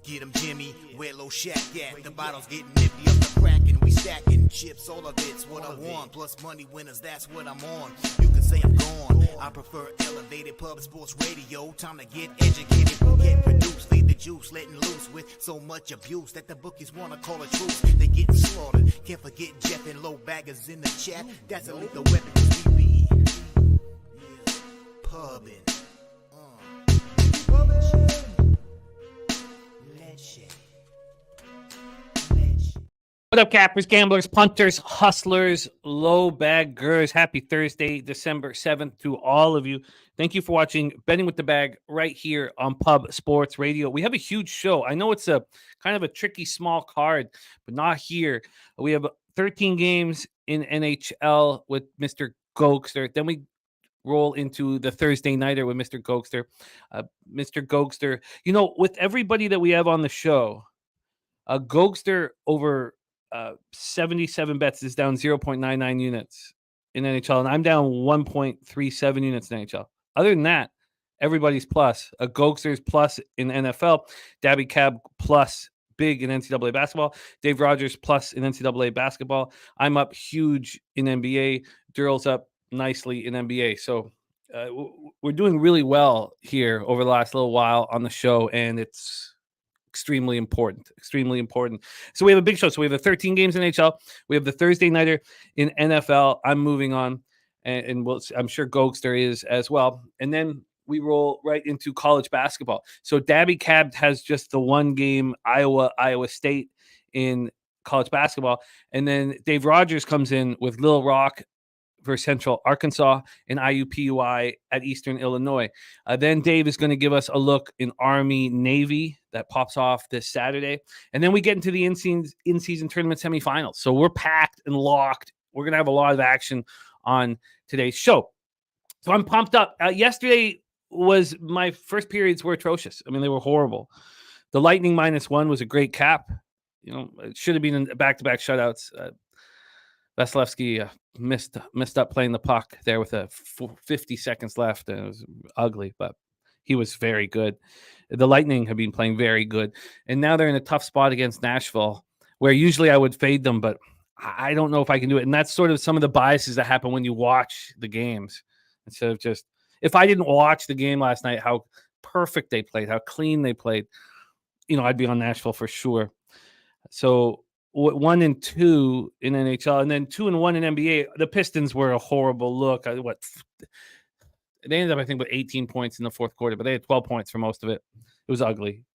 Get 'em, Jimmy, where low shack at? The bottle's getting empty up the crack and we stacking chips, all of it's what I want. Plus money winners, that's what I'm on. You can say I'm gone. I prefer elevated pub sports radio. Time to get educated, get produced, leave the juice, letting loose with so much abuse that the bookies wanna call a truce. They getting slaughtered. Can't forget Jeff and low baggers in the chat. That's a lethal weapon 'cause we be pubbing. What up, cappers, gamblers, punters, hustlers, low baggers? Happy Thursday, December 7th to all of you. Thank you for watching Betting with the Bag right here on Pub Sports Radio. We have a huge show. I know it's a kind of a tricky small card, but not here. We have 13 games in NHL with Mr. Gogster. Then we roll into the Thursday nighter with Mr. Gogster. Mr. Gogster, you know, with everybody that we have on the show, Gogster over 77 bets is down 0.99 units in NHL, and I'm down 1.37 units in NHL. Other than that, everybody's plus. Gogster's plus in NFL, Daby Cab plus big in NCAA basketball, Dave Rogers plus in NCAA basketball. I'm up huge in NBA. Darryl's up nicely in NBA. So we're doing really well here over the last little while on the show, and it's extremely important. So we have a big show. So we have the 13 games in NHL. We have the Thursday nighter in NFL. I'm moving on, and I'm sure Gogster is as well. And then we roll right into college basketball. So Daby Cab has just the one game, Iowa State in college basketball. And then Dave Rogers comes in with Little Rock versus Central Arkansas and IUPUI at Eastern Illinois. Then Dave is going to give us a look in Army Navy that pops off this Saturday. And then we get into the in-season tournament semifinals. So we're packed and locked. We're going to have a lot of action on today's show. So I'm pumped up. Yesterday was my first periods were atrocious. I mean, they were horrible. The Lightning -1 was a great cap. You know, it should have been in back-to-back shutouts. Vasilevsky missed up playing the puck there with 50 seconds left, and it was ugly, but he was very good. The Lightning have been playing very good, and now they're in a tough spot against Nashville, where usually I would fade them, but I don't know if I can do it. And that's sort of some of the biases that happen when you watch the games instead of just – if I didn't watch the game last night, how perfect they played, how clean they played, you know, I'd be on Nashville for sure. So – 1 and 2 in NHL, and then 2 and 1 in NBA. The Pistons were a horrible look. They ended up, I think, with 18 points in the fourth quarter, but they had 12 points for most of it. It was ugly.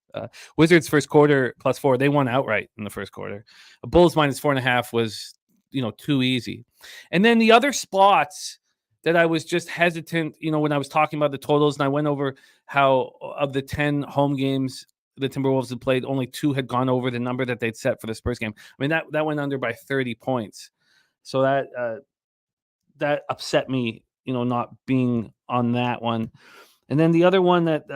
Wizards first quarter +4. They won outright in the first quarter. Bulls -4.5 was, you know, too easy. And then the other spots that I was just hesitant, you know, when I was talking about the totals, and I went over how of the 10 home games the Timberwolves had played, only 2 had gone over the number that they'd set for the Spurs game. I mean, that went under by 30 points. So that upset me, you know, not being on that one. And then the other one that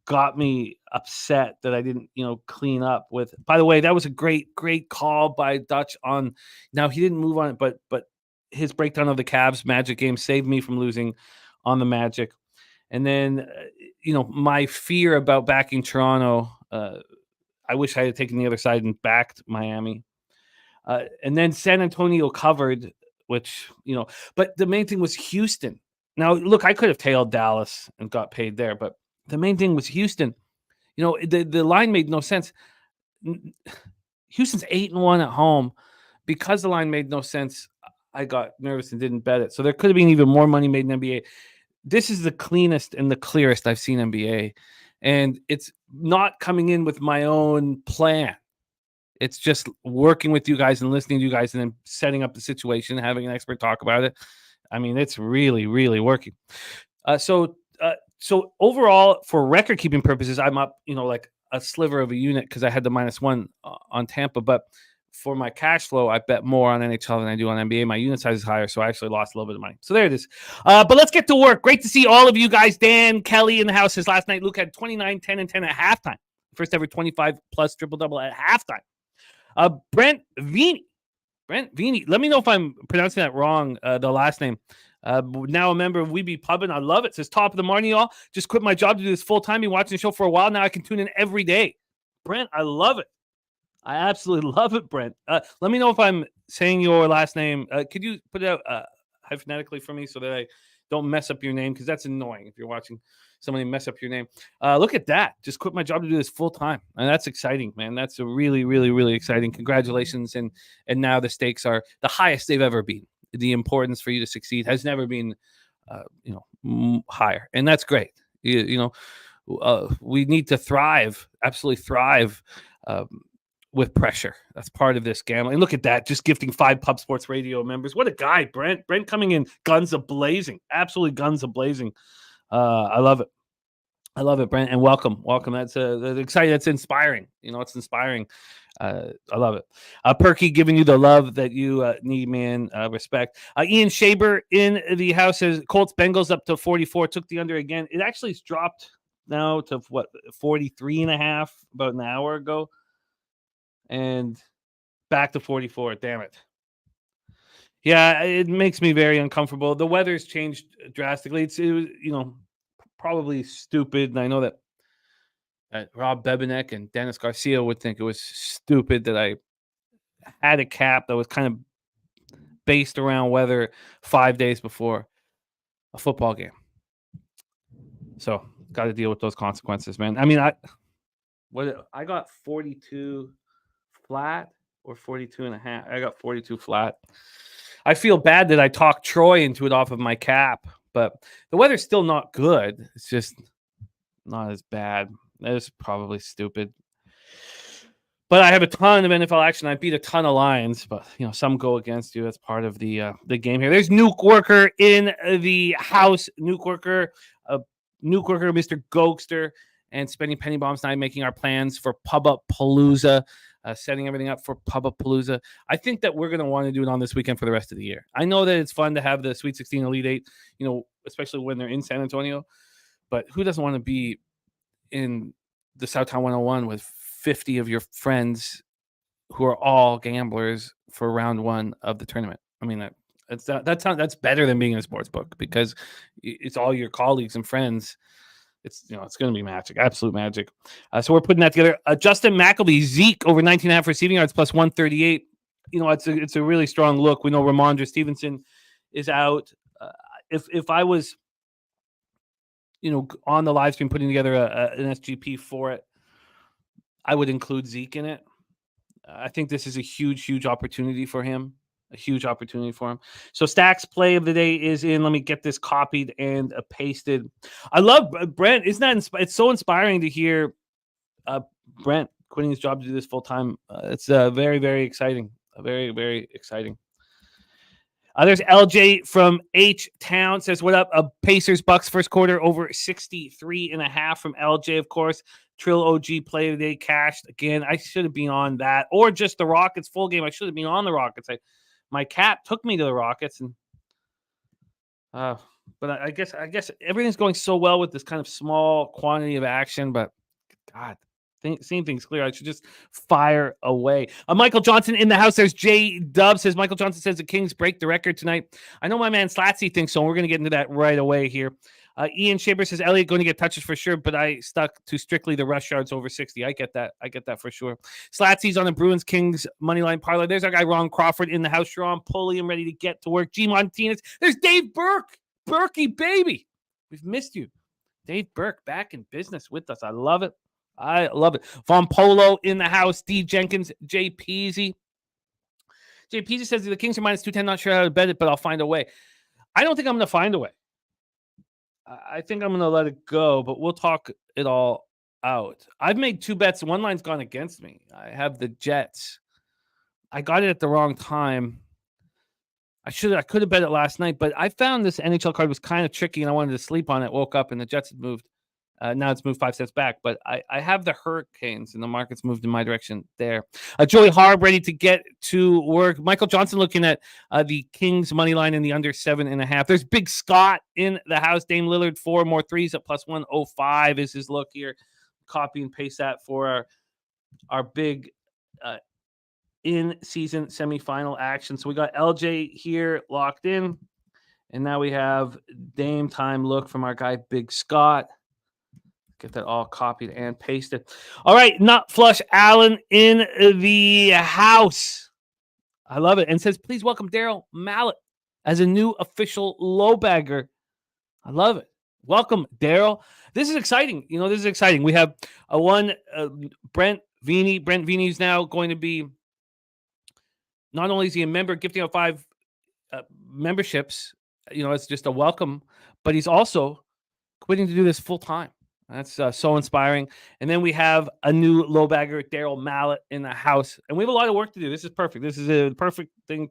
got me upset that I didn't, you know, clean up with. By the way, that was a great call by Dutch on. Now he didn't move on it, but his breakdown of the Cavs Magic game saved me from losing on the Magic. And then, you know, my fear about backing Toronto, I wish I had taken the other side and backed Miami. And then San Antonio covered, which, you know, but the main thing was Houston. Now, look, I could have tailed Dallas and got paid there, but the main thing was Houston. You know, the line made no sense. Houston's 8-1 at home. Because the line made no sense, I got nervous and didn't bet it. So there could have been even more money made in NBA. This is the cleanest and the clearest I've seen NBA. And it's not coming in with my own plan. It's just working with you guys and listening to you guys and then setting up the situation, having an expert talk about it. I mean, it's really, really working. So overall, for record-keeping purposes, I'm up, you know, like a sliver of a unit because I had the -1 on Tampa. But for my cash flow, I bet more on NHL than I do on NBA. My unit size is higher, so I actually lost a little bit of money. So there it is. But let's get to work. Great to see all of you guys. Dan, Kelly in the house. His last night, Luke had 29, 10, and 10 at halftime. First ever 25-plus triple-double at halftime. Brent Vini. Let me know if I'm pronouncing that wrong, the last name. Now a member of We Be Pubbin'. I love it. Says, top of the morning, y'all. Just quit my job to do this full-time. Been watching the show for a while. Now I can tune in every day. Brent, I love it. I absolutely love it, Brent. Let me know if I'm saying your last name. Could you put it out phonetically for me so that I don't mess up your name? Because that's annoying if you're watching somebody mess up your name. Look at that. Just quit my job to do this full time. And that's exciting, man. That's a really, really, really exciting. Congratulations. And now the stakes are the highest they've ever been. The importance for you to succeed has never been, higher. And that's great. We need to thrive, absolutely thrive, with pressure. That's part of this gambling. And look at that, just gifting 5 Pub Sports Radio members. What a guy, Brent. Brent coming in guns a-blazing. Absolutely guns a-blazing. I love it. I love it, Brent. And welcome. That's exciting. That's inspiring. It's inspiring. I love it. Perky giving you the love that you need, man. Respect. Ian Shaber in the house says Colts Bengals up to 44. Took the under again. It actually dropped now to 43.5 about an hour ago. And back to 44. Damn it. Yeah, it makes me very uncomfortable. The weather's changed drastically. It was, probably stupid. And I know that Rob Bebenek and Dennis Garcia would think it was stupid that I had a cap that was kind of based around weather 5 days before a football game. So got to deal with those consequences, man. I mean, I got 42 flat or 42 and a half. I got 42 flat. I feel bad that I talked Troy into it off of my cap, but the weather's still not good. It's just not as bad. It's probably stupid. But I have a ton of NFL action. I beat a ton of lines, but some go against you. That's part of the game here. There's Nuke Worker in the house. Nuke Worker, Mr Gogster, and spending penny bombs night, making our plans for Pub-Up-Palooza. Setting everything up for Pub-Up-Palooza. I think that we're going to want to do it on this weekend for the rest of the year. I know that it's fun to have the Sweet 16 Elite 8, especially when they're in San Antonio. But who doesn't want to be in the Southtown 101 with 50 of your friends who are all gamblers for round 1 of the tournament? I mean, that's better than being in a sports book because it's all your colleagues and friends. It's going to be magic, absolute magic. So we're putting that together. Justin McElvey, Zeke over 19.5 receiving yards plus 138. It's a really strong look. We know Ramondre Stevenson is out. If I was, on the live stream putting together an SGP for it, I would include Zeke in it. I think this is a huge, huge opportunity for him. So Stack's play of the day is in. Let me get this copied and pasted. I love Brent. Isn't that it's so inspiring to hear Brent quitting his job to do this full time. It's very, very exciting. Very, very exciting. There's LJ from H-Town says, what up? Pacers Bucks first quarter over 63.5 from LJ, of course. Trill OG play of the day cashed. Again, I should have been on that. Or just the Rockets full game. I should have been on the Rockets. My cap took me to the Rockets. And but I guess everything's going so well with this kind of small quantity of action. But, God, seeing things clear. I should just fire away. Michael Johnson in the house. There's J Dub says Michael Johnson says the Kings break the record tonight. I know my man Slatsy thinks so. We're going to get into that right away here. Ian Shaber says Elliott going to get touches for sure, but I stuck to strictly the rush yards over 60. I get that for sure. Slatsy's on the Bruins Kings moneyline parlay. There's our guy Ron Crawford in the house. Ron Pulliam ready to get to work. G Martinez. There's Dave Burke. Berkey baby. We've missed you. Dave Burke back in business with us. I love it. Von Polo in the house. D Jenkins, Jay Peasy. Jay Peasy says the Kings are minus 210. Not sure how to bet it, but I'll find a way. I don't think I'm going to find a way. I think I'm going to let it go, but we'll talk it all out. I've made 2 bets. One line's gone against me. I have the Jets. I got it at the wrong time. I could have bet it last night, but I found this NHL card was kind of tricky, and I wanted to sleep on it. Woke up, and the Jets had moved Now it's moved 5 cents back, but I have the Hurricanes, and the market's moved in my direction there. Joey Harb ready to get to work. Michael Johnson looking at the Kings money line in the under 7.5. There's Big Scott in the house. Dame Lillard 4 more threes at plus 105 is his look here. Copy and paste that for our big in-season semifinal action. So we got LJ here locked in, and now we have Dame time look from our guy Big Scott. Get that all copied and pasted. All right, Nut Flush Allen in the house. I love it. And says, please welcome Daryl Mallet as a new official low bagger. I love it. Welcome, Daryl. This is exciting. This is exciting. We have Brent Vini. Brent Vini is now going to be, not only is he a member, gifting out 5 memberships, it's just a welcome, but he's also quitting to do this full time. That's so inspiring. And then we have a new low bagger, Daryl Mallet, in the house. And we have a lot of work to do. This is perfect. This is a perfect thing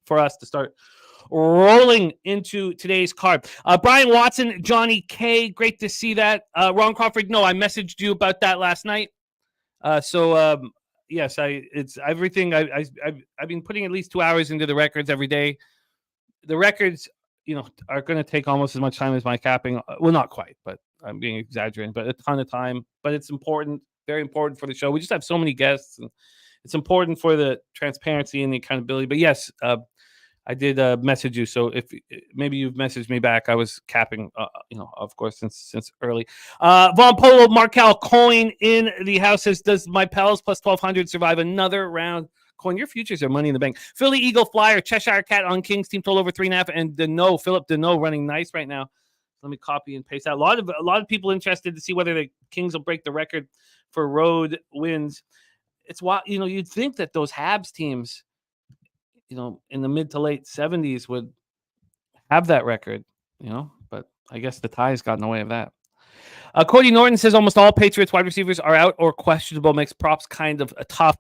for us to start rolling into today's card. Brian Watson, Johnny K, great to see that. Ron Crawford, no, I messaged you about that last night. Yes, it's everything. I've been putting at least 2 hours into the records every day. The records, are going to take almost as much time as my capping. Well, not quite, but I'm being exaggerating, but a ton of time. But it's important, very important for the show. We just have so many guests, and it's important for the transparency and the accountability. But yes, I did message you. So if maybe you've messaged me back, I was capping, of course, since early. Von Polo Markel Coin in the house says, does my pals plus 1,200 survive another round? Coin, your futures are money in the bank. Philly Eagle Flyer, Cheshire Cat on Kings, team total over 3.5, and Philip Deneau running nice right now. Let me copy and paste that. A lot of people interested to see whether the Kings will break the record for road wins. It's why you'd think that those Habs teams, in the mid to late 70s would have that record, but I guess the ties got in the way of that. Cody Norton says almost all Patriots wide receivers are out or questionable, makes props kind of a tough.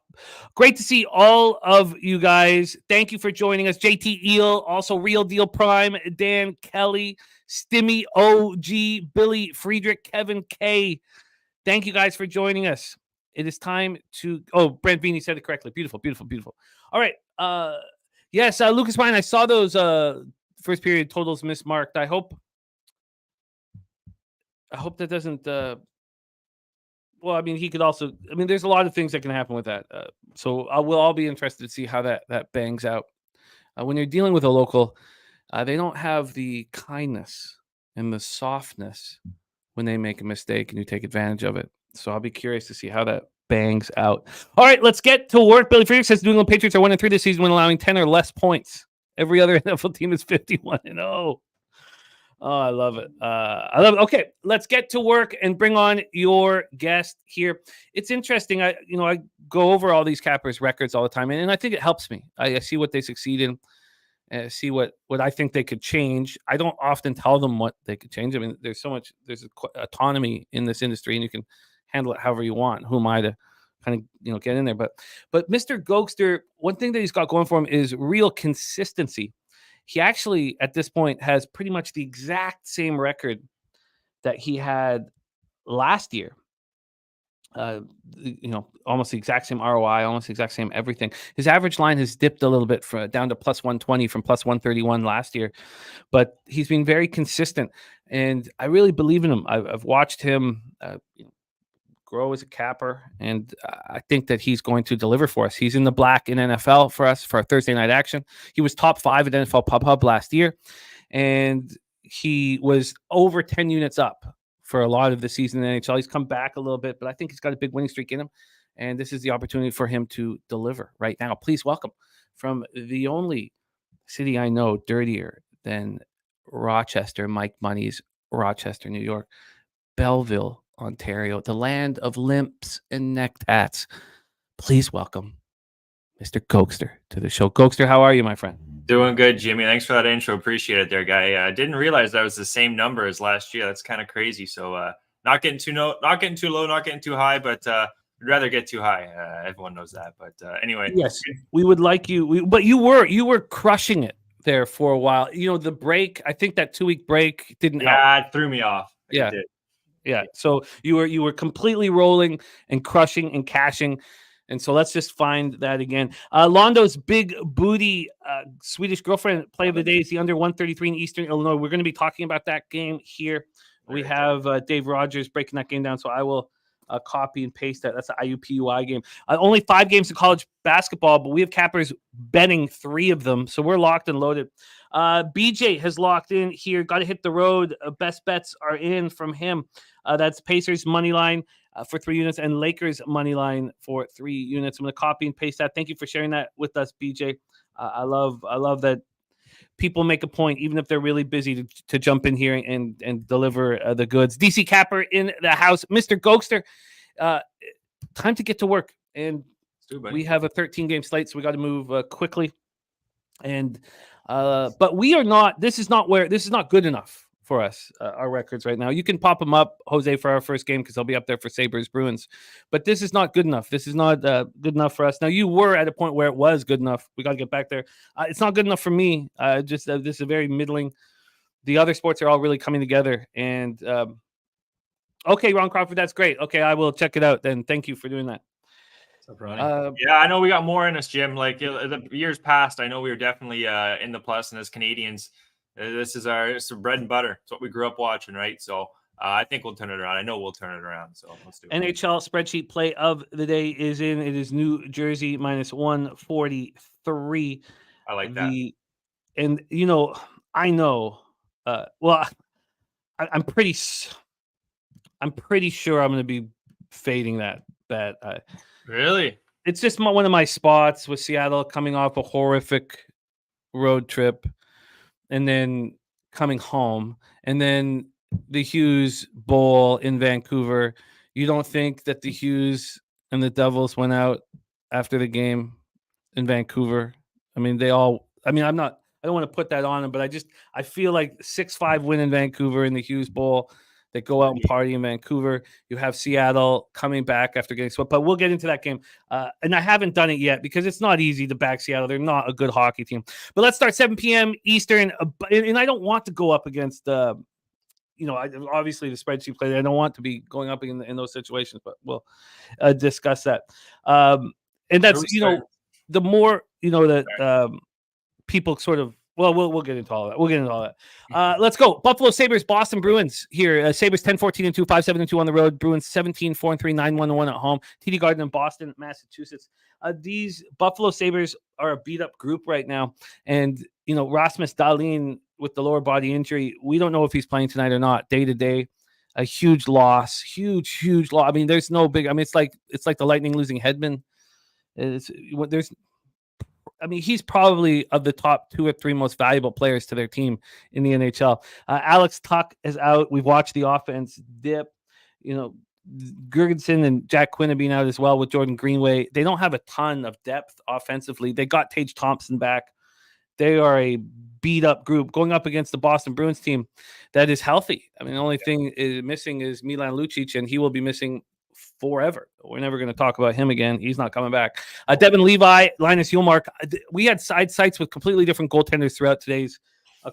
Great to see all of you guys. Thank you for joining us. JT Eel, also Real Deal Prime, Dan Kelly, Stimmy OG, Billy Friedrich, Kevin K. Thank you guys for joining us. It is time to. Oh, Brent Vini said it correctly. Beautiful, beautiful, beautiful. All right. Yes, Lucas Ryan, I saw those first period totals mismarked. I hope that doesn't. Well, I mean, he could also. I mean, there's a lot of things that can happen with that. So we'll all be interested to see how that bangs out. When you're dealing with a local, they don't have the kindness and the softness when they make a mistake and you take advantage of it. So I'll be curious to see how that bangs out. All right, let's get to work. Billy Friedrich says New England Patriots are 1-3 this season when allowing 10 or less points. Every other NFL team is 51-0. Oh, I love it. I love it. Okay, let's get to work and bring on your guest here. It's interesting. I go over all these cappers' records all the time, and I think it helps me. I see what they succeed in, see what I think they could change. I don't often tell them what they could change. I mean, there's autonomy in this industry, and you can handle it however you want. Who am I to kind of get in there? But Mr. Gogster, one thing that he's got going for him is real consistency. He actually, at this point, has pretty much the exact same record that he had last year. Almost the exact same ROI, almost the exact same everything. His average line has dipped a little bit down to plus 120 from plus 131 last year, but he's been very consistent, and I really believe in him. I've watched him grow as a capper, and I think that he's going to deliver for us. He's in the black in NFL for us for our Thursday night action. He was top 5 at NFL Pub Hub last year, and he was over 10 units up for a lot of the season in the NHL. He's come back a little bit, but I think he's got a big winning streak in him, and this is the opportunity for him to deliver right now. Please welcome, from the only city I know dirtier than Rochester, Mike Money's Rochester, New York, Belleville, Ontario, the land of limps and neck tats. Please welcome Mr. Gogster to the show. Gogster, how are you, my friend? Doing good, Jimmy. Thanks for that intro. Appreciate it there, guy. I didn't realize that was the same number as last year. That's kind of crazy. So not getting too low, not getting too high, but I'd rather get too high. Everyone knows that. But anyway. Yes, we would like you. But you were crushing it there for a while. The break, I think that 2-week break didn't help. Yeah, it threw me off. Yeah. Yeah. So you were completely rolling and crushing and cashing. And so let's just find that again. Londo's big booty Swedish girlfriend play of the day is the under 133 in Eastern Illinois. We're going to be talking about that game here. We have Dave Rogers breaking that game down. So I will copy and paste that. That's the IUPUI game. Only 5 games of college basketball, but we have cappers betting 3 of them. So we're locked and loaded. BJ has locked in here. Got to hit the road. Best bets are in from him. That's Pacers money line for 3 units and Lakers money line for 3 units. I'm going to copy and paste that. Thank you for sharing that with us, BJ. I love that people make a point, even if they're really busy, to jump in here and deliver the goods. DC Capper in the house. Mr. Gogster, time to get to work. And we have a 13-game slate, so we got to move quickly. And but we are not. This is not good enough for us. Our records right now. You can pop them up, Jose, for our first game because I'll be up there for Sabres Bruins. But this is not good enough. This is not good enough for us. Now you were at a point where it was good enough. We got to get back there. It's not good enough for me. This is a very middling. The other sports are all really coming together. And okay, Ron Crawford, that's great. Okay, I will check it out. Then thank you for doing that. Yeah, I know we got more in us, Jim. Like the years past, I know we were definitely in the plus, and as Canadians, this is our bread and butter. It's what we grew up watching, right? So I think we'll turn it around. I know we'll turn it around. So let's do it. NHL spreadsheet play of the day is in. It is New Jersey minus 143. I like that. And I know. Well, I'm pretty sure I'm going to be fading that bet. Really? It's just one of my spots with Seattle coming off a horrific road trip and then coming home. And then the Hughes Bowl in Vancouver. You don't think that the Hughes and the Devils went out after the game in Vancouver? I mean, I don't want to put that on them, but I feel like 6-5 win in Vancouver in the Hughes Bowl. They go out and party in Vancouver. You have Seattle coming back after getting swept, but we'll get into that game. And I haven't done it yet because it's not easy to back Seattle. They're not a good hockey team. But let's start 7 p.m. Eastern. And I don't want to go up against, obviously the spreadsheet play. I don't want to be going up in those situations, but we'll discuss that. And that's, the more, that people sort of, well, we'll get into all that. Let's go. Buffalo Sabres, Boston Bruins here. Sabres 10-14-2, 5-7-2 on the road. Bruins 17-4-3, 9-1-1 at home. TD Garden in Boston, Massachusetts. These Buffalo Sabres are a beat up group right now. And, Rasmus Dahlin with the lower body injury, we don't know if he's playing tonight or not. Day to day, a huge loss, huge loss. I mean, there's no big, it's like the Lightning losing Hedman. He's probably of the top 2 or 3 most valuable players to their team in the NHL. Alex Tuch is out. We've watched the offense dip. Gergensen and Jack Quinn have been out as well with Jordan Greenway. They don't have a ton of depth offensively. They got Tage Thompson back. They are a beat-up group going up against the Boston Bruins team that is healthy. The only thing is missing is Milan Lucic, and he will be missing forever. We're never going to talk about him again. He's not coming back. Devin Levi, Linus Ullmark. We had side sites with completely different goaltenders throughout today's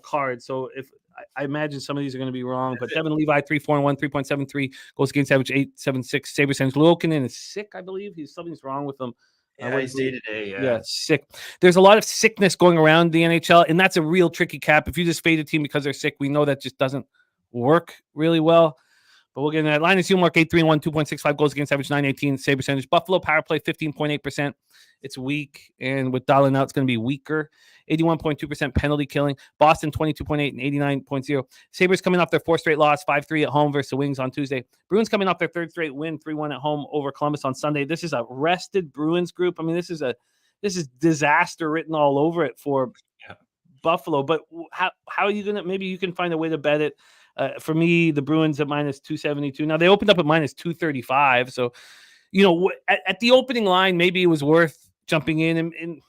card. So if I imagine some of these are going to be wrong, but Devin Levi 3-4-1, 3.73 goals against average 8.76. Sabres Sanders Luokkinen is sick, I believe. Something's wrong with him. He's day to day. Yeah, sick. There's a lot of sickness going around the NHL, and that's a real tricky cap. If you just fade a team because they're sick, we know that just doesn't work really well. But we'll get into that. Linus Ullmark, 8-3-1, 2.65 goals against average, 9.18 save percentage. Buffalo power play, 15.8%. It's weak, and with Dahlin out, it's going to be weaker. 81.2% penalty killing. Boston, 22.8 and 89.0. Sabres coming off their 4th straight loss, 5-3 at home versus the Wings on Tuesday. Bruins coming off their 3rd straight win, 3-1 at home over Columbus on Sunday. This is a rested Bruins group. This is disaster written all over it for Buffalo. But how are you going to, maybe you can find a way to bet it. For me, the Bruins at minus 272. Now, they opened up at minus 235. So, at the opening line, maybe it was worth jumping in. And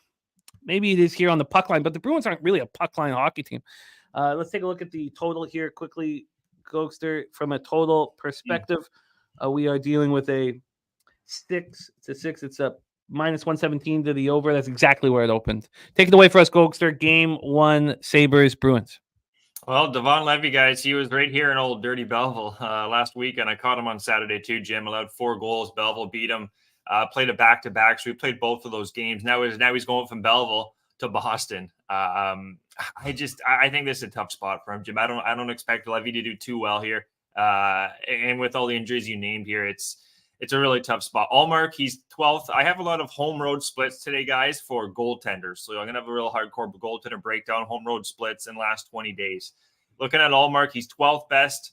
maybe it is here on the puck line. But the Bruins aren't really a puck line hockey team. Let's take a look at the total here quickly, Gogster. From a total perspective, we are dealing with a 6. It's a 6. It's a minus 117 to the over. That's exactly where it opened. Take it away for us, Gogster. Game 1, Sabres, Bruins. Well, Devon Levy, guys, he was right here in old dirty Belleville last week, and I caught him on Saturday too. Jim allowed 4 goals. Belleville beat him. Played a back-to-back, so we played both of those games. Now he's going from Belleville to Boston. I think this is a tough spot for him, Jim. I don't expect Levy to do too well here. And with all the injuries you named here, it's a really tough spot. Allmark, he's 12th. I have a lot of home road splits today, guys, for goaltenders. So I'm going to have a real hardcore goaltender breakdown, home road splits in the last 20 days. Looking at Allmark, he's 12th best.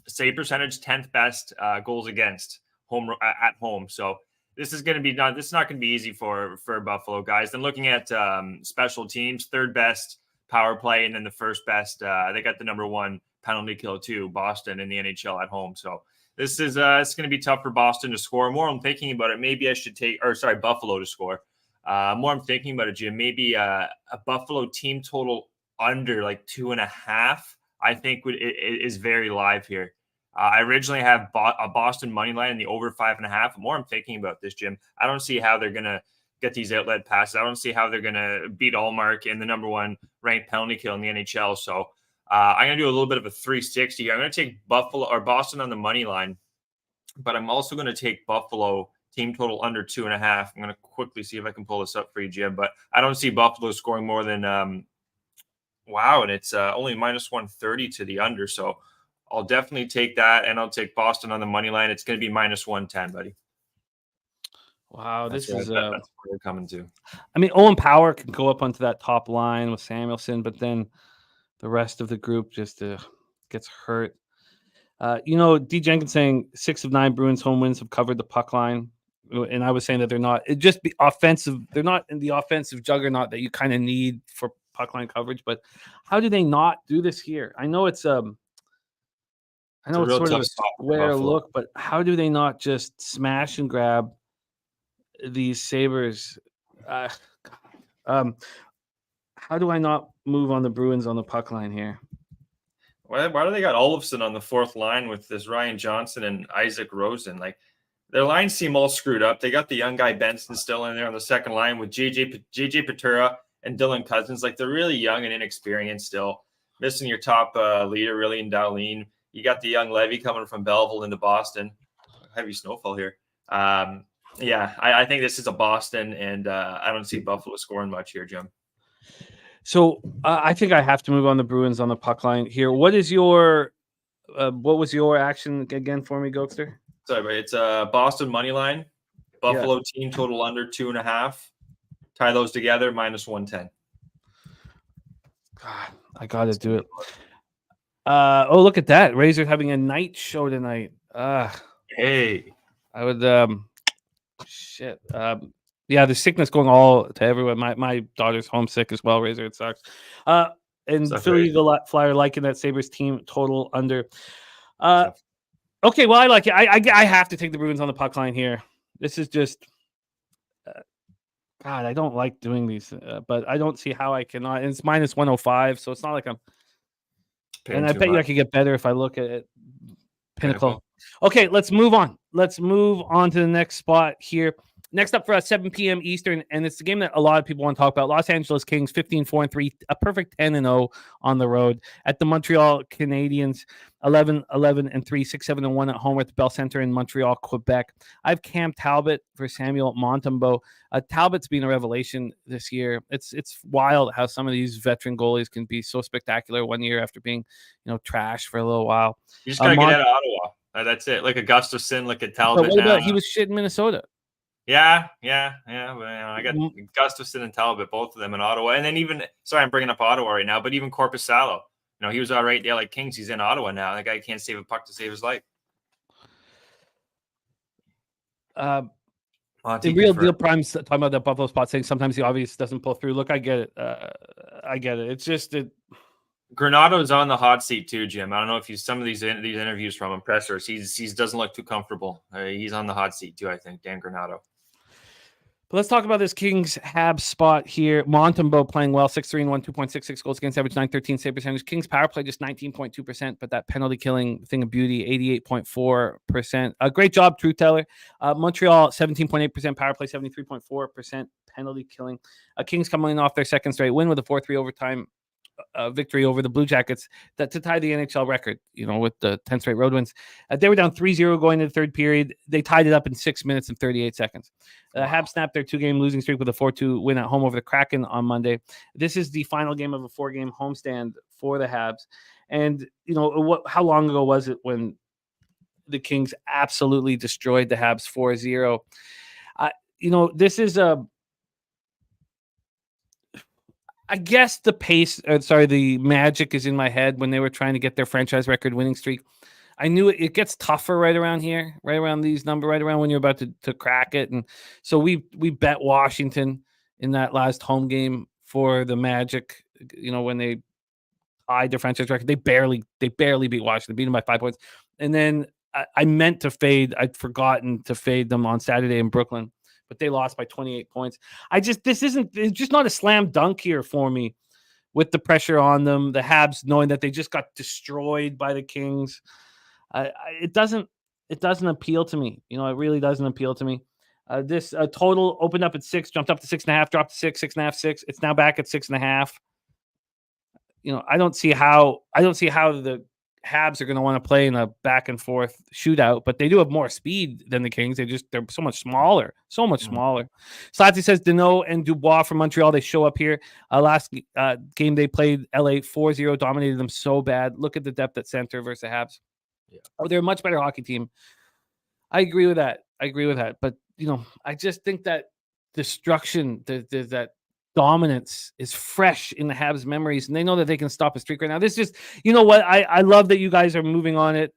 Save percentage, 10th best. Goals against at home. So this is going to be not going to be easy for Buffalo, guys. Then looking at special teams, 3rd best power play, and then the 1st best. They got the number 1 penalty kill too, Boston in the NHL at home. So this is it's going to be tough for Boston to score. More I'm thinking about it, maybe I should Buffalo to score. More I'm thinking about it, Jim, maybe a Buffalo team total under like 2.5. I think is very live here. I originally have a Boston money line in the over 5.5. The more I'm thinking about this, Jim, I don't see how they're going to get these outlet passes. I don't see how they're going to beat Allmark in the number 1 ranked penalty kill in the NHL. So I'm going to do a little bit of a 360 here. I'm going to take Boston on the money line, but I'm also going to take Buffalo team total under 2.5. I'm going to quickly see if I can pull this up for you, Jim, but I don't see Buffalo scoring more than, and it's only minus 130 to the under. So I'll definitely take that, and I'll take Boston on the money line. It's going to be minus 110, buddy. Wow, that's this is that's where we're coming to. I mean, Owen Power can go up onto that top line with Samuelson, but then the rest of the group just gets hurt. D. Jenkins saying 6 of 9 Bruins home wins have covered the puck line, and I was saying that they're not. It just be offensive. They're not in the offensive juggernaut that you kind of need for puck line coverage. But how do they not do this here? I know it's sort of a square look, but how do they not just smash and grab these Sabres? How do I not move on the Bruins on the puck line here? Why do they got Olofsson on the 4th line with this Ryan Johnson and Isaac Rosen? Like, their lines seem all screwed up. They got the young guy Benson still in there on the 2nd line with JJ Patura and Dylan Cousins. Like, they're really young and inexperienced still. Missing your top leader, really, in Darlene. You got the young Levy coming from Belleville into Boston. Heavy snowfall here. I think this is a Boston, and I don't see Buffalo scoring much here, Jim. So I think I have to move on the Bruins on the puck line here. What was your action again for me, Gogster? Sorry, it's a Boston money line. Buffalo team total under 2.5. Tie those together, minus 110. God, I got to do it. Look at that. Razor having a night show tonight. Hey. I would the sickness going all to everyone. My daughter's homesick as well, Razor. It sucks. And Philly Eagle Flyer liking that Sabres team total under. Okay, well, I like it. I have to take the Bruins on the puck line here. This is just God, I don't like doing these, but I don't see how I cannot. And it's minus 105, so it's not like I'm. And I bet you I could get better if I look at Pinnacle. Okay, let's move on. Let's move on to the next spot here. Next up for us, 7 p.m. Eastern, and it's the game that a lot of people want to talk about. Los Angeles Kings, 15-4-3, a perfect 10-0 on the road. At the Montreal Canadiens, 11-11-3, 6-7-1 at home at the Bell Center in Montreal, Quebec. I have Cam Talbot for Samuel Montembeault. Talbot's been a revelation this year. It's wild how some of these veteran goalies can be so spectacular one year after being, trash for a little while. You just gotta get out of Ottawa. That's it. Like a Gustafsson, like a Talbot. But what about he was shit in Minnesota? Yeah. But, I got Gustafsson and Talbot, both of them in Ottawa. And then I'm bringing up Ottawa right now, but even Korpisalo, he was all right there like Kings. He's in Ottawa now. That guy can't save a puck to save his life. In Real Deal Prime's talking about that Buffalo spot, saying sometimes the obvious doesn't pull through. Look, I get it. It's just Granato's on the hot seat too, Jim. I don't know if you some of these interviews from him, pressers. He doesn't look too comfortable. He's on the hot seat too, I think, Dan Granato. But let's talk about this Kings Habs spot here. Montembeault playing well, 6-3-1, 2.66 goals against average, 913 save percentage. Kings power play just 19.2%, but that penalty killing thing of beauty, 88.4%. A great job, Truth Teller. Montreal, 17.8% power play, 73.4% penalty killing. Kings coming off their second straight win with a 4-3 overtime victory over the Blue Jackets to tie the NHL record, with the 10 straight road wins. They were down 3-0 going into the third period. They tied it up in 6 minutes and 38 seconds. Habs snapped their 2-game losing streak with a 4-2 win at home over the Kraken on Monday. This is the final game of a 4-game homestand for the Habs. And, how long ago was it when the Kings absolutely destroyed the Habs 4-0? This is I guess the magic is in my head when they were trying to get their franchise record winning streak. I knew it gets tougher right around here, right around these numbers, right around when you're about to crack it. And so we bet Washington in that last home game for the Magic, when they tied their franchise record. They barely beat Washington, beat them by 5 points. And then I meant to fade. I'd forgotten to fade them on Saturday in Brooklyn, but they lost by 28 points. It's just not a slam dunk here for me with the pressure on them. The Habs knowing that they just got destroyed by the Kings. It doesn't appeal to me. It really doesn't appeal to me. This total opened up at 6, jumped up to 6.5, dropped to 6, 6.5, 6. It's now back at 6.5. I don't see how the Habs are going to want to play in a back and forth shootout, but they do have more speed than the Kings. They're so much smaller. Slotty says Deneau and Dubois from Montreal. They show up here. Last game they played LA 4-0, dominated them so bad. Look at the depth at center versus the Habs. Yeah. They're a much better hockey team. I agree with that. But I just think that destruction, that dominance is fresh in the Habs' memories, and they know that they can stop a streak right now. This is, I love that you guys are moving on it.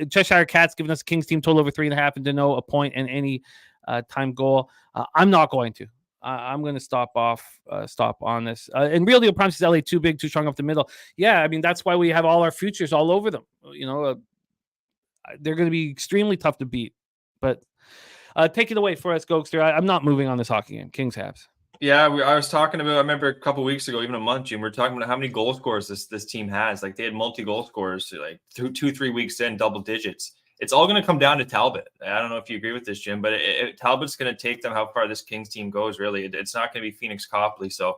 Cheshire Cat's giving us a Kings team total over 3.5 and Deneau a point and any time goal. I'm not going to. I'm going to stop on this. And Real Deal Prime says LA too big, too strong up the middle. Yeah, I mean, that's why we have all our futures all over them. They're going to be extremely tough to beat. But take it away for us, Gogster. I'm not moving on this hockey game. Kings Habs. Yeah, I was talking about. I remember a couple weeks ago, even a month, Jim. We were talking about how many goal scorers this team has. Like they had multi-goal scorers, like 2-3 weeks in, double digits. It's all going to come down to Talbot. I don't know if you agree with this, Jim, but Talbot's going to take them how far this Kings team goes. Really, it's not going to be Phoenix Copley. So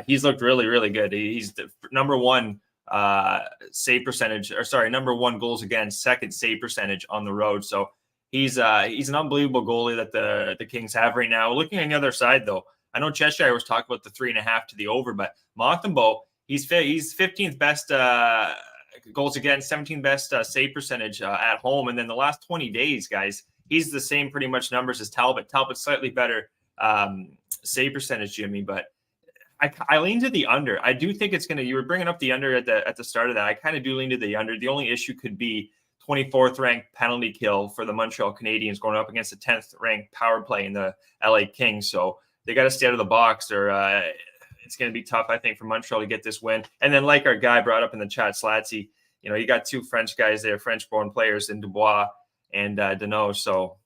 he's looked really, really good. He's the number one save percentage, number one goals against, second save percentage on the road. So he's an unbelievable goalie that the Kings have right now. Looking on the other side, though. I know Cheshire was talking about the 3.5 to the over, but Montembeault, he's 15th best goals against, 17th best save percentage at home. And then the last 20 days, guys, he's the same pretty much numbers as Talbot. Talbot's slightly better save percentage, Jimmy, but I lean to the under. I do think it's going to, you were bringing up the under at the start of that. I kind of do lean to the under. The only issue could be 24th ranked penalty kill for the Montreal Canadiens going up against the 10th ranked power play in the LA Kings. So they got to stay out of the box, or it's going to be tough, I think, for Montreal to get this win. And then, like our guy brought up in the chat, Slatsy, you got two French guys there, French-born players in Dubois and Deneau. So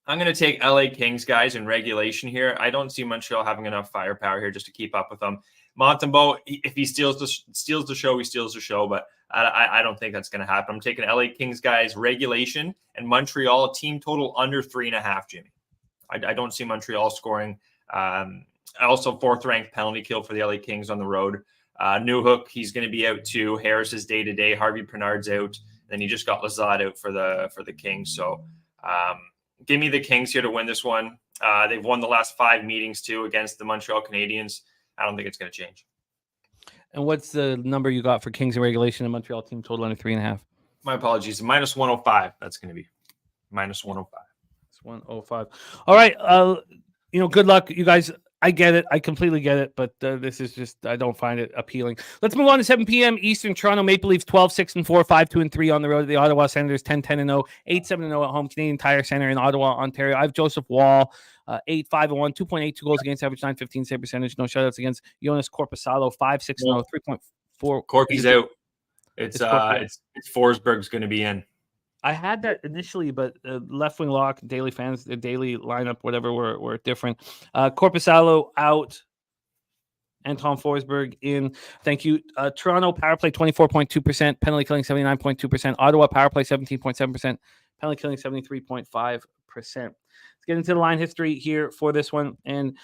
I'm going to take LA Kings guys in regulation here. I don't see Montreal having enough firepower here just to keep up with them. Montembeault, if he steals the show, he steals the show. But I don't think that's going to happen. I'm taking LA Kings guys regulation and Montreal team total under 3.5, Jimmy. I don't see Montreal scoring. Also, 4th ranked penalty kill for the LA Kings on the road. Newhook, he's going to be out too. Harris is day-to-day. Harvey Pinard's out. Then you just got Lazard out for the Kings. So give me the Kings here to win this one. They've won the last 5 meetings too against the Montreal Canadiens. I don't think it's going to change. And what's the number you got for Kings in regulation and Montreal team total under 3.5? My apologies. Minus 105. That's going to be minus 105. It's 105. All right. Good luck, you guys. I get it. I completely get it. But this is just, I don't find it appealing. Let's move on to 7 p.m. Eastern. Toronto Maple Leafs 12-6-4, 5-2-3 on the road. The Ottawa Senators 10-10-0, 8-7-0 at home. Canadian Tire Center in Ottawa, Ontario. I have Joseph Wall, 8-5-1, 2.82 goals against average, 9.15 save percentage. No shutouts against Jonas Korpisalo, 5-6-0, 3.4. Corky's out. It's Forsberg's going to be in. I had that initially, but left wing lock, daily fans, the daily lineup, whatever, were different. Korpisalo out, and Tom Forsberg in. Thank you. Toronto power play 24.2%, penalty killing 79.2%. Ottawa power play 17.7%, penalty killing 73.5%. Let's get into the line history here for this one. And,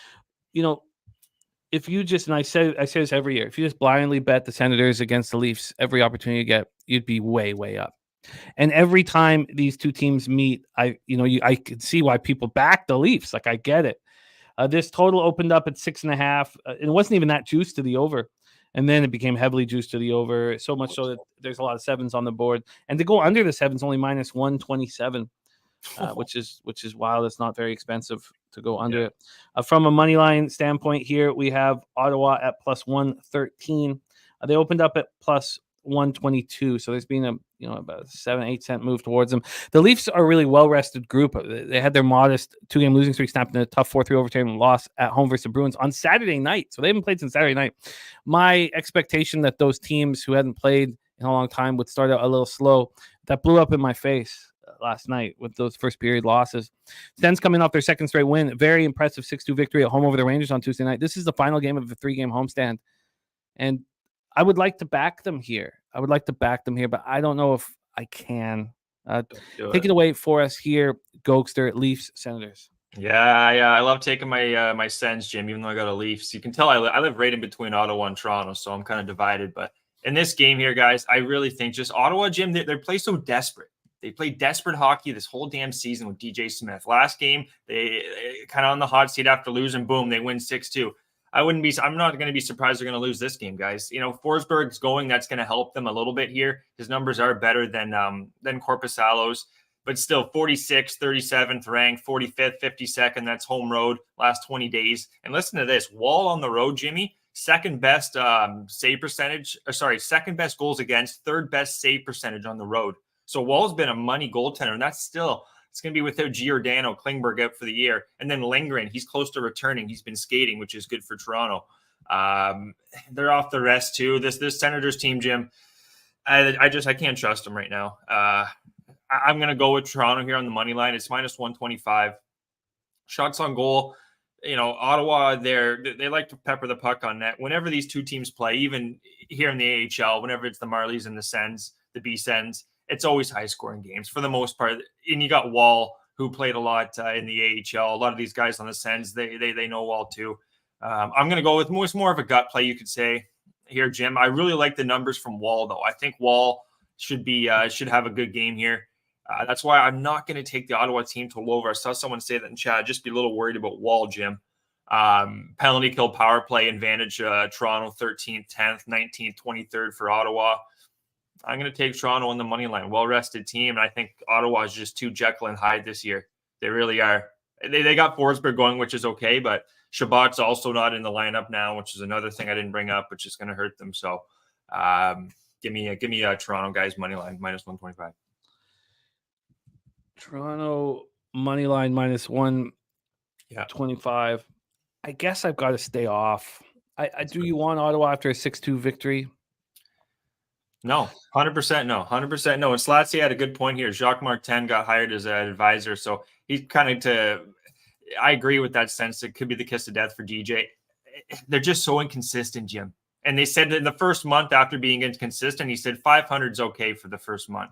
if you just, and I say this every year, if you just blindly bet the Senators against the Leafs every opportunity you get, you'd be way, way up. And every time these two teams meet, I can see why people back the Leafs. Like, I get it. This total opened up at 6.5. It wasn't even that juiced to the over. And then it became heavily juiced to the over, so much so that there's a lot of sevens on the board. And to go under the sevens, only minus 127, which is wild. It's not very expensive to go under it. From a money line standpoint here, we have Ottawa at plus 113. They opened up at plus 122. So there's been about a 7-8 cent move towards them. The Leafs are a really well-rested group. They had their modest 2-game losing streak snapped in a tough 4-3 overtime loss at home versus the Bruins on Saturday night. So they haven't played since Saturday night. My expectation that those teams who hadn't played in a long time would start out a little slow, that blew up in my face last night with those first period losses. Sens coming off their second straight win. Very impressive 6-2 victory at home over the Rangers on Tuesday night. This is the final game of the 3-game homestand. And I would like to back them here. But I don't know if I can. Take it away for us here, Gogster, Leafs, Senators. Yeah. I love taking my Sens, Jim, even though I got a Leafs. You can tell I live right in between Ottawa and Toronto, so I'm kind of divided. But in this game here, guys, I really think just Ottawa, Jim, they play so desperate. They played desperate hockey this whole damn season with DJ Smith. Last game, they kind of on the hot seat after losing, boom, they win 6-2. I'm not going to be surprised they're going to lose this game, guys. Forsberg's going. That's going to help them a little bit here. His numbers are better than Korpisalo's, but still 46th, 37th ranked, 45th, 52nd. That's home road last 20 days. And listen to this: Wall on the road, Jimmy, second best save percentage. Second best goals against, third best save percentage on the road. So Wall's been a money goaltender, and that's still. It's going to be without Giordano, Klingberg out for the year. And then Lindgren, he's close to returning. He's been skating, which is good for Toronto. They're off the rest too. This Senators team, Jim, I can't trust them right now. I'm going to go with Toronto here on the money line. It's minus 125. Shots on goal. Ottawa, they like to pepper the puck on net. Whenever these two teams play, even here in the AHL, whenever it's the Marlies and the Sens, the B-Sens, it's always high-scoring games for the most part. And you got Wall, who played a lot in the AHL. A lot of these guys on the Sens, they know Wall too. I'm going to go with more of a gut play, you could say, here, Jim. I really like the numbers from Wall, though. I think Wall should have a good game here. That's why I'm not going to take the Ottawa team to over. I saw someone say that in chat. Just be a little worried about Wall, Jim. Penalty kill power play advantage, Toronto 13th, 10th, 19th, 23rd for Ottawa. I'm going to take Toronto on the money line. Well-rested team, and I think Ottawa is just too Jekyll and Hyde this year. They really are. They got Forsberg going, which is okay, but Shabbat's also not in the lineup now, which is another thing I didn't bring up, which is going to hurt them. So give me a Toronto guys money line, minus 125. Toronto money line minus 125. I guess I've got to stay off. Do you want Ottawa after a 6-2 victory? No, 100% no. 100% no. And Slatsy had a good point here. Jacques Martin got hired as an advisor, so he's kind of I agree with that sense. It could be the kiss of death for DJ. They're just so inconsistent, Jim. And they said that in the first month after being inconsistent, he said 500 is okay for the first month.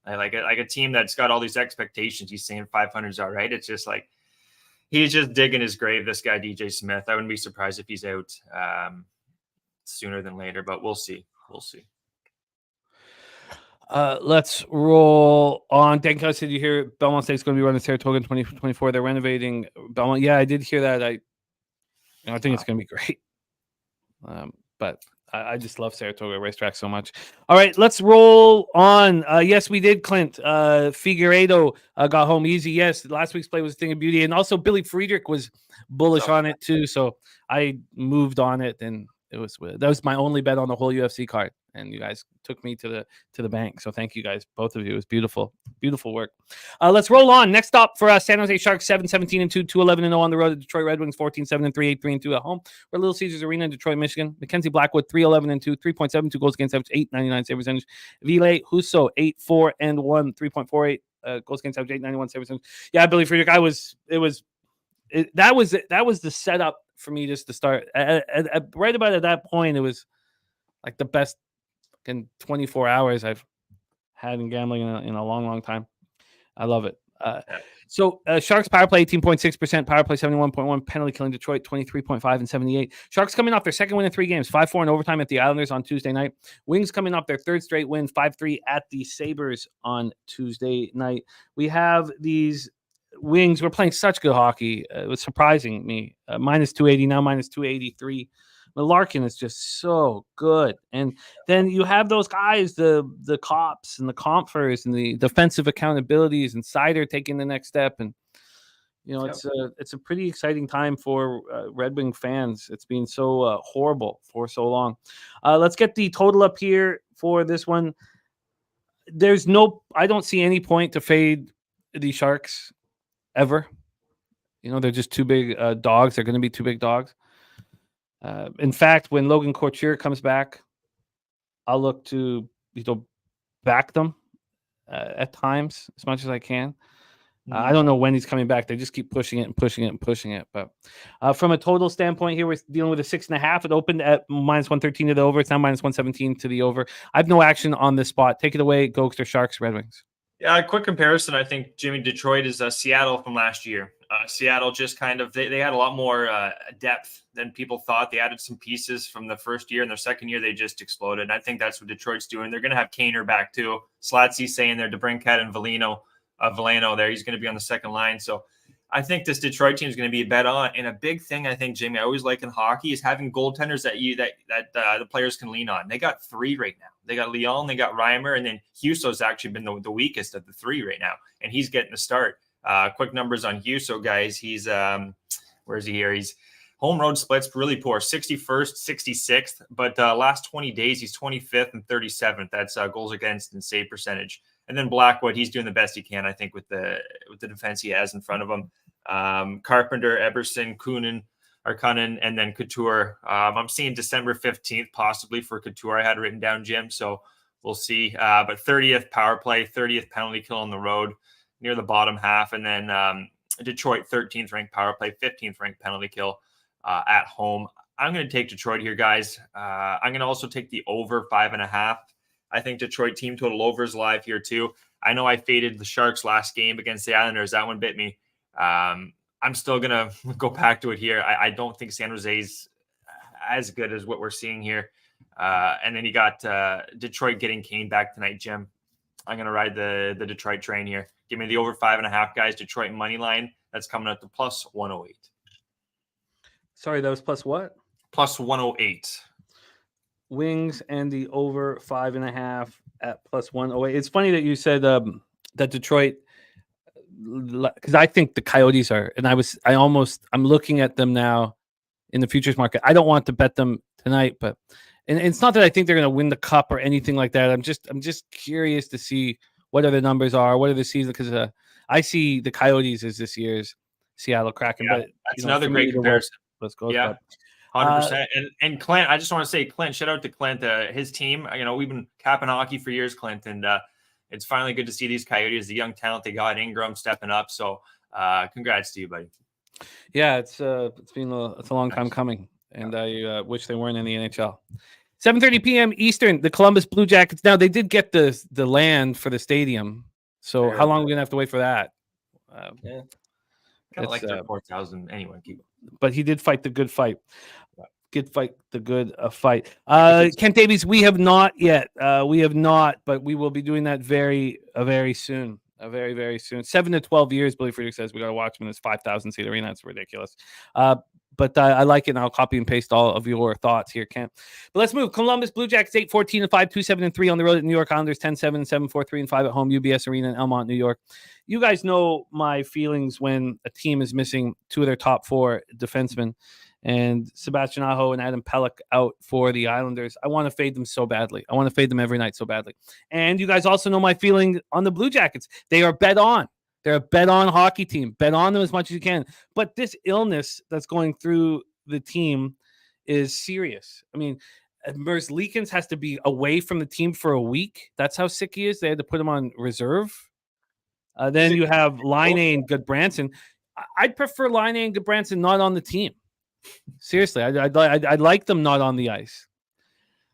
Like a team that's got all these expectations, he's saying 500 is all right. It's just like he's just digging his grave, this guy, DJ Smith. I wouldn't be surprised if he's out sooner than later, but we'll see. Let's roll on. Danko said you hear Belmont State's going to be running Saratoga in 2024. They're renovating Belmont. Yeah, I did hear that. I think it's going to be great. But I just love Saratoga racetrack so much. All right, let's roll on. Yes, we did, Clint. Figueiredo got home easy. Yes, last week's play was a thing of beauty. And also Billy Friedrich was bullish on it too. So I moved on it, and that was my only bet on the whole UFC card. And you guys took me to the bank. So thank you guys, both of you. It was beautiful work. Let's roll on. Next stop for San Jose Sharks, 7-17-2, 2-11-0 on the road. The Detroit Red Wings, 14-7-3, 8-3-2 at home. We're at Little Caesars Arena in Detroit, Michigan. Mackenzie Blackwood, 3-11-2, 3.72 goals against average, 8.99 save percentage. Ville Husso, 8-4-1, 3.48 goals against average, 8.91 save percentage. Yeah, Billy Friedrich, that was the setup for me just to start. Right about at that point, it was like the best in 24 hours I've had in gambling in a long time. I love it. So Sharks power play 18.6%, power play 71.1, penalty killing Detroit 23.5 and 78. Sharks coming off their second win in 3 games, 5-4 in overtime at the Islanders on Tuesday night. Wings coming off their third straight win, 5-3 at the Sabres on Tuesday night. We have these Wings. We're playing such good hockey. It was surprising me. Minus 280, now minus 283. Larkin is just so good. And then you have those guys, the Cops and the Comfers and the defensive accountabilities and Seider taking the next step. And, it's a pretty exciting time for Red Wing fans. It's been so horrible for so long. Let's get the total up here for this one. I don't see any point to fade the Sharks ever. They're just too big dogs. They're going to be too big dogs. In fact, when Logan Couture comes back, I'll look to back them at times as much as I can. I don't know when he's coming back. They just keep pushing it and pushing it and pushing it. But from a total standpoint here, we're dealing with a 6.5. It opened at minus 113 to the over. It's now minus 117 to the over. I have no action on this spot. Take it away, Gogster, Sharks, Red Wings. Yeah, a quick comparison. I think, Jimmy, Detroit is Seattle from last year. Seattle just kind of, they had a lot more depth than people thought. They added some pieces from the first year, and their second year, they just exploded. And I think that's what Detroit's doing. They're going to have Kaner back too. Slatsy's saying there, DeBrincat and Veleno there. He's going to be on the second line. So I think this Detroit team is going to be a bet on. And a big thing, I think, Jimmy, I always like in hockey is having goaltenders that the players can lean on. They got 3 right now. They got Leon, they got Reimer, and then Husso's actually been the weakest of the 3 right now, and he's getting the start. Quick numbers on Husso, guys. He's where's he here? He's home road splits really poor, 61st, 66th, but last 20 days he's 25th and 37th. That's goals against and save percentage. And then Blackwood, he's doing the best he can, I think, with the defense he has in front of him. Carpenter, Eberson, Arkunin, and then Couture. I'm seeing December 15th possibly for Couture. I had written down, Jim, so we'll see. But 30th power play, 30th penalty kill on the road, near the bottom half. And then Detroit, 13th ranked power play, 15th ranked penalty kill at home. I'm going to take Detroit here, guys. I'm going to also take the over 5.5. I think Detroit team total over is live here too. I know I faded the Sharks last game against the Islanders. That one bit me. I'm still going to go back to it here. I don't think San Jose's as good as what we're seeing here. And then you got Detroit getting Kane back tonight, Jim. I'm going to ride the Detroit train here. Give me the over 5.5, guys. Detroit money line. That's coming up to plus 108. Sorry, that was plus what? Plus 108. Wings and the over 5.5 at plus 108. It's funny that you said that Detroit, because I think the Coyotes are, and I'm looking at them now in the futures market. I don't want to bet them tonight, but and it's not that I think they're going to win the cup or anything like that. I'm just curious to see what the numbers are, what are the season, because I see the Coyotes as this year's Seattle Kraken. Yeah, but that's another great comparison. Let's go. Yeah. 100%. And Clint, I just want to say, Clint, shout out to Clint, his team. We've been capping hockey for years, Clint, and it's finally good to see these Coyotes, the young talent they got, Ingram stepping up. So congrats to you, buddy. Yeah, it's been a long time coming, and I wish they weren't in the NHL. 7:30 p.m. Eastern, the Columbus Blue Jackets. Now, they did get the land for the stadium, so how long are we going to have to wait for that? Kind of like the 4,000 anyway. But he did fight the good fight. Fight. Kent Davies, we have not yet. But we will be doing that very soon. Very, very soon. 7 to 12 years, Billy Friedrich says we got to watch him in this 5,000-seat arena. That's ridiculous. But I like it, and I'll copy and paste all of your thoughts here, Kent. But let's move. Columbus Blue Jackets 8-14-5, 2-7-3 on the road at New York Islanders, 10-7, 7-4-3-5 at home, UBS Arena in Elmont, New York. You guys know my feelings when a team is missing 2 of their top 4 defensemen, and Sebastian Aho and Adam Pelech out for the Islanders. I want to fade them so badly. I want to fade them every night so badly. And you guys also know my feeling on the Blue Jackets. They are bet on. They're a bet-on hockey team. Bet on them as much as you can. But this illness that's going through the team is serious. I mean, Merzlikins has to be away from the team for a week. That's how sick he is. They had to put him on reserve. Then you have Laine and Goodbranson. I'd prefer Laine and Goodbranson not on the team. Seriously, I'd like them not on the ice.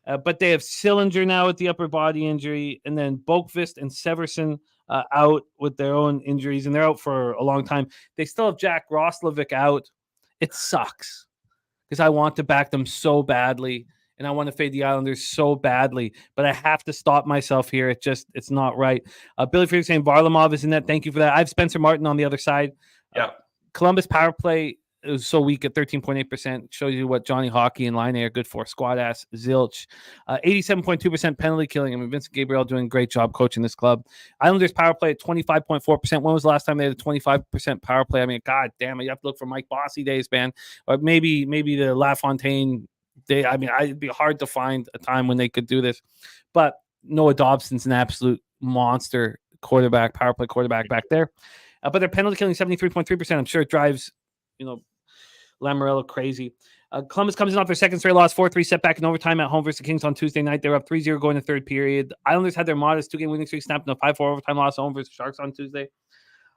But they have Sillinger now with the upper body injury, and then Boqvist and Severson out with their own injuries, and they're out for a long time. They still have Jack Roslovic out. It sucks because I want to back them so badly, and I want to fade the Islanders so badly, but I have to stop myself here. It's not right. Billy Freak saying Varlamov is in that. Thank you for that. I have Spencer Martin on the other side. Yeah. Columbus power play is so weak at 13.8%. Shows you what Johnny Hockey and Line are good for. Squad ass zilch. 87.2% penalty killing. I mean, Vincent Gabriel doing a great job coaching this club. Islanders power play at 25.4%. When was the last time they had a 25% power play? I mean, god damn it. You have to look for Mike Bossy days, man. Or maybe the LaFontaine day. I mean, it'd be hard to find a time when they could do this. But Noah Dobson's an absolute monster quarterback, power play quarterback back there. But their penalty killing 73.3%. I'm sure it drives, Lamoriello crazy. Columbus comes in off their second straight loss, 4-3 setback in overtime at home versus the Kings on Tuesday night. They were up 3-0 going to third period. Islanders had their modest 2-game winning streak snapped in a 5-4 overtime loss at home versus Sharks on Tuesday.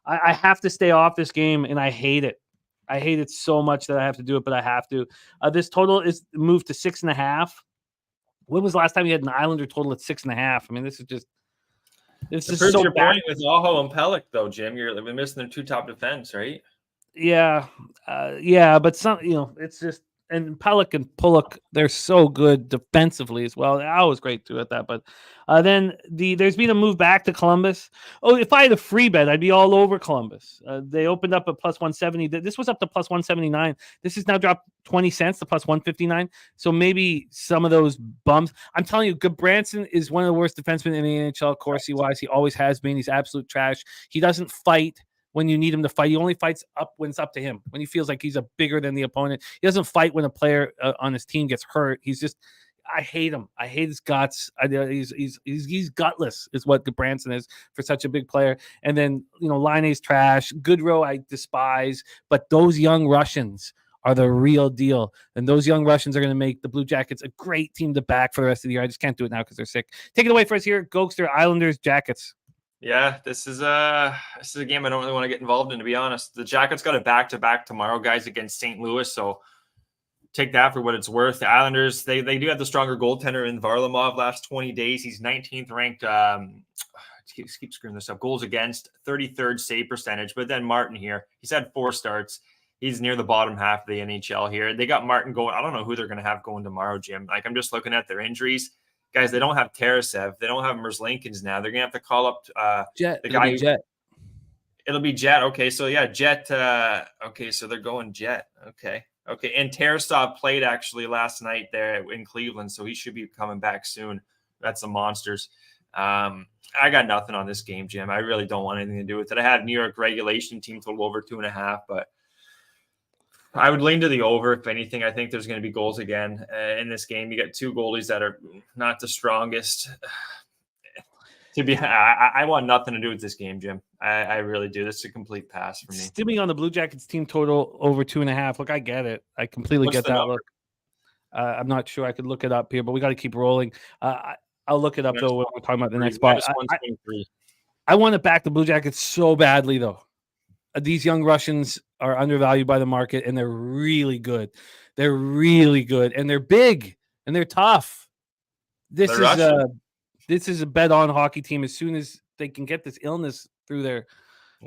I have to stay off this game, and I hate it. I hate it so much that I have to do it, but I have to. This total is moved to 6.5. When was the last time you had an Islander total at 6.5? I mean, this is so your bad. point with Aho and Pelech, though, Jim. You're missing their two top defense, right? Yeah, but some, it's just, and Pelech and Pullock, they're so good defensively as well. I was great too at that, but then there's been a move back to Columbus. Oh, if I had a free bet, I'd be all over Columbus. They opened up at plus 170. This was up to plus 179. This has now dropped 20 cents to plus 159. So maybe some of those bums. I'm telling you, Goodbranson is one of the worst defensemen in the NHL. Corsi-wise, he always has been. He's absolute trash. He doesn't fight when you need him to fight. He only fights up when it's up to him, when he feels like he's bigger than the opponent. He doesn't fight when a player on his team gets hurt. He's just, I hate him. I hate his guts. He's gutless is what Goodbranson is for such a big player. And then, Laine's trash. Goodrow I despise. But those young Russians are the real deal. And those young Russians are going to make the Blue Jackets a great team to back for the rest of the year. I just can't do it now because they're sick. Take it away for us here. Gogster, Islanders, Jackets. Yeah, this is a game I don't really want to get involved in, to be honest. The Jackets got a back-to-back tomorrow, guys, against St. Louis, so take that for what it's worth. The Islanders, they do have the stronger goaltender in Varlamov last 20 days. He's 19th ranked, keep screwing this up, goals against, 33rd save percentage. But then Martin here, he's had 4 starts. He's near the bottom half of the NHL here. They got Martin going. I don't know who they're going to have going tomorrow, Jim. Like, I'm just looking at their injuries. Guys, they don't have Tarasev. They don't have Merzlikins now. They're going to have to call up Jet. the guy. Jet. It'll be Jet. Okay, so yeah, Jet. Okay, so they're going Jet. Okay. And Tarasov played actually last night there in Cleveland, so he should be coming back soon. That's the Monsters. I got nothing on this game, Jim. I really don't want anything to do with it. I had New York regulation team total over 2.5, but I would lean to the over. If anything, I think there's going to be goals again in this game. You got 2 goalies that are not the strongest. I want nothing to do with this game, Jim. I really do. This is a complete pass for me. Stimming on the Blue Jackets team total over 2.5. Look, I get it. I completely get that. Look, I'm not sure I could look it up here, but we got to keep rolling. I'll look it up though when we're talking about the next spot. I want to back the Blue Jackets so badly though. These young Russians are undervalued by the market, and they're really good. They're really good, and they're big, and they're tough. This is a bet-on hockey team as soon as they can get this illness through their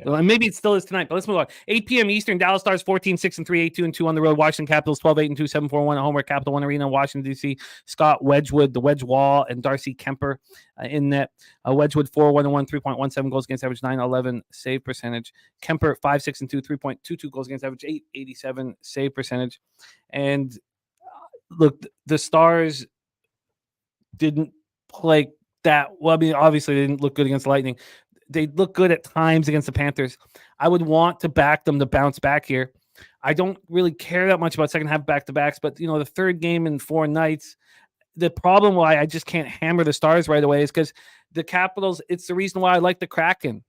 Well, and maybe it still is tonight, but let's move on. 8 p.m. Eastern, Dallas Stars 14-6-3, 8-2-2 on the road. Washington Capitals 12-8-2, 7-4-1 at home at Capital One Arena in Washington, D.C. Scott Wedgwood, the Wedge Wall, and Darcy Kemper in net. Wedgwood 4-1-1, 3.17 goals against average, 9-11 save percentage. Kemper 5-6-2, 3.22 goals against average, 8-87 save percentage. And look, the Stars didn't play that well. I mean, obviously they didn't look good against Lightning. They look good at times against the Panthers. I would want to back them to bounce back here. I don't really care that much about second half back-to-backs, but, you know, the third game in 4 nights, the problem why I just can't hammer the Stars right away is because the Capitals, it's the reason why I like the Kraken.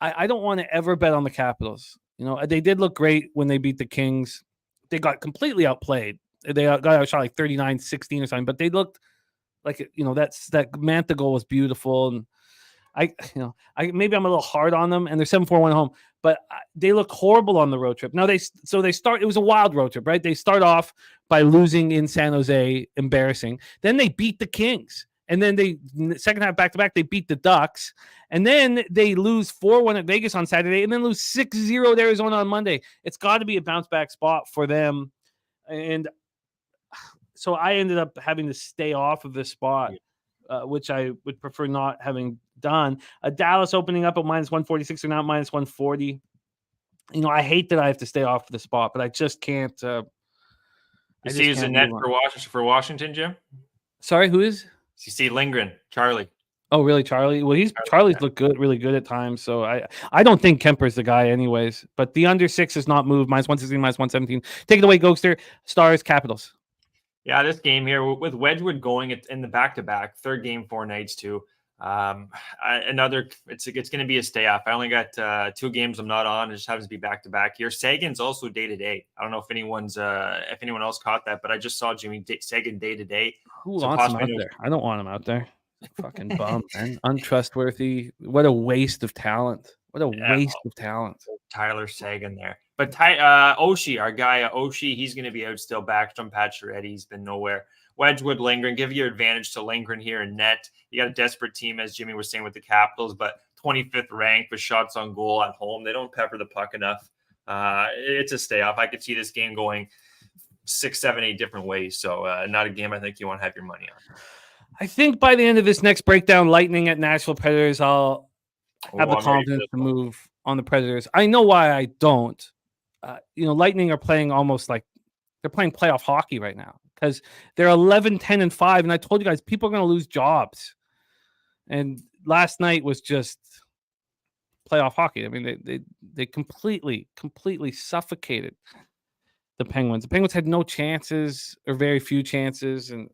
I don't want to ever bet on the Capitals. You know, they did look great when they beat the Kings. They got completely outplayed. They got outshot like 39-16 or something, but they looked like, you know, that Mantha goal was beautiful. And maybe I'm a little hard on them, and they're 7-4-1 at home, but they look horrible on the road trip. Now it was a wild road trip, right? They start off by losing in San Jose, embarrassing. Then they beat the Kings, And then second half back-to-back, they beat the Ducks. And then they lose 4-1 at Vegas on Saturday and then lose 6-0 to Arizona on Monday. It's got to be a bounce-back spot for them. And so I ended up having to stay off of this spot, which I would prefer not having done. Dallas opening up at -146 or not -140. I hate that I have to stay off of the spot, but I just can't. You see who's a net for Washington, Jim? Sorry, who is? You see Lindgren, Charlie. Oh, really, Charlie? Well, Charlie's looked good, really good at times. So I don't think Kemper's the guy, anyways. But the under 6 has not moved. -116, -117. Take it away, Gogster. Stars, Capitals. Yeah, this game here with Wedgwood going in the back-to-back, third game, 4 nights too. It's going to be a stay off. I only got 2 games I'm not on. It just happens to be back-to-back here. Sagan's also day-to-day. I don't know if anyone else caught that, but I just saw Jimmy Sagan day-to-day. Who wants him out there? I don't want him out there. Fucking bum, man. Untrustworthy. What a waste of talent. Of talent. Tyler Sagan there. But Oshie, our guy, Oshie, he's going to be out still. Backstrom, Pacioretty, he's been nowhere. Wedgwood, Lindgren, give your advantage to Lindgren here in net. You got a desperate team, as Jimmy was saying, with the Capitals, but 25th ranked with shots on goal at home. They don't pepper the puck enough. It's a stay off. I could see this game going 6, 7, 8 different ways. So not a game I think you want to have your money on. I think by the end of this next breakdown, Lightning at Nashville Predators, I'll have the confidence to move on the Predators. I know why I don't. Lightning are playing almost like they're playing playoff hockey right now because they're 11-10-5. And I told you guys, people are going to lose jobs. And last night was just playoff hockey. I mean, they completely suffocated the Penguins. The Penguins had no chances or very few chances. And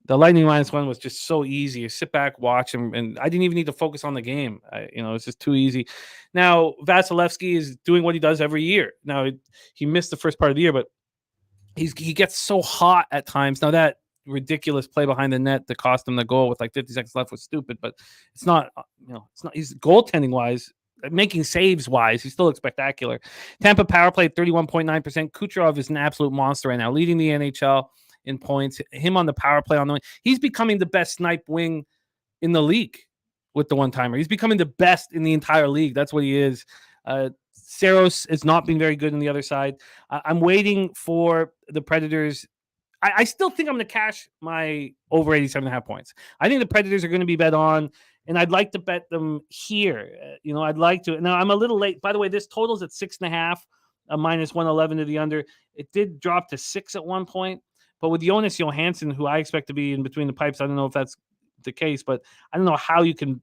the Lightning -1 was just so easy. You sit back, watch them, and I didn't even need to focus on the game. It's just too easy. Now, Vasilevsky is doing what he does every year. Now, he missed the first part of the year, but he gets so hot at times. Now, that ridiculous play behind the net that cost him the goal with like 50 seconds left was stupid, but it's not, he's goaltending-wise, making saves-wise, he still looks spectacular. Tampa power play 31.9%. Kucherov is an absolute monster right now, leading the NHL in points. Him on the power play on the wing. He's becoming the best snipe wing in the league with the one-timer. He's becoming the best in the entire league. That's what he is. Saros has not been very good on the other side. I'm waiting for the Predators. I still think I'm going to cash my over 87.5 points. I think the Predators are going to be bet on, and I'd like to bet them here. I'd like to. Now, I'm a little late. By the way, this total's at 6.5, -111 to the under. It did drop to 6 at one point. But with Jonas Johansson, who I expect to be in between the pipes, I don't know if that's the case, but I don't know how you can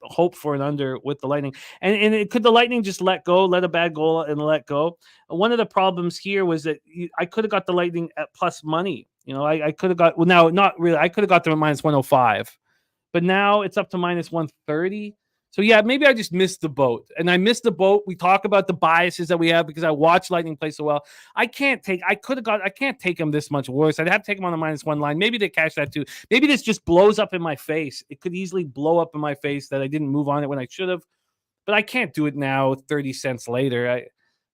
hope for an under with the Lightning. And could the Lightning just let a bad goal and let go? One of the problems here was that I could have got the Lightning at plus money. I could have got, well, now, not really. I could have got them at -105, but now it's up to -130. So, yeah, maybe I just missed the boat. And I missed the boat. We talk about the biases that we have because I watch Lightning play so well. I can't take them this much worse. I'd have to take them on the -1 line. Maybe they cash that too. Maybe this just blows up in my face. It could easily blow up in my face that I didn't move on it when I should have. But I can't do it now 30 cents later.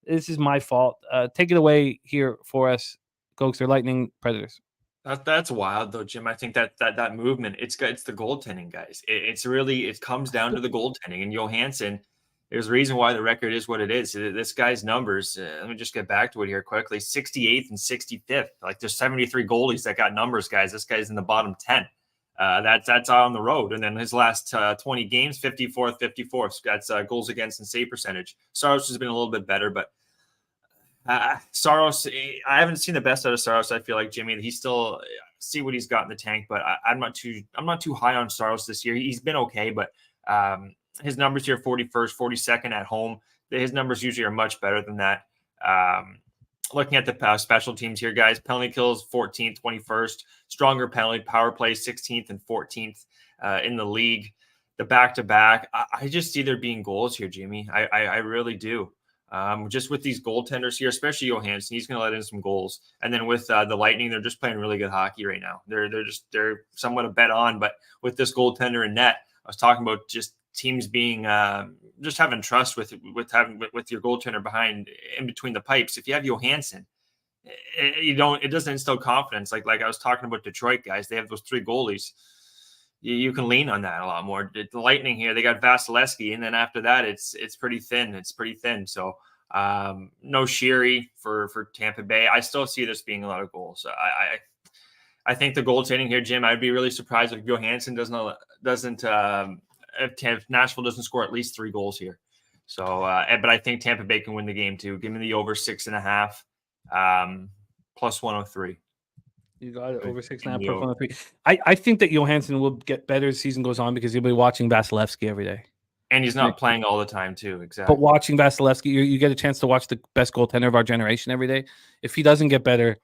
This is my fault. Take it away here for us, Gogster. Lightning, Predators. That's wild though, Jim. I think that movement, it's the goaltending, guys. It comes down to the goaltending. And Johansson, there's a reason why the record is what it is. This guy's numbers, let me just get back to it here quickly, 68th and 65th. Like there's 73 goalies that got numbers, guys. This guy's in the bottom 10. That's on the road. And then his last 20 games, 54th, 54th. That's goals against and save percentage. Saros has been a little bit better, but Saros, I haven't seen the best out of Saros. I feel like, Jimmy, he still see what he's got in the tank, but I'm not too high on Saros this year. He's been okay, but his numbers here, 41st, 42nd at home. His numbers usually are much better than that. Looking at the special teams here, guys, penalty kills 14th, 21st, stronger penalty, power play 16th and 14th in the league. The back-to-back, I just see there being goals here, Jimmy. I really do. Just with these goaltenders here, especially Johansson, he's going to let in some goals. And then with the Lightning, they're just playing really good hockey right now. They're somewhat a bet on, but with this goaltender in net, I was talking about just teams being just having trust with your goaltender behind in between the pipes. If you have Johansson, it doesn't instill confidence. Like I was talking about Detroit guys, they have those 3 goalies. You can lean on that a lot more. The Lightning here, they got Vasilevsky, and then after that, it's pretty thin. It's pretty thin. So no Sheary for Tampa Bay. I still see this being a lot of goals. I think the goaltending here, Jim, I'd be really surprised if Johansson doesn't if Nashville doesn't score at least 3 goals here. So, but I think Tampa Bay can win the game too. Give me the over 6.5, plus 103. You got it, over 6.5, plus 103. I think that Johansson will get better as the season goes on because he'll be watching Vasilevsky every day. And he's not playing all the time too. Exactly. But watching Vasilevsky, you get a chance to watch the best goaltender of our generation every day. If he doesn't get better,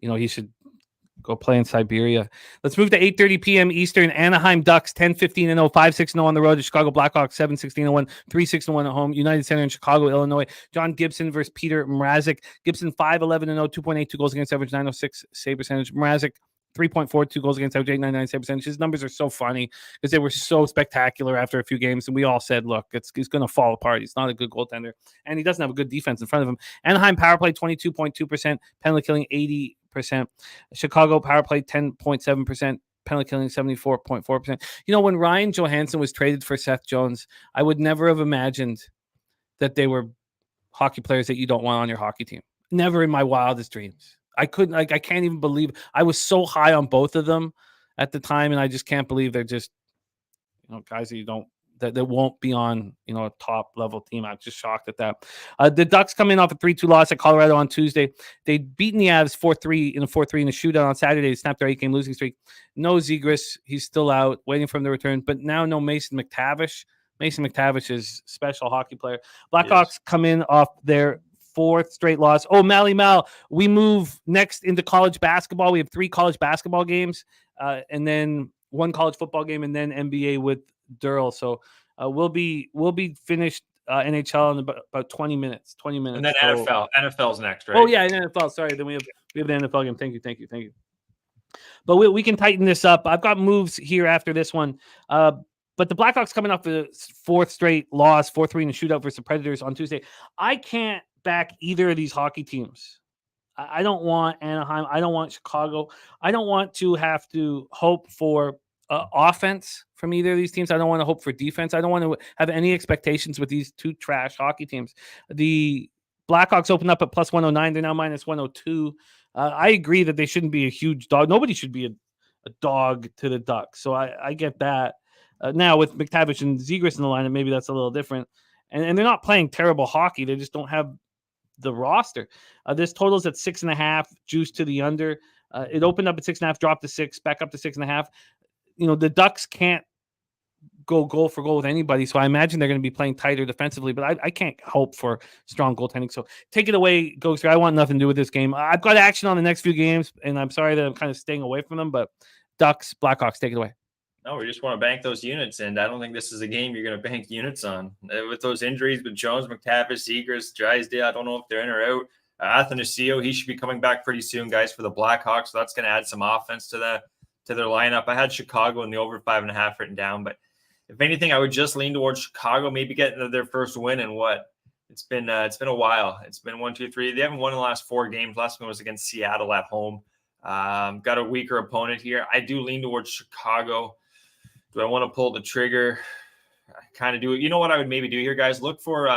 he should go play in Siberia. Let's move to 8:30 p.m. Eastern. Anaheim Ducks 10-15-0, 5-6-0 on the road. The Chicago Blackhawks 7-16-1, 3-6-1 at home. United Center in Chicago, Illinois. John Gibson versus Peter Mrazek. Gibson 5-11-0, 2.82 goals against average, 906 save percentage. Mrazek 3.42 goals against average, 899 save percentage. His numbers are so funny because they were so spectacular after a few games, and we all said, look, he's going to fall apart. He's not a good goaltender, and he doesn't have a good defense in front of him. Anaheim power play 22.2%, penalty killing 80%. Chicago power play 10.7%, penalty killing 74.4%. When Ryan Johansson was traded for Seth Jones, I would never have imagined that they were hockey players that you don't want on your hockey team. Never in my wildest dreams. I can't even believe I was so high on both of them at the time, and I just can't believe they're just guys that won't be on a top level team. I'm just shocked at that. The Ducks come in off a 3-2 loss at Colorado on Tuesday. They'd beaten the Avs 4-3 in a shootout on Saturday. They snapped their 8-game losing streak. No Zegras, he's still out, waiting for him to return. But now no Mason McTavish. Mason McTavish is a special hockey player. Blackhawks come in off their 4th straight loss. Oh, Mally Mal, we move next into college basketball. We have 3 college basketball games, and then 1 college football game, and then NBA with Darryl. So we'll be finished NHL in about 20 minutes. And then NFL's next, right? Oh yeah, NFL. Sorry, then we have the NFL game. Thank you. But we can tighten this up. I've got moves here after this one. But the Blackhawks coming off the 4th straight loss, 4-3 in a shootout versus the Predators on Tuesday. I can't back either of these hockey teams. I don't want Anaheim. I don't want Chicago. I don't want to have to hope for offense from either of these teams. I don't want to hope for defense. I don't want to have any expectations with these 2 trash hockey teams. The Blackhawks opened up at plus 109. They're now minus 102. I agree that they shouldn't be a huge dog. Nobody should be a dog to the Ducks. So I get that. Now with McTavish and Zegras in the lineup, maybe that's a little different. And they're not playing terrible hockey. They just don't have the roster. This total's at 6.5, juice to the under. It opened up at 6.5, dropped to 6, back up to 6.5. The Ducks can't go goal for goal with anybody, so I imagine they're going to be playing tighter defensively, but I can't hope for strong goaltending. So take it away, Gogster. I want nothing to do with this game. I've got action on the next few games, and I'm sorry that I'm kind of staying away from them, but Ducks, Blackhawks, take it away. No, we just want to bank those units, and I don't think this is a game you're going to bank units on. With those injuries with Jones, McTavish, Zegras, Drysdale, I don't know if they're in or out. Athanasio, he should be coming back pretty soon, guys, for the Blackhawks, so that's going to add some offense to their lineup. I had Chicago in the over 5.5 written down, but if anything, I would just lean towards Chicago, maybe getting their first win in what? It's been a while. It's been 1, 2, 3. They haven't won in the last 4 games. Last one was against Seattle at home. Got a weaker opponent here. I do lean towards Chicago. Do I want to pull the trigger? I kind of do it. You know what I would maybe do here, guys? Look for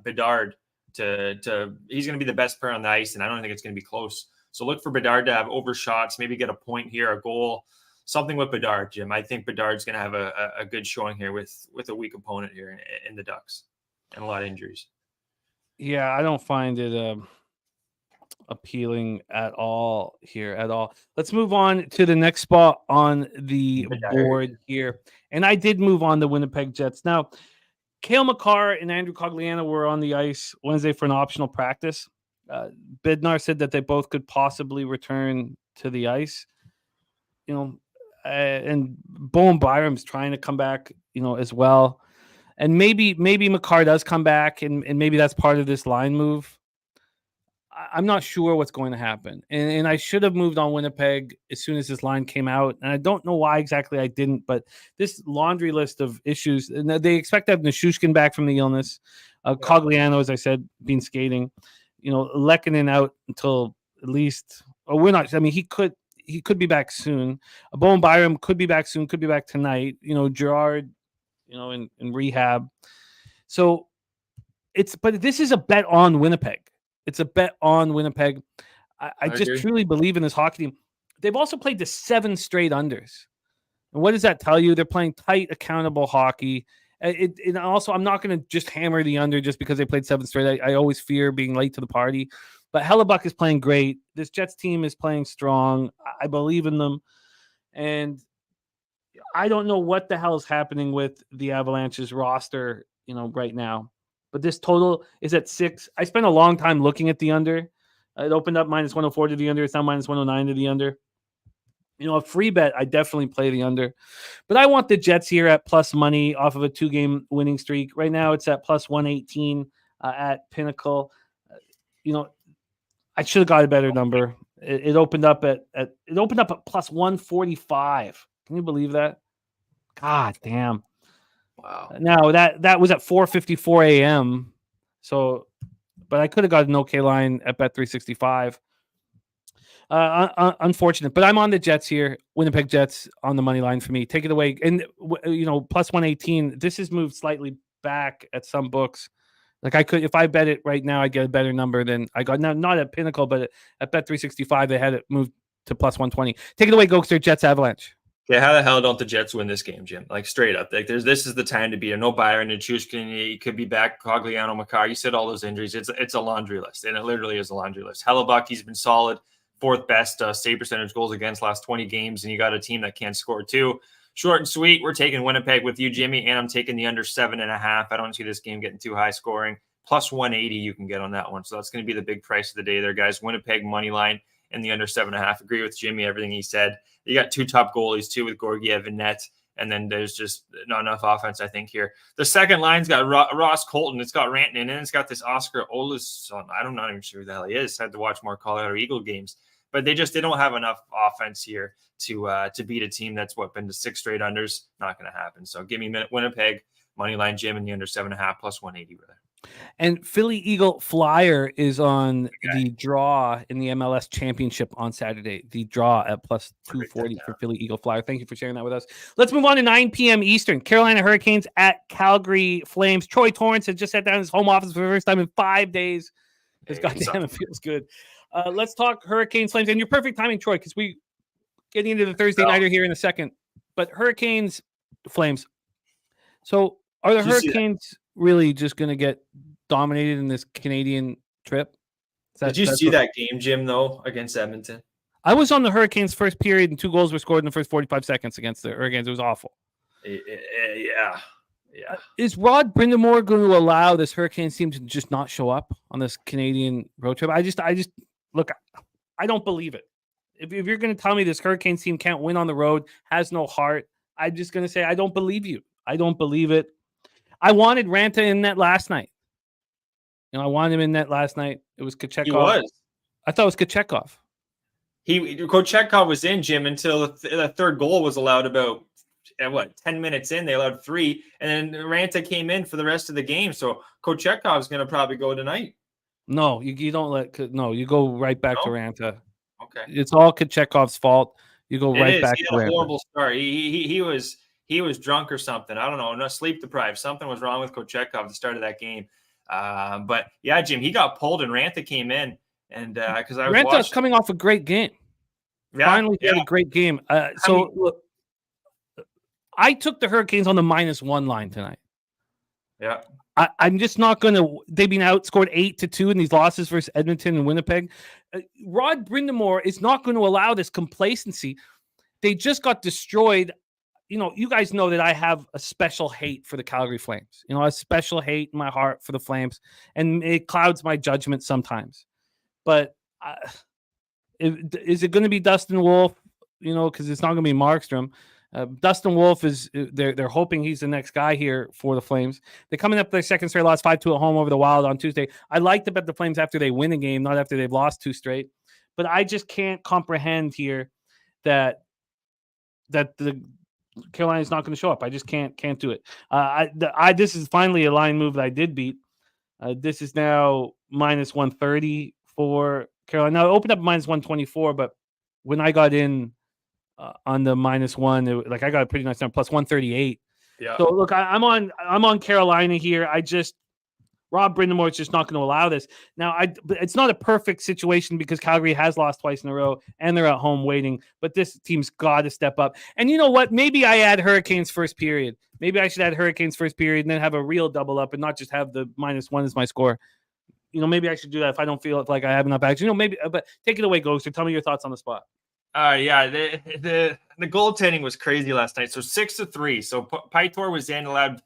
Bedard to he's going to be the best player on the ice, and I don't think it's going to be close. So look for Bedard to have overshots, maybe get a point here, a goal, something with Bedard, Jim. I think Bedard's going to have a good showing here with a weak opponent here in the Ducks and a lot of injuries. Yeah, I don't find it appealing at all here at all. Let's move on to the next spot on the board here. And I did move on the Winnipeg Jets. Now, Cale Makar and Andrew Cogliano were on the ice Wednesday for an optional practice. Bednar said that they both could possibly return to the ice. And Bowen Byram's trying to come back, as well. And maybe Makar does come back, and maybe that's part of this line move. I'm not sure what's going to happen. And I should have moved on Winnipeg as soon as this line came out. And I don't know why exactly I didn't, but this laundry list of issues, and they expect to have Nichushkin back from the illness. Cogliano, as I said, been skating. Lehkonen out until at least. Oh, we're not. I mean, he could be back soon. Bowen Byram could be back soon. Could be back tonight. Gerard, in rehab. So but this is a bet on Winnipeg. It's a bet on Winnipeg. I just agree. truly believe in this hockey team. They've also played the 7 straight unders. And what does that tell you? They're playing tight, accountable hockey. And also, I'm not going to just hammer the under just because they played 7 straight. I always fear being late to the party. But Hellebuck is playing great. This Jets team is playing strong. I believe in them. And I don't know what the hell is happening with the Avalanche's roster, right now. But this total is at 6. I spent a long time looking at the under. It opened up minus 104 to the under. It's now minus 109 to the under. A free bet, I definitely play the under. But I want the Jets here at plus money off of a 2-game winning streak. Right now, it's at plus 118 at Pinnacle. I should have got a better number. It opened up at plus 145. Can you believe that? God damn. Wow. Now that was at 4:54 a.m. So, but I could have got an okay line at Bet365. Unfortunate, but I'm on the Jets here. Winnipeg Jets on the money line for me. Take it away. And plus 118. This has moved slightly back at some books. Like I could, if I bet it right now, I'd get a better number than I got. Now, not at Pinnacle, but at Bet365, they had it moved to plus 120. Take it away, Gogster. Jets Avalanche. Yeah, how the hell don't the Jets win this game, Jim? Like straight up, like this is the time to beat it. No Byron and Chushkin, he could be back. Cogliano, Makar, you said all those injuries. It's a laundry list, and it literally is a laundry list. Hellebuck, he's been solid, 4th best save percentage goals against last 20 games, and you got a team that can't score too. Short and sweet. We're taking Winnipeg with you, Jimmy, and I'm taking the under 7.5. I don't see this game getting too high scoring. Plus 180 you can get on that one. So that's going to be the big price of the day there, guys. Winnipeg money line and the under 7.5. Agree with Jimmy, everything he said. You got 2 top goalies too with Gorgiev and net, and then there's just not enough offense, I think, here. The second line's got Ross Colton. It's got Rantanen, and it's got this Oscar Olausson. I'm not even sure who the hell he is. I had to watch more Colorado Eagle games. But they don't have enough offense here to beat a team that's been to 6 straight unders. Not going to happen. So give me Winnipeg money line, Jim, and the under 7.5 plus 180 with it. And Philly Eagle Flyer is on the draw in the MLS Championship on Saturday. The draw at plus 240 for Philly Eagle Flyer. Thank you for sharing that with us. Let's move on to 9 p.m. Eastern. Carolina Hurricanes at Calgary Flames. Troy Torrance has just sat down in his home office for the first time in 5 days. Goddamn, it feels good. Let's talk Hurricanes Flames. And your perfect timing, Troy, because we getting into the Thursday nighter here in a second. But Hurricanes Flames. So are the Hurricanes really just going to get dominated in this Canadian trip? Did you see that game, Jim, though, against Edmonton? I was on the Hurricanes first period, and 2 goals were scored in the first 45 seconds against the Hurricanes. It was awful. Yeah. Is Rod Brindamore going to allow this Hurricanes team to just not show up on this Canadian road trip? I just look, I don't believe it. If you're going to tell me this Hurricanes team can't win on the road, has no heart, I'm just going to say I don't believe you. I don't believe it. I wanted Ranta in net last night. I wanted him in net last night. It was Kochetkov. He was. I thought it was Kochetkov. Kochetkov was in, Jim, until the third goal was allowed about 10 minutes in. They allowed 3, and then Ranta came in for the rest of the game. So Kochetkov is going to probably go tonight. No, you don't you go right back to Ranta. Okay. It's all Kochetkov's fault. You go right back to Ranta. He had a horrible start. He was drunk or something. I don't know. No, sleep deprived. Something was wrong with Kochetkov at the start of that game. But yeah, Jim, he got pulled and Ranta came in, and because I was Ranta's coming off a great game. Finally had a great game. Look, I took the Hurricanes on the -1 line tonight. Yeah. I'm just not going to. They've been outscored 8-2 in these losses versus Edmonton and Winnipeg. Rod Brindamore is not going to allow this complacency. They just got destroyed. You guys know that I have a special hate for the Calgary Flames. A special hate in my heart for the Flames, and it clouds my judgment sometimes. But is it going to be Dustin Wolf? Because it's not going to be Markstrom. Dustin Wolf is they're hoping he's the next guy here for the Flames. They're coming up their second straight loss 5-2 at home over the Wild on Tuesday. I like to bet the Flames after they win a game, not after they've lost 2 straight. But I just can't comprehend here that the Carolina's not going to show up. I just can't do it. This is finally a line move that I did beat. This is now minus 130 for Carolina. Now, it opened up minus 124, but when I got in on the minus one, I got a pretty nice number, plus 138. Yeah. So look, I'm on Carolina here. Rob Brindamore is just not going to allow this. Now, but it's not a perfect situation because Calgary has lost twice in a row and they're at home waiting. But this team's got to step up. And you know what? Maybe I add Hurricanes first period. Maybe I should add Hurricanes first period and then have a real double up and not just have the minus one as my score. Maybe I should do that if I don't feel like I have enough action. Maybe. But take it away, Ghost, or tell me your thoughts on the spot. Yeah, the goaltending was crazy last night. So 6-3. So Pytor was in, allowed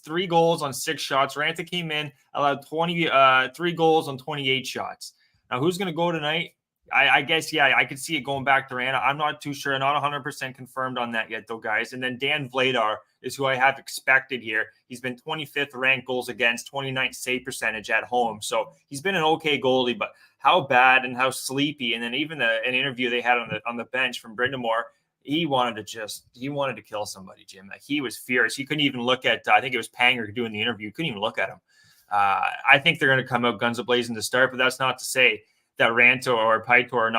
3 goals on 6 shots. Ranta came in, allowed 3 goals on 28 shots. Now, who's going to go tonight? I guess, yeah, I could see it going back to Ranta. I'm not too sure. Not 100% confirmed on that yet, though, guys. And then Dan Vladar is who I have expected here. He's been 25th ranked goals against, 29th save percentage at home. So he's been an okay goalie, but how bad and how sleepy. And then even an interview they had on the bench from Brindamore, he wanted to kill somebody, Jim. Like, he was fierce. He couldn't even look at, I think it was Panger doing the interview. Couldn't even look at him. I think they're going to come out guns a-blazing to start, but that's not to say that Ranto or Pytor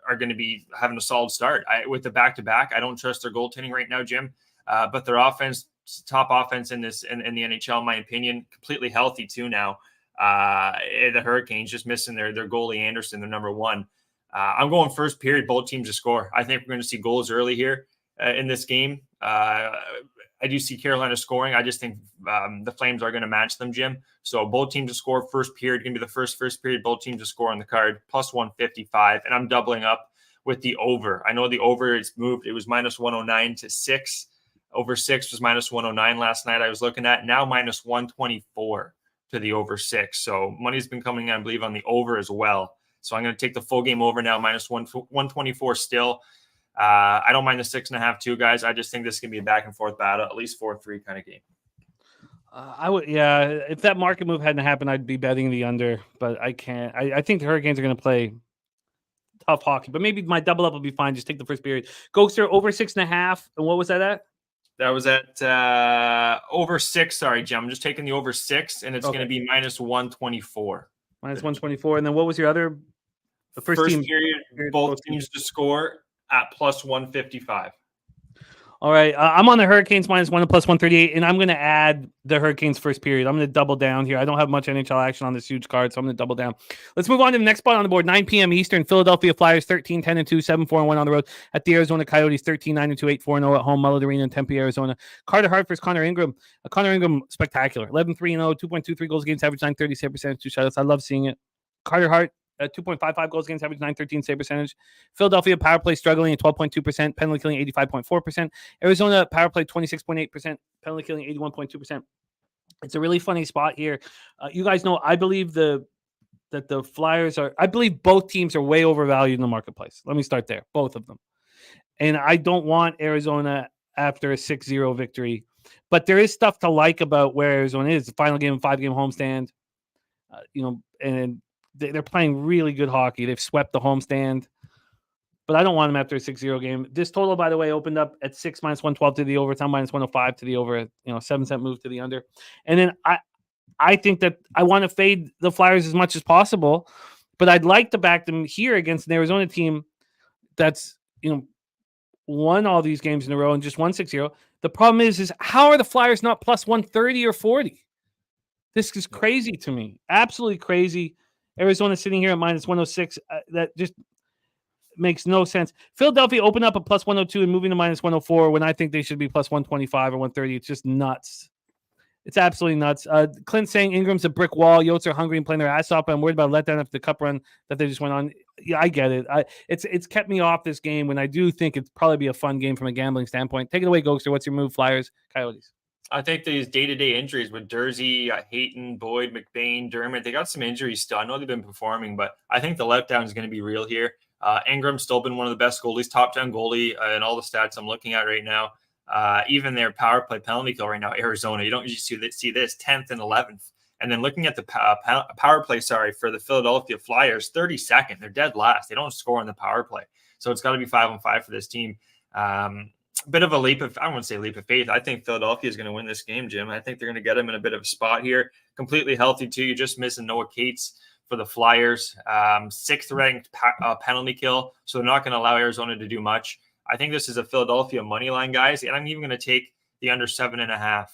are going to be having a solid start. With the back-to-back, I don't trust their goaltending right now, Jim. But their offense, top offense in the NHL, in my opinion, completely healthy too now. The Hurricanes just missing their goalie Anderson, their number one. I'm going first period, both teams to score. I think we're going to see goals early here in this game. I do see Carolina scoring. I just think the Flames are going to match them, Jim. So both teams to score first period, going to be the first period, both teams to score on the card, plus 155. And I'm doubling up with the over. I know the over is moved. It was minus 109 to 6. Over 6 was minus 109 last night. I was looking at now minus 124 to the over 6. So money's been coming, I believe, on the over as well. So I'm going to take the full game over now, minus 124 still. I don't mind the 6.5 too, guys. I just think this is going to be a back and forth battle, at least 4-3 kind of game. I would, yeah. If that market move hadn't happened, I'd be betting the under, but I can't. I think the Hurricanes are going to play tough hockey, but maybe my double up will be fine. Just take the first period. Ghoster over 6.5. And what was that at? That was at over 6. Sorry, Jim. I'm just taking the over 6, and it's going to be minus 124. Minus 124. And then what was your other? The first period, both teams to score at plus 155. All right. I'm on the Hurricanes minus 1 and plus 138, and I'm going to add the Hurricanes first period. I'm going to double down here. I don't have much NHL action on this huge card, so I'm going to double down. Let's move on to the next spot on the board. 9 p.m. Eastern, Philadelphia Flyers 13-10-2, 7-4-1 on the road at the Arizona Coyotes, 13-9-2, 8-4-0 at home, Mullet Arena in Tempe, Arizona. Carter Hart versus Connor Ingram. Connor Ingram, spectacular. 11-3-0, 2.23 goals against average, 930 save percentage, 2 shutouts. I love seeing it. Carter Hart, 2.55 goals against average, 913 save percentage. Philadelphia power play struggling at 12.2%, penalty killing 85.4%. Arizona power play 26.8%, penalty killing 81.2%. It's a really funny spot here. You guys know I believe that the Flyers are. I believe both teams are way overvalued in the marketplace. Let me start there, both of them. And I don't want Arizona after a 6-0 victory, but there is stuff to like about where Arizona is. The final game, 5-game homestand. And they're playing really good hockey. They've swept the homestand, but I don't want them after a 6-0 game. This total, by the way, opened up at 6 minus 112 to the over, 10 minus 105 to the over, 7-cent move to the under. And then I think that I want to fade the Flyers as much as possible, but I'd like to back them here against an Arizona team that's, won all these games in a row and just won 6-0. The problem is how are the Flyers not plus 130 or 40? This is crazy to me. Absolutely crazy. Arizona sitting here at minus 106. That just makes no sense. Philadelphia opened up at plus 102 and moving to minus 104 when I think they should be plus 125 or 130. It's just nuts. It's absolutely nuts. Clint saying Ingram's a brick wall. Yotes are hungry and playing their ass off. I'm worried about letdown after the cup run that they just went on. Yeah, I get it. It's kept me off this game when I do think it'd probably be a fun game from a gambling standpoint. Take it away, Ghoster. What's your move, Flyers, Coyotes? I think these day-to-day injuries with Dursey, Hayton, Boyd, McBain, Dermott, they got some injuries still. I know they've been performing, but I think the letdown is going to be real here. Ingram's still been one of the best goalies, top 10 goalie in all the stats I'm looking at right now. Even their power play penalty kill right now, Arizona, you don't usually see this, 10th and 11th. And then looking at the power play, for the Philadelphia Flyers, 32nd. They're dead last. They don't score on the power play. So it's got to be 5-on-5 for this team. bit of a leap of, I wouldn't say leap of faith. I think Philadelphia is going to win this game, Jim. I think they're going to get him in a bit of a spot here. Completely healthy, too. You're just missing Noah Cates for the Flyers. 6th ranked penalty kill, so they're not going to allow Arizona to do much. I think this is a Philadelphia money line, guys, and I'm even going to take the under 7.5.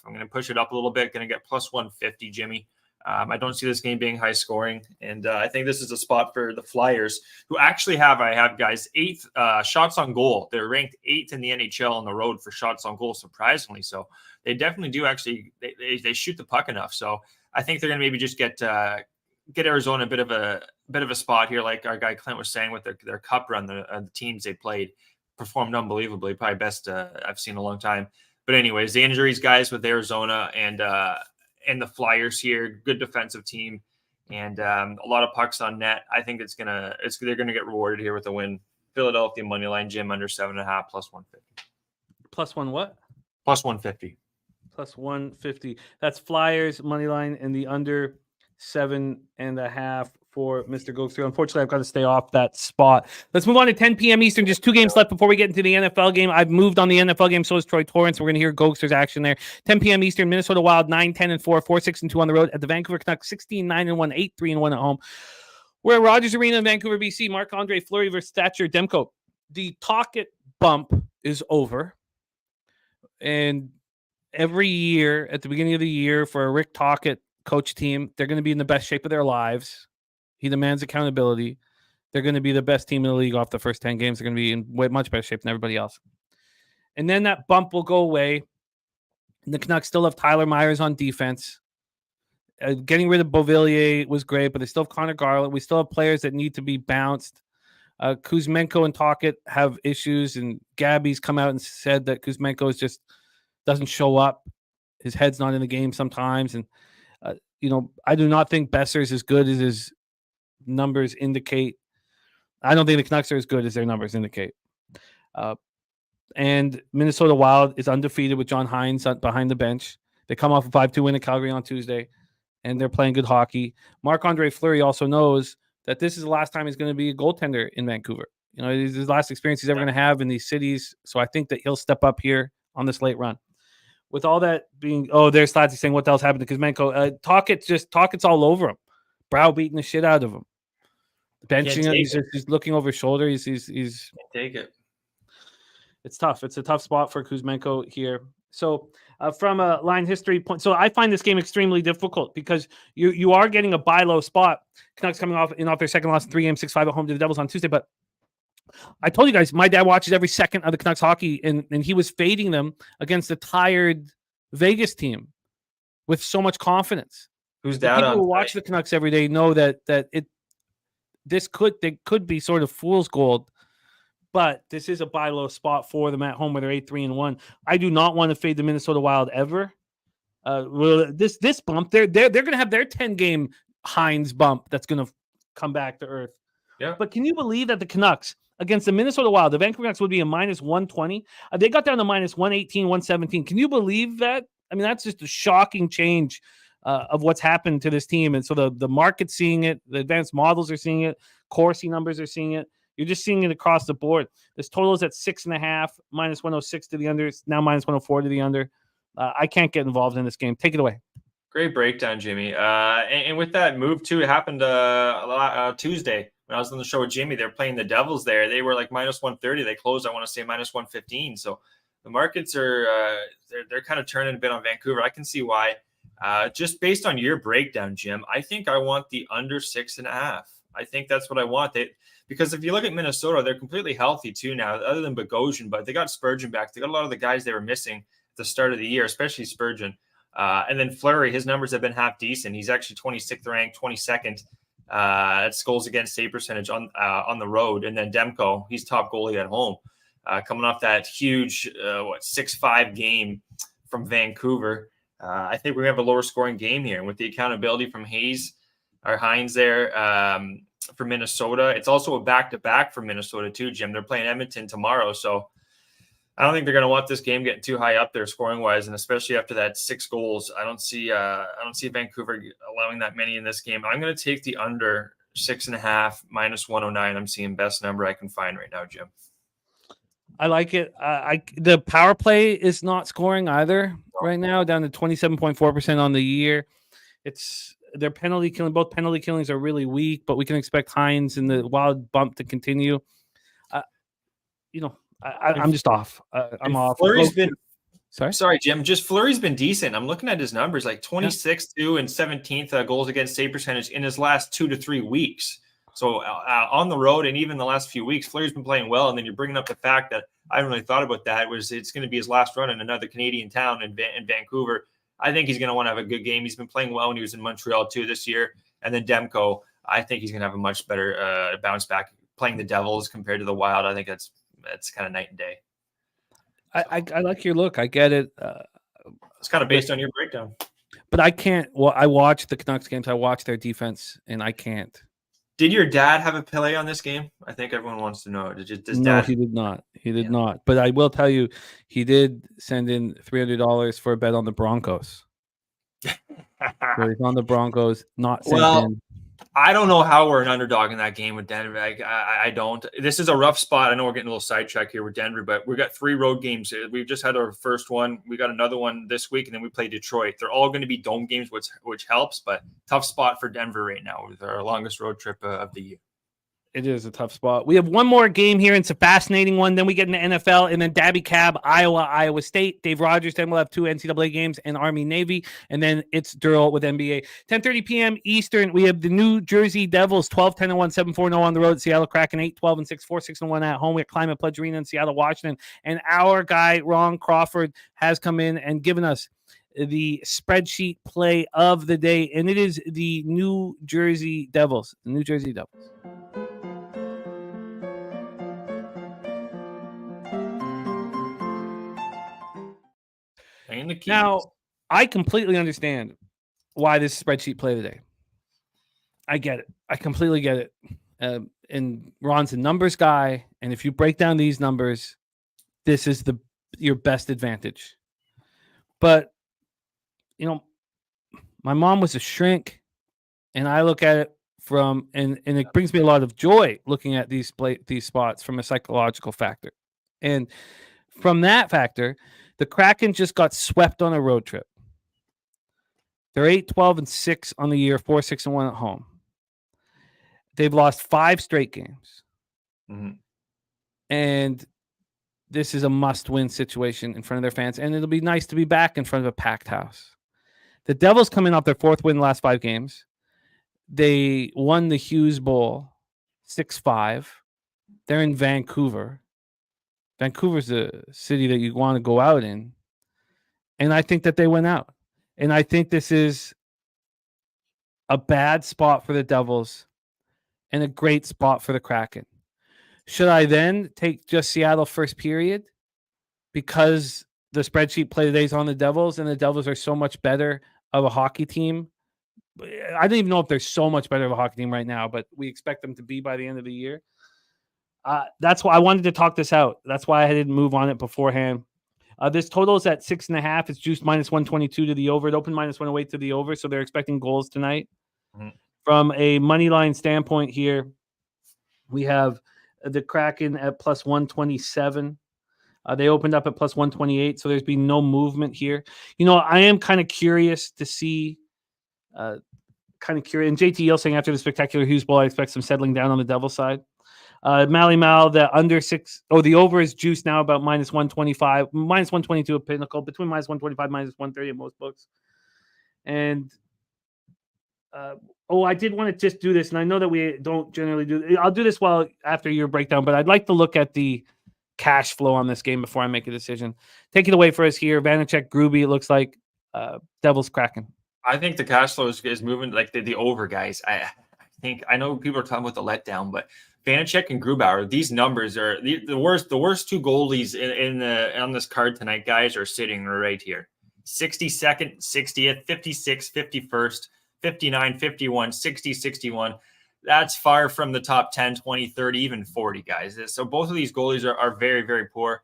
I'm going to push it up a little bit, going to get plus 150, Jimmy. I don't see this game being high scoring, and I think this is a spot for the Flyers, who actually have, guys, 8th shots on goal. They're ranked 8th in the NHL on the road for shots on goal, surprisingly. So they definitely do actually they shoot the puck enough. So I think they're going to maybe just get Arizona a bit of a spot here, like our guy Clint was saying with their cup run. The teams they played performed unbelievably, probably best I've seen in a long time. But anyways, the injuries, guys, with Arizona and the Flyers here, good defensive team, and a lot of pucks on net. I think they're gonna get rewarded here with a win. Philadelphia money line, Jim, under 7.5 plus 150. Plus one what? Plus 150. Plus 150. That's Flyers money line and the under 7.5 for Mr. Gogster. Unfortunately, I've got to stay off that spot. Let's move on to 10 p.m. Eastern. Just 2 games left before we get into the NFL game. I've moved on the NFL game. So is Troy Torrance. We're going to hear Gogster's action there. 10 p.m. Eastern. Minnesota Wild 9-10-4, 4-6-2 on the road at the Vancouver Canucks. 16-9-1, 8-3-1 at home. We're at Rogers Arena in Vancouver, BC. Marc-Andre Fleury versus Thatcher Demko. The Tocchet bump is over, and every year at the beginning of the year for a Rick Tocchet coach team, they're going to be in the best shape of their lives. He demands accountability. They're going to be the best team in the league off the first 10 games. They're going to be in way much better shape than everybody else. And then that bump will go away. The Canucks still have Tyler Myers on defense. Getting rid of Beauvillier was great, but they still have Connor Garland. We still have players that need to be bounced. Kuzmenko and Tocchet have issues, and Gabby's come out and said that Kuzmenko just doesn't show up. His head's not in the game sometimes. And, I do not think Besser's as good as his numbers indicate. I don't think the Canucks are as good as their numbers indicate. And Minnesota Wild is undefeated with John Hines behind the bench. They come off a 5-2 win at Calgary on Tuesday, and they're playing good hockey. Marc-Andre Fleury also knows that this is the last time he's going to be a goaltender in Vancouver. It's his last experience he's ever going to have in these cities. So I think that he'll step up here on this late run. With all that being, there's Slatzy saying what else happened to Kuzmenko. Tocchet's all over him, browbeating the shit out of him, benching him. He's looking over his shoulder. He's Can't take it. It's tough. It's a tough spot for Kuzmenko here. So from a line history point, so I find this game extremely difficult because you are getting a buy low spot. Canucks coming off their second loss in 3 games, 6-5 at home to the Devils on Tuesday. But I told you guys, my dad watches every second of the Canucks hockey, and he was fading them against a tired Vegas team with so much confidence. Who's the that? People who watch the Canucks every day know that they could be sort of fool's gold, but this is a buy low spot for them at home where they're 8-3-1. I do not want to fade the Minnesota Wild ever. This bump, they're going to have their 10-game Hines bump that's going to come back to earth. Yeah. But can you believe that the Canucks against the Minnesota Wild, the Vancouver Canucks would be a minus 120? They got down to minus 118, 117. Can you believe that? I mean, that's just a shocking change of what's happened to this team. And so the market's seeing it. The advanced models are seeing it. Corsi numbers are seeing it. You're just seeing it across the board. This total is at 6.5, minus 106 to the under. It's now minus 104 to the under. I can't get involved in this game. Take it away. Great breakdown, Jimmy. And with that move, too, it happened Tuesday. When I was on the show with Jimmy, they're playing the Devils there. They were like minus 130. They closed, I want to say, minus 115. So the markets are they're kind of turning a bit on Vancouver. I can see why. Just based on your breakdown, Jim, I think I want the under 6.5. I think that's what I want. Because if you look at Minnesota, they're completely healthy too now, other than Bogosian, but they got Spurgeon back. They got a lot of the guys they were missing at the start of the year, especially Spurgeon. And then Fleury, his numbers have been half decent. He's actually 26th ranked, 22nd. That's goals against save percentage on the road. And then Demko, he's top goalie at home, coming off that huge 6-5 game from Vancouver. I think we're gonna have a lower scoring game here, and with the accountability from Hines there for Minnesota. It's also a back-to-back for Minnesota too, Jim. They're playing Edmonton tomorrow, so I don't think they're going to want this game getting too high up there scoring-wise, and especially after that 6 goals. I don't see Vancouver allowing that many in this game. I'm going to take the under 6.5, minus 109. I'm seeing best number I can find right now, Jim. I like it. The power play is not scoring either right now, down to 27.4% on the year. Their penalty killing. Both penalty killings are really weak, but we can expect Hines and the wild bump to continue. I'm just off. I'm off. Fleury's been. Sorry, Jim. Just Fleury's been decent. I'm looking at his numbers, like 26th, 2 and 17th goals against save percentage in his last 2 to 3 weeks. So on the road and even the last few weeks, Fleury's been playing well. And then you're bringing up the fact that I haven't really thought about that. It's going to be his last run in another Canadian town in Vancouver. I think he's going to want to have a good game. He's been playing well when he was in Montreal too this year. And then Demko, I think he's going to have a much better bounce back playing the Devils compared to the Wild. I think that's kind of night and day. I like your look. I get it. It's kind of based on your breakdown. But I can't. Well, I watched the Canucks games. I watched their defense, and I can't. Did your dad have a play on this game? I think everyone wants to know. No, he did not. He did not. But I will tell you, he did send in $300 for a bet on the Broncos. So he's on the Broncos, not sent in. I don't know how we're an underdog in that game with Denver. I don't. This is a rough spot. I know we're getting a little sidetracked here with Denver, but we've got 3 road games. We've just had our first one. We got another one this week, and then we play Detroit. They're all going to be dome games, which helps, but tough spot for Denver right now with our longest road trip of the year. It is a tough spot. We have one more game here. It's a fascinating one. Then we get into NFL, and then Daby Cab, Iowa State. Dave Rogers. Then we'll have 2 NCAA games and Army Navy, and then it's Darryl with NBA. 10:30 p.m. Eastern. We have the New Jersey Devils 12-10-1, 7-4-0 on the road. Seattle Kraken 8-12-6, 4-6-1 at home. We have Climate Pledge Arena in Seattle, Washington, and our guy Ron Crawford has come in and given us the spreadsheet play of the day, and it is the New Jersey Devils. The New Jersey Devils. Now, I completely understand why this spreadsheet play today. I get it. I completely get it. And Ron's a numbers guy, and if you break down these numbers, this is your best advantage. But, my mom was a shrink, and I look at it and it brings me a lot of joy looking at these spots from a psychological factor. And from that factor, the Kraken just got swept on a road trip. They're 8-12-6 on the year, 4-6-1 at home. They've lost 5 straight games. Mm-hmm. And this is a must-win situation in front of their fans. And it'll be nice to be back in front of a packed house. The Devils coming off their 4th win in the last 5 games. They won the Hughes Bowl 6-5. They're in Vancouver. Vancouver's a city that you want to go out in. And I think that they went out. And I think this is a bad spot for the Devils and a great spot for the Kraken. Should I then take just Seattle first period because the spreadsheet play today is on the Devils and the Devils are so much better of a hockey team? I don't even know if they're so much better of a hockey team right now, but we expect them to be by the end of the year. That's why I wanted to talk this out. That's why I didn't move on it beforehand. This total is at 6.5. It's juiced -122 to the over. It opened -108 to the over, so they're expecting goals tonight. Mm-hmm. From a money line standpoint here, we have the Kraken at +127. They opened up at +128, so there's been no movement here. I am kind of curious to see. And JT Yell saying after the spectacular Hughes Bowl, I expect some settling down on the Devil side. Mally Mal, the under 6. Oh, the over is juiced now about -125, -122 at Pinnacle, between -125, -130 in most books. And I did want to just do this, and I know that we don't generally do. I'll do this after your breakdown, but I'd like to look at the cash flow on this game before I make a decision. Take it away for us here, Vanacek, Gruby. It looks like Devils Kraken. I think the cash flow is moving like the over, guys. I know people are talking about the letdown, but Vanacek and Grubauer, these numbers are the worst. The worst 2 goalies on this card tonight, guys, are sitting right here: 62nd, 60th, 56th, 51st, 59, 51, 60, 61. That's far from the top 10, 20, 30, even 40 guys. So both of these goalies are very, very poor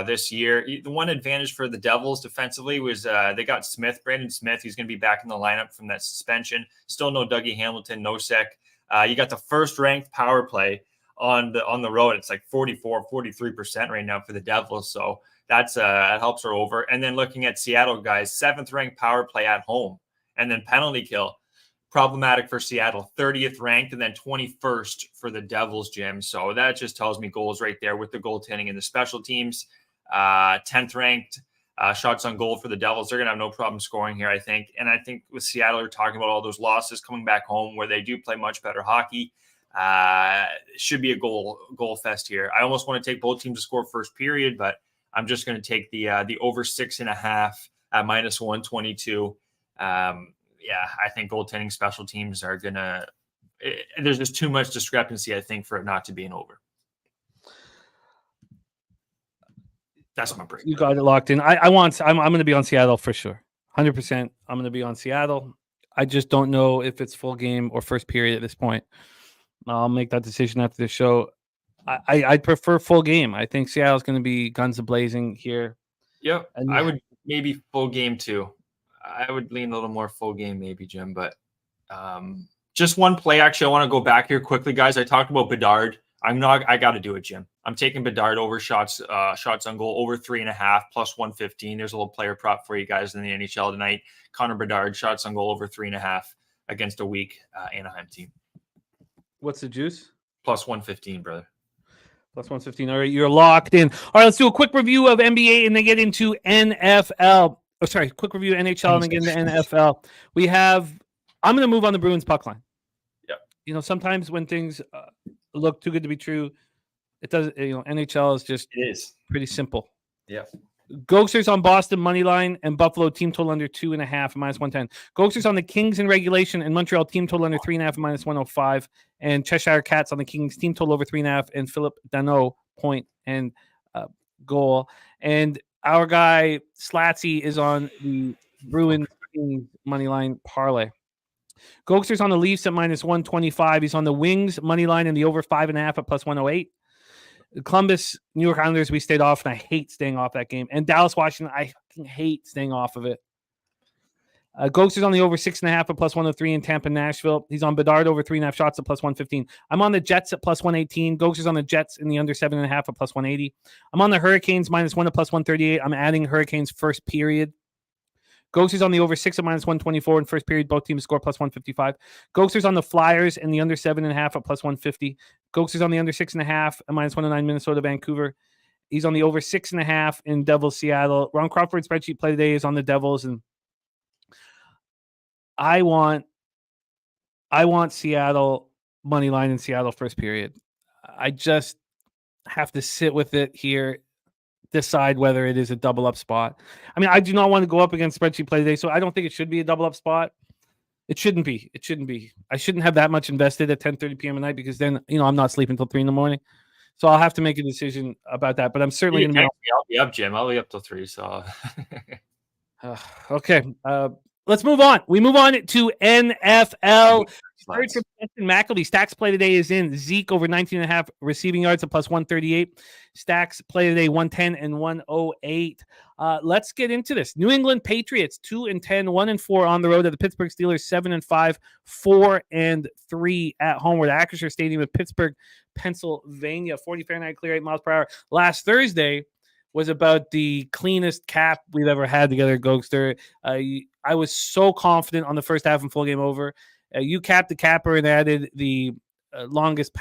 this year. The one advantage for the Devils defensively was they got Brandon Smith, who's going to be back in the lineup from that suspension. Still no Dougie Hamilton, no Sek. You got the first-ranked power play on the road. It's like 43% right now for the Devils. So that helps her over. And then looking at Seattle, guys, 7th ranked power play at home, and then penalty kill. Problematic for Seattle, 30th ranked, and then 21st for the Devils, Jim. So that just tells me goals right there with the goaltending and the special teams. 10th ranked shots on goal for the Devils. They're going to have no problem scoring here, I think. And I think with Seattle, you're talking about all those losses coming back home where they do play much better hockey. Should be a goal fest here. I almost want to take both teams to score first period, but I'm just going to take the over 6.5 at -122. Yeah, I think goaltending special teams are going to – there's just too much discrepancy, I think, for it not to be an over. That's my break. You got it locked in. I'm going to be on Seattle for sure. 100%. I'm going to be on Seattle. I just don't know if it's full game or first period at this point. I'll make that decision after the show. I'd prefer full game. I think Seattle's going to be guns a-blazing here. Yep. And I would maybe full game too. I would lean a little more full game maybe, Jim. But just one play. Actually, I want to go back here quickly, guys. I talked about Bedard. I got to do it, Jim. I'm taking Bedard over shots on goal over 3.5 plus 115. There's a little player prop for you guys in the NHL tonight. Connor Bedard, shots on goal over 3.5 against a weak Anaheim team. What's the juice? Plus 115, brother. Plus 115. All right, you're locked in. All right, let's do a quick review of NBA and then get into NFL. Oh, sorry, quick review of NHL and then get into NFL. I'm going to move on the Bruins puck line. Yeah. Sometimes when things look too good to be true, it does. NHL is just pretty simple. Yeah. Gogsters on Boston money line and Buffalo team total under 2.5 -110. Gogsters on the Kings in regulation and Montreal team total under 3.5 -105. And Cheshire Cats on the Kings team total over 3.5 and Philip Danault point and goal. And our guy Slatsy is on the Bruins money line parlay. Gogsters on the Leafs at -125. He's on the Wings money line and the over 5.5 at +108. Columbus, New York Islanders, we stayed off, and I hate staying off that game. And Dallas, Washington, I hate staying off of it. Gogsters on the over 6.5 at +103 in Tampa, Nashville. He's on Bedard over 3.5 shots at +115. I'm on the Jets at +118. Gogsters on the Jets in the under 7.5 at +180. I'm on the Hurricanes -1 at +138. I'm adding Hurricanes first period. Gogsters on the over 6 at -124 in first period. Both teams score +155. Gogsters on the Flyers and the under 7.5 at +150. Gogsters on the under 6.5 at -109 Minnesota, Vancouver. He's on the over 6.5 in Devils, Seattle. Ron Crawford spreadsheet play today is on the Devils, and I want Seattle money line in Seattle first period. I just have to sit with it here. Decide whether it is a double up spot. I mean, I do not want to go up against spreadsheet play today, so I don't think it should be a double up spot. It shouldn't be. I shouldn't have that much invested at 10:30 p.m. at night because then, I'm not sleeping until 3 a.m. So I'll have to make a decision about that. But I'm certainly going to be. I'll be up, Jim. I'll be up till 3. So. Okay. Let's move on. We move on to NFL. Third from McElvey. Stacks play today is in. Zeke over 19.5 receiving yards at +138. Stacks play today 110 and 108. Let's get into this. New England Patriots 2-10, 1-4 on the road. At the Pittsburgh Steelers 7-5, 4-3 at home. We're at Acrisure Stadium in Pittsburgh, Pennsylvania. 40 Fahrenheit, clear 8 miles per hour. Last Thursday was about the cleanest cap we've ever had together, Gogster. I was so confident on the first half and full game over. You capped the capper and added the longest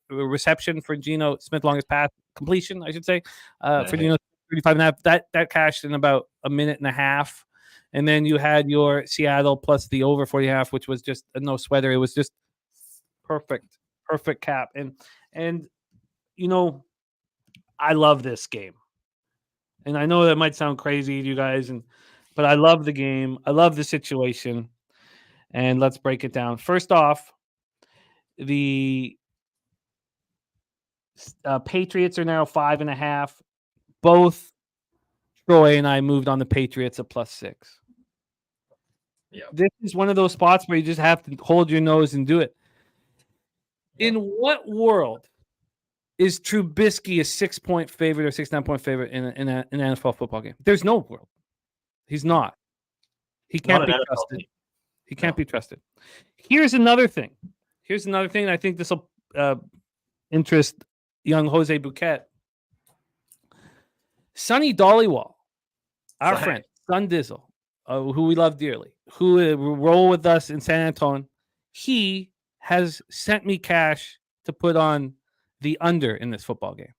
reception for Geno Smith, longest pass completion, I should say, for Geno 35.5. That cashed in about a minute and a half. And then you had your Seattle plus the over 40.5, which was just no sweater. It was just perfect cap. And I love this game. And I know that might sound crazy to you guys, but I love the game. I love the situation. And let's break it down. First off, the Patriots are now 5.5. Both Troy and I moved on the Patriots at +6. Yeah. This is one of those spots where you just have to hold your nose and do it. Yeah. In what world is Trubisky a 6-point favorite or 6.5-point favorite in an NFL football game? There's no world. He's not. He can't be trusted. He can't be trusted. Here's another thing. I think this will interest young Jose Bouquet. Sonny Dollywall, our friend, Sun Dizzle, who we love dearly, who will roll with us in San Antonio, he has sent me cash to put on the under in this football game.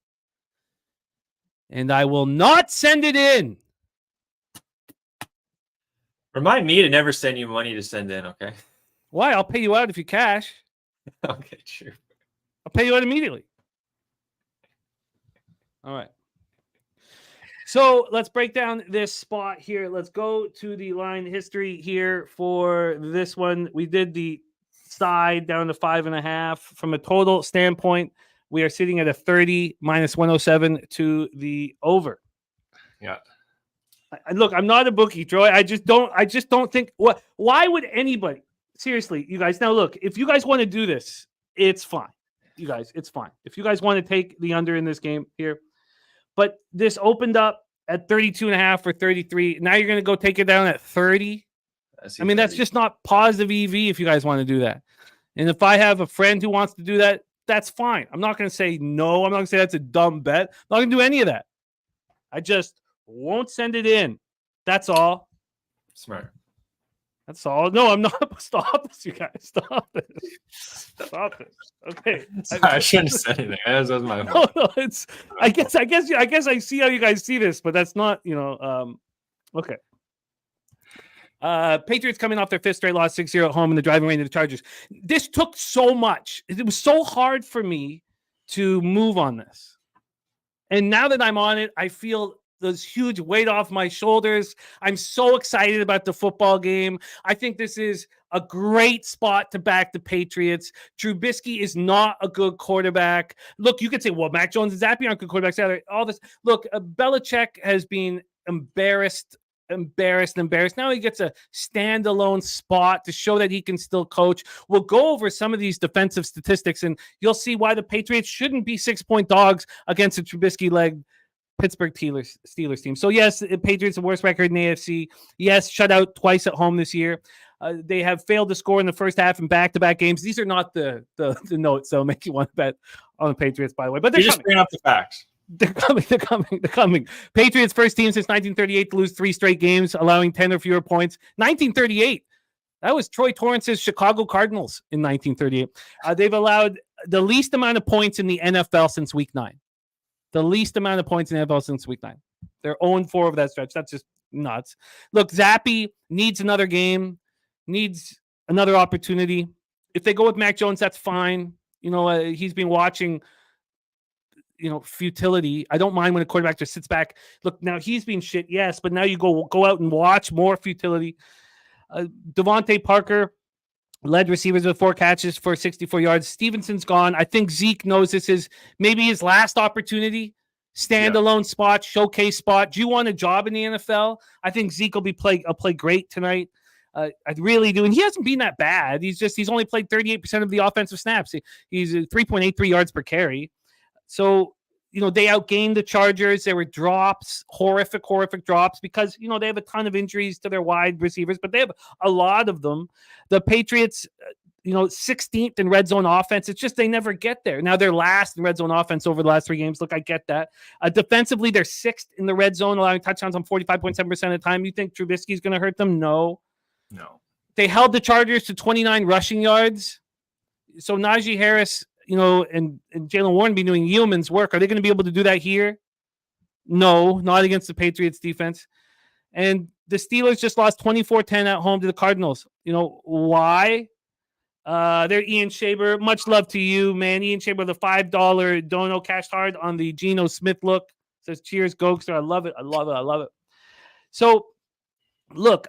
And I will not send it in. Remind me to never send you money to send in, okay? Why? I'll pay you out if you cash. Okay, sure. I'll pay you out immediately. All right. So let's break down this spot here. Let's go to the line history here for this one. We did the side down to 5.5. From a total standpoint, we are sitting at a 30 minus 107 to the over. Yeah. Look, I'm not a bookie, Troy. I just don't think why would anybody seriously, you guys. Now look, if you guys want to do this, it's fine. You guys, it's fine. If you guys want to take the under in this game here. But this opened up at 32.5 or 33. Now you're going to go take it down at 30. I mean, that's just not positive EV if you guys want to do that. And if I have a friend who wants to do that, that's fine. I'm not going to say no. I'm not going to say that's a dumb bet. I'm not going to do any of that. I just won't send it in. That's all. Smart. That's all. No, I'm not. Stop this, you guys. Stop this. Stop this. Okay. I shouldn't have said anything. That was my fault. No, it's. I guess I see how you guys see this, but that's not. Okay. Patriots coming off their fifth straight loss, 6-0 at home in the driving range of the Chargers. This took so much. It was so hard for me to move on this, and now that I'm on it, I feel this huge weight off my shoulders. I'm so excited about the football game. I think this is a great spot to back the Patriots. Trubisky is not a good quarterback. Look, you could say, well, Mac Jones and Zappy aren't good quarterbacks. All this. Look, Belichick has been embarrassed. Now he gets a standalone spot to show that he can still coach. We'll go over some of these defensive statistics, and you'll see why the Patriots shouldn't be 6-point dogs against a Trubisky-led Pittsburgh Steelers team. So yes, the Patriots the worst record in the AFC. Yes, shut out twice at home this year. They have failed to score in the first half in back-to-back games. These are not the notes that'll make you want to bet on the Patriots, by the way. But they're just bringing up the facts. They're coming. Patriots first team since 1938 to lose 3 straight games, allowing 10 or fewer points. 1938. That was Troy Torrance's Chicago Cardinals in 1938. They've allowed the least amount of points in the NFL since week 9. The least amount of points in the NFL since week 9. They're 0-4 over that stretch. That's just nuts. Look, Zappy needs another game, needs another opportunity. If they go with Mac Jones, that's fine. He's been watching, futility. I don't mind when a quarterback just sits back. Look, now he's been shit, yes, but now you go out and watch more futility. Devontae Parker led receivers with 4 catches for 64 yards. Stevenson's gone. I think Zeke knows this is maybe his last opportunity. Standalone spot, showcase spot. Do you want a job in the NFL? I think Zeke will play great tonight. I really do. And he hasn't been that bad. He's only played 38% of the offensive snaps. He's 3.83 yards per carry. So, they outgained the Chargers. There were drops, horrific drops because, they have a ton of injuries to their wide receivers, but they have a lot of them. The Patriots, 16th in red zone offense. It's just they never get there. Now they're last in red zone offense over the last 3 games. Look, I get that. Defensively, they're 6th in the red zone, allowing touchdowns on 45.7% of the time. You think Trubisky's going to hurt them? No. They held the Chargers to 29 rushing yards. So Najee Harris, and Jalen Warren be doing yeoman's work. Are they going to be able to do that here? No, not against the Patriots defense. And the Steelers just lost 24-10 at home to the Cardinals. Why? They're Ian Shaber. Much love to you, man. Ian Shaber, the $5 dono cashed hard on the Geno Smith look. Says, cheers, Gogster. I love it. So, look,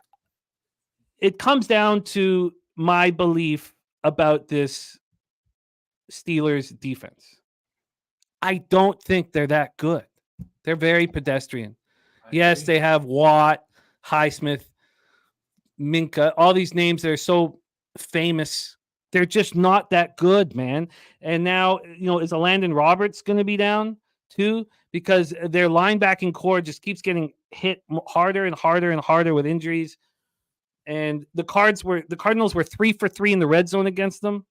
it comes down to my belief about this Steelers defense. I don't think they're that good. They're very pedestrian. Yes, they have Watt, Highsmith, Minka, all these names that are so famous. They're just not that good, man. And now, is Landon Roberts going to be down too? Because their linebacking core just keeps getting hit harder and harder with injuries. And the Cardinals were 3 for 3 in the red zone against them.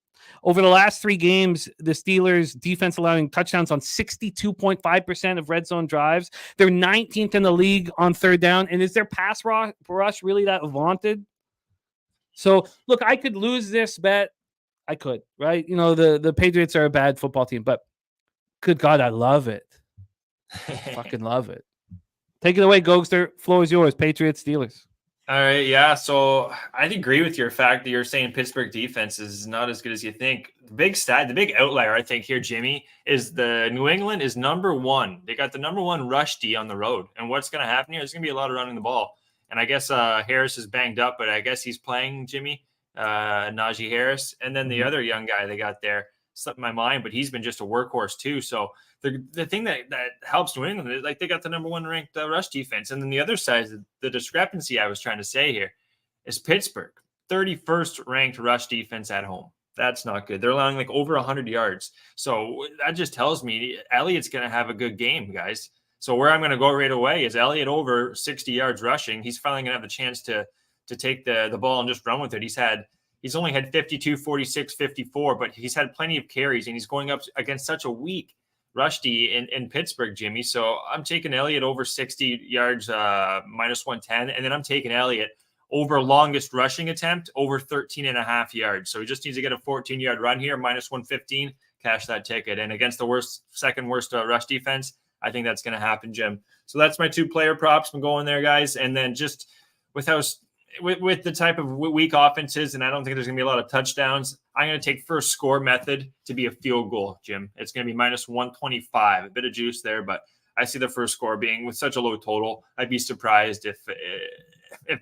Over the last 3 games, the Steelers defense allowing touchdowns on 62.5% of red zone drives. They're 19th in the league on third down. And is their pass rush really that vaunted? So, look, I could lose this bet. I could, right? You know, the Patriots are a bad football team, but good God, I love it. Fucking love it. Take it away, Gogster. Floor is yours. Patriots, Steelers. All right, yeah. So I'd agree with your fact that you're saying Pittsburgh defense is not as good as you think. The big outlier, I think, here, Jimmy, is the New England is number 1. They got the number 1 rush D on the road. And what's going to happen here? There's going to be a lot of running the ball. And I guess Harris is banged up, but I guess he's playing, Jimmy, Najee Harris. And then the other young guy they got there slipped my mind, but he's been just a workhorse too. So the thing that helps New England is like they got the number 1 ranked rush defense. And then the other side, the discrepancy I was trying to say here is Pittsburgh, 31st ranked rush defense at home. That's not good. They're allowing like over 100 yards. So that just tells me Elliott's going to have a good game, guys. So where I'm going to go right away is Elliott over 60 yards rushing. He's finally going to have the chance to take the ball and just run with it. He's only had 52, 46, 54, but he's had plenty of carries, and he's going up against such a weak rush D in Pittsburgh, Jimmy. So I'm taking Elliott over 60 yards, minus 110, and then I'm taking Elliott over longest rushing attempt over 13.5 yards. So he just needs to get a 14-yard run here, minus 115, cash that ticket. And against the second worst rush defense, I think that's going to happen, Jim. So that's my 2 player props. I'm going there, guys. And then just with the type of weak offenses, and I don't think there's going to be a lot of touchdowns, I'm going to take first score method to be a field goal, Jim. It's going to be minus 125. A bit of juice there, but I see the first score being with such a low total. I'd be surprised if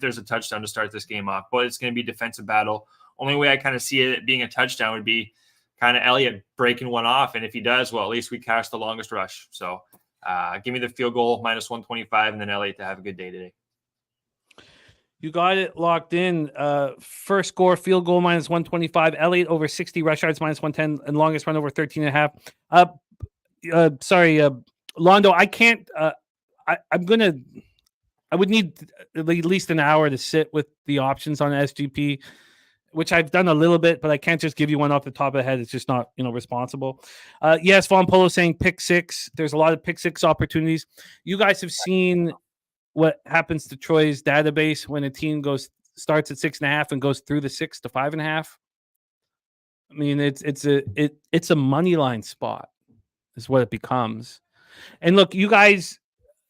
there's a touchdown to start this game off, but it's going to be defensive battle. Only way I kind of see it being a touchdown would be kind of Elliott breaking one off, and if he does, well, at least we cash the longest rush. So give me the field goal, minus 125, and then Elliott to have a good day today. You got it locked in. First score, field goal, minus 125. Elliott over 60 rush yards, minus 110, and longest run over 13.5. Londo, I can't. I would need at least an hour to sit with the options on SGP, which I've done a little bit, but I can't just give you one off the top of the head. It's just not, responsible. Yes, Von Polo saying pick 6. There's a lot of pick 6 opportunities. You guys have seen what happens to Troy's database when a team starts at 6.5 and goes through the 6 to 5.5. I mean, it's a money line spot is what it becomes. And look, you guys,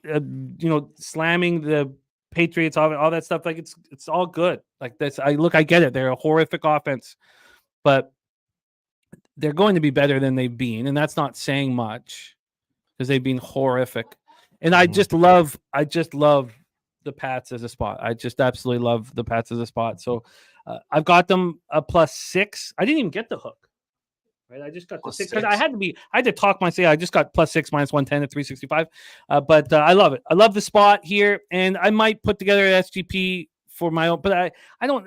slamming the Patriots, all that stuff, like it's all good. Like this, I get it. They're a horrific offense, but they're going to be better than they've been, and that's not saying much because they've been horrific. And I just love the Pats as a spot. I just absolutely love the Pats as a spot. So I've got them a +6. I didn't even get the hook, right? I just got the 6 because I had to talk myself. I just got +6 minus 110 at 365. But I love it. I love the spot here, and I might put together an SGP for my own. But I don't.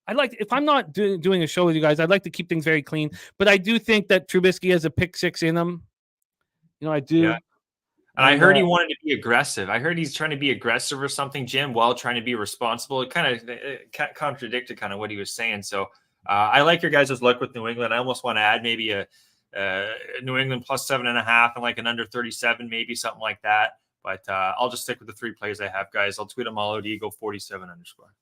I like if I'm not doing a show with you guys, I'd like to keep things very clean. But I do think that Trubisky has a pick 6 in him. I do. Yeah. And I heard he wanted to be aggressive. I heard he's trying to be aggressive or something, Jim, while trying to be responsible. It kind of contradicted kind of what he was saying. So I like your guys' luck with New England. I almost want to add maybe a New England +7.5 and like an under 37, maybe something like that. But I'll just stick with the 3 plays I have, guys. I'll tweet them all out. Eagle 47_.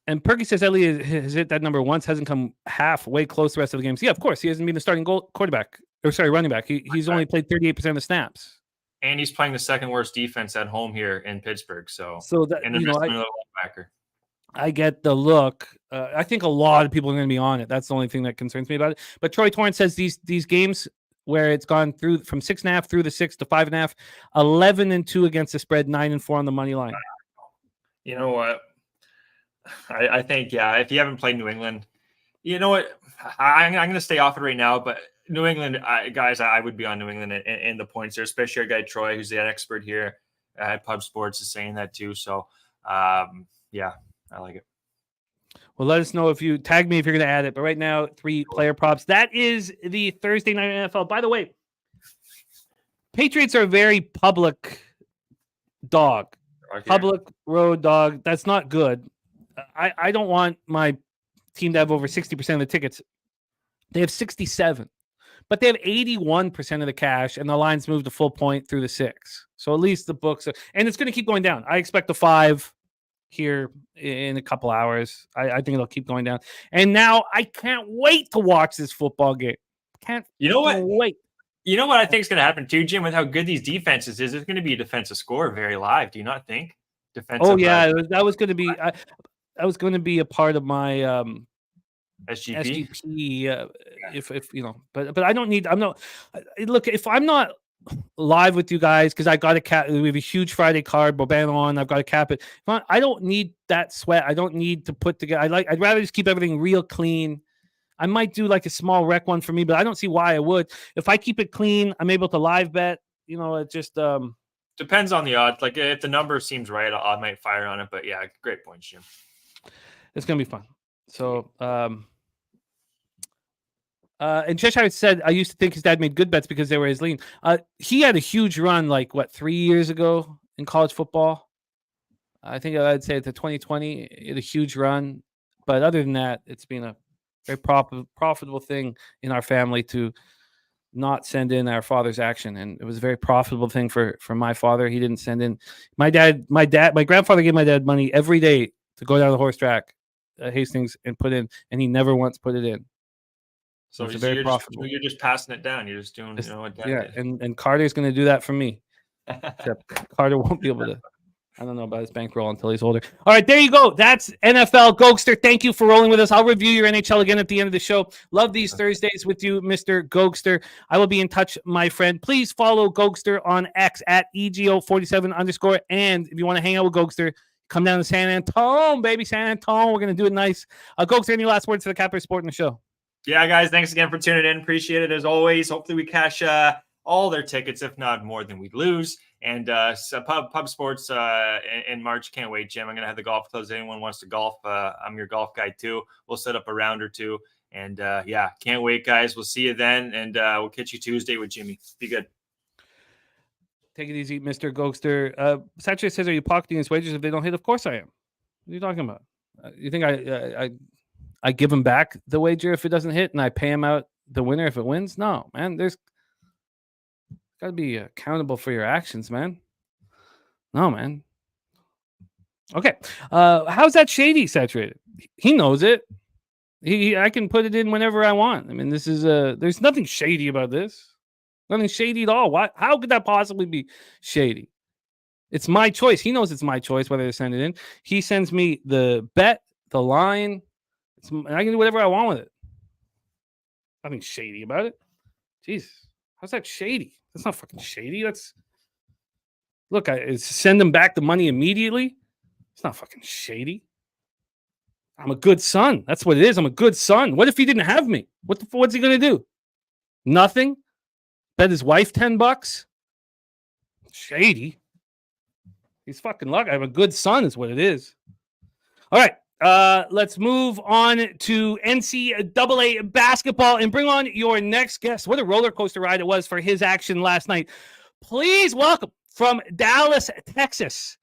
And Perky says Elliott has hit that number once, hasn't come halfway close the rest of the games. Yeah, of course. He hasn't been the starting running back. He's only played 38% of the snaps. And he's playing the second worst defense at home here in Pittsburgh. So that, and linebacker. I get the look. I think a lot of people are going to be on it. That's the only thing that concerns me about it. But Troy Torrance says these games where it's gone through from 6.5 through the 6 to 5.5, 11-2 against the spread, 9-4 on the money line. You know what? I think, if you haven't played New England, you know what? I'm going to stay off it right now, but New England, guys, I would be on New England in the points there, especially our guy Troy, who's the expert here at Pub Sports, is saying that too. So, I like it. Well, let us know if you tag me if you're going to add it. But right now, 3 player props. That is the Thursday night NFL. By the way, Patriots are a very public dog, public road dog. That's not good. I don't want my team to have over 60% of the tickets They have 67, but they have 81% of the cash, and the line's moved a full point through the 6. So at least the books are, and it's going to keep going down. I expect a 5 here in a couple hours. I think it'll keep going down. And now I can't wait to watch this football game. Can't wait. You know what I think is going to happen too, Jim, with how good these defenses is? There's going to be a defensive score very live. Do you not think? That was going to be. That was going to be a part of my SGP. If you know, but I don't need. I'm not. Look, if I'm not live with you guys because I got to cap. We have a huge Friday card, Boban on. I've got to cap it. I don't need that sweat. I don't need to put together. I'd rather just keep everything real clean. I might do like a small rec one for me, but I don't see why I would. If I keep it clean, I'm able to live bet. You know, it just depends on the odds. Like if the number seems right, I might fire on it. But yeah, great point, Jim. It's gonna be fun. So and Cheshire said I used to think his dad made good bets because they were his lean. He had a huge run like 3 years ago in college football. I think I'd say it's a 2020. He had a huge run, but other than that, it's been a very profitable thing in our family to not send in our father's action, and it was a very profitable thing for my father. He didn't send in my grandfather gave my dad money every day to go down the horse track Hastings and put in, and he never once put it in. So it's very profitable. You're just passing it down. You're just doing, what Dad did. And Carter's going to do that for me. Except Carter won't be able to. I don't know about his bankroll until he's older. All right, there you go. That's NFL Gogster. Thank you for rolling with us. I'll review your NHL again at the end of the show. Love these Thursdays with you, Mr. Gogster. I will be in touch, my friend. Please follow Gogster on X at EGO47_. And if you want to hang out with Gogster, come down to San Antonio, baby. San Antonio. We're going to do it nice. Gogster, any last words for the Capper Sport in the show? Yeah, guys, thanks again for tuning in. Appreciate it as always. Hopefully we cash all their tickets, if not more than we lose. And pub sports in March. Can't wait, Jim. I'm going to have the golf clubs. Anyone wants to golf, I'm your golf guy too. We'll set up a round or two. And yeah, can't wait, guys. We'll see you then. And we'll catch you Tuesday with Jimmy. Be good. Take it easy, Mr. Gogster. Saturday says, are you pocketing his wages if they don't hit? Of course I am. What are you talking about? You think I give him back the wager if it doesn't hit and I pay him out the winner if it wins? No, man. There's got to be accountable for your actions, man. No, man. Okay. How's that shady saturated? He knows it. I can put it in whenever I want. I mean, this is there's nothing shady about this. Nothing shady at all. Why? How could that possibly be shady? It's my choice. He knows it's my choice whether to send it in. He sends me the bet, the line, and I can do whatever I want with it. Nothing shady about it. Jeez, how's that shady? That's not fucking shady. Look, I send him back the money immediately. It's not fucking shady. I'm a good son. That's what it is. I'm a good son. What if he didn't have me? What's he gonna do? Nothing. Bet his wife $10. Shady. He's fucking lucky. I'm a good son, is what it is. All right. Let's move on to NCAA basketball and bring on your next guest. What a roller coaster ride it was for his action last night. Please welcome from Dallas, Texas,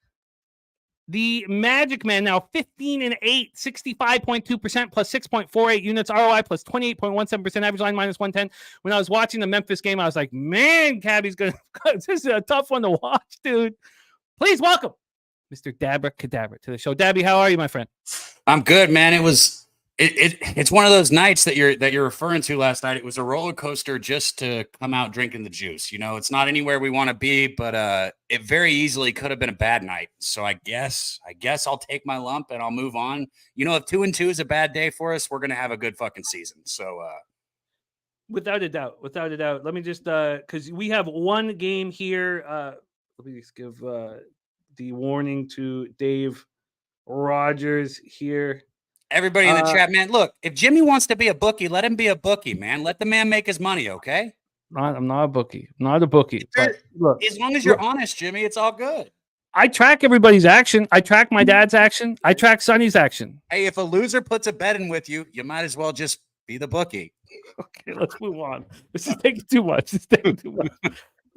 the Magic Man, now 15-8, 65.2% plus 6.48 units, ROI plus 28.17%, average line minus 110. When I was watching the Memphis game, I was like, man, Cabby's going to, this is a tough one to watch, dude. Please welcome Mr. Dabra Cadabra to the show. Dabby, how are you, my friend? I'm good, man. It's one of those nights that you're referring to last night. It was a roller coaster just to come out drinking the juice. You know, it's not anywhere we want to be, but it very easily could have been a bad night. So I guess I'll take my lump and I'll move on. You know, if 2-2 is a bad day for us, we're gonna have a good fucking season. So without a doubt. Let me just because we have one game here. Let me just give the warning to Dave Rogers here. Everybody in the chat, man, look, if Jimmy wants to be a bookie, let him be a bookie, man. Let the man make his money, okay? I'm not a bookie. I'm not a bookie. But look, as long as you're honest, Jimmy, it's all good. I track everybody's action. I track my dad's action. I track Sonny's action. Hey, if a loser puts a bet in with you, you might as well just be the bookie. Okay, let's move on. This is taking too much.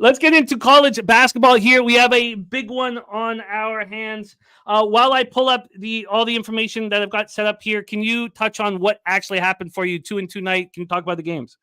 Let's get into college basketball here. We have a big one on our hands. While I pull up all the information that I've got set up here, can you touch on what actually happened for you 2-2 night? Can you talk about the games?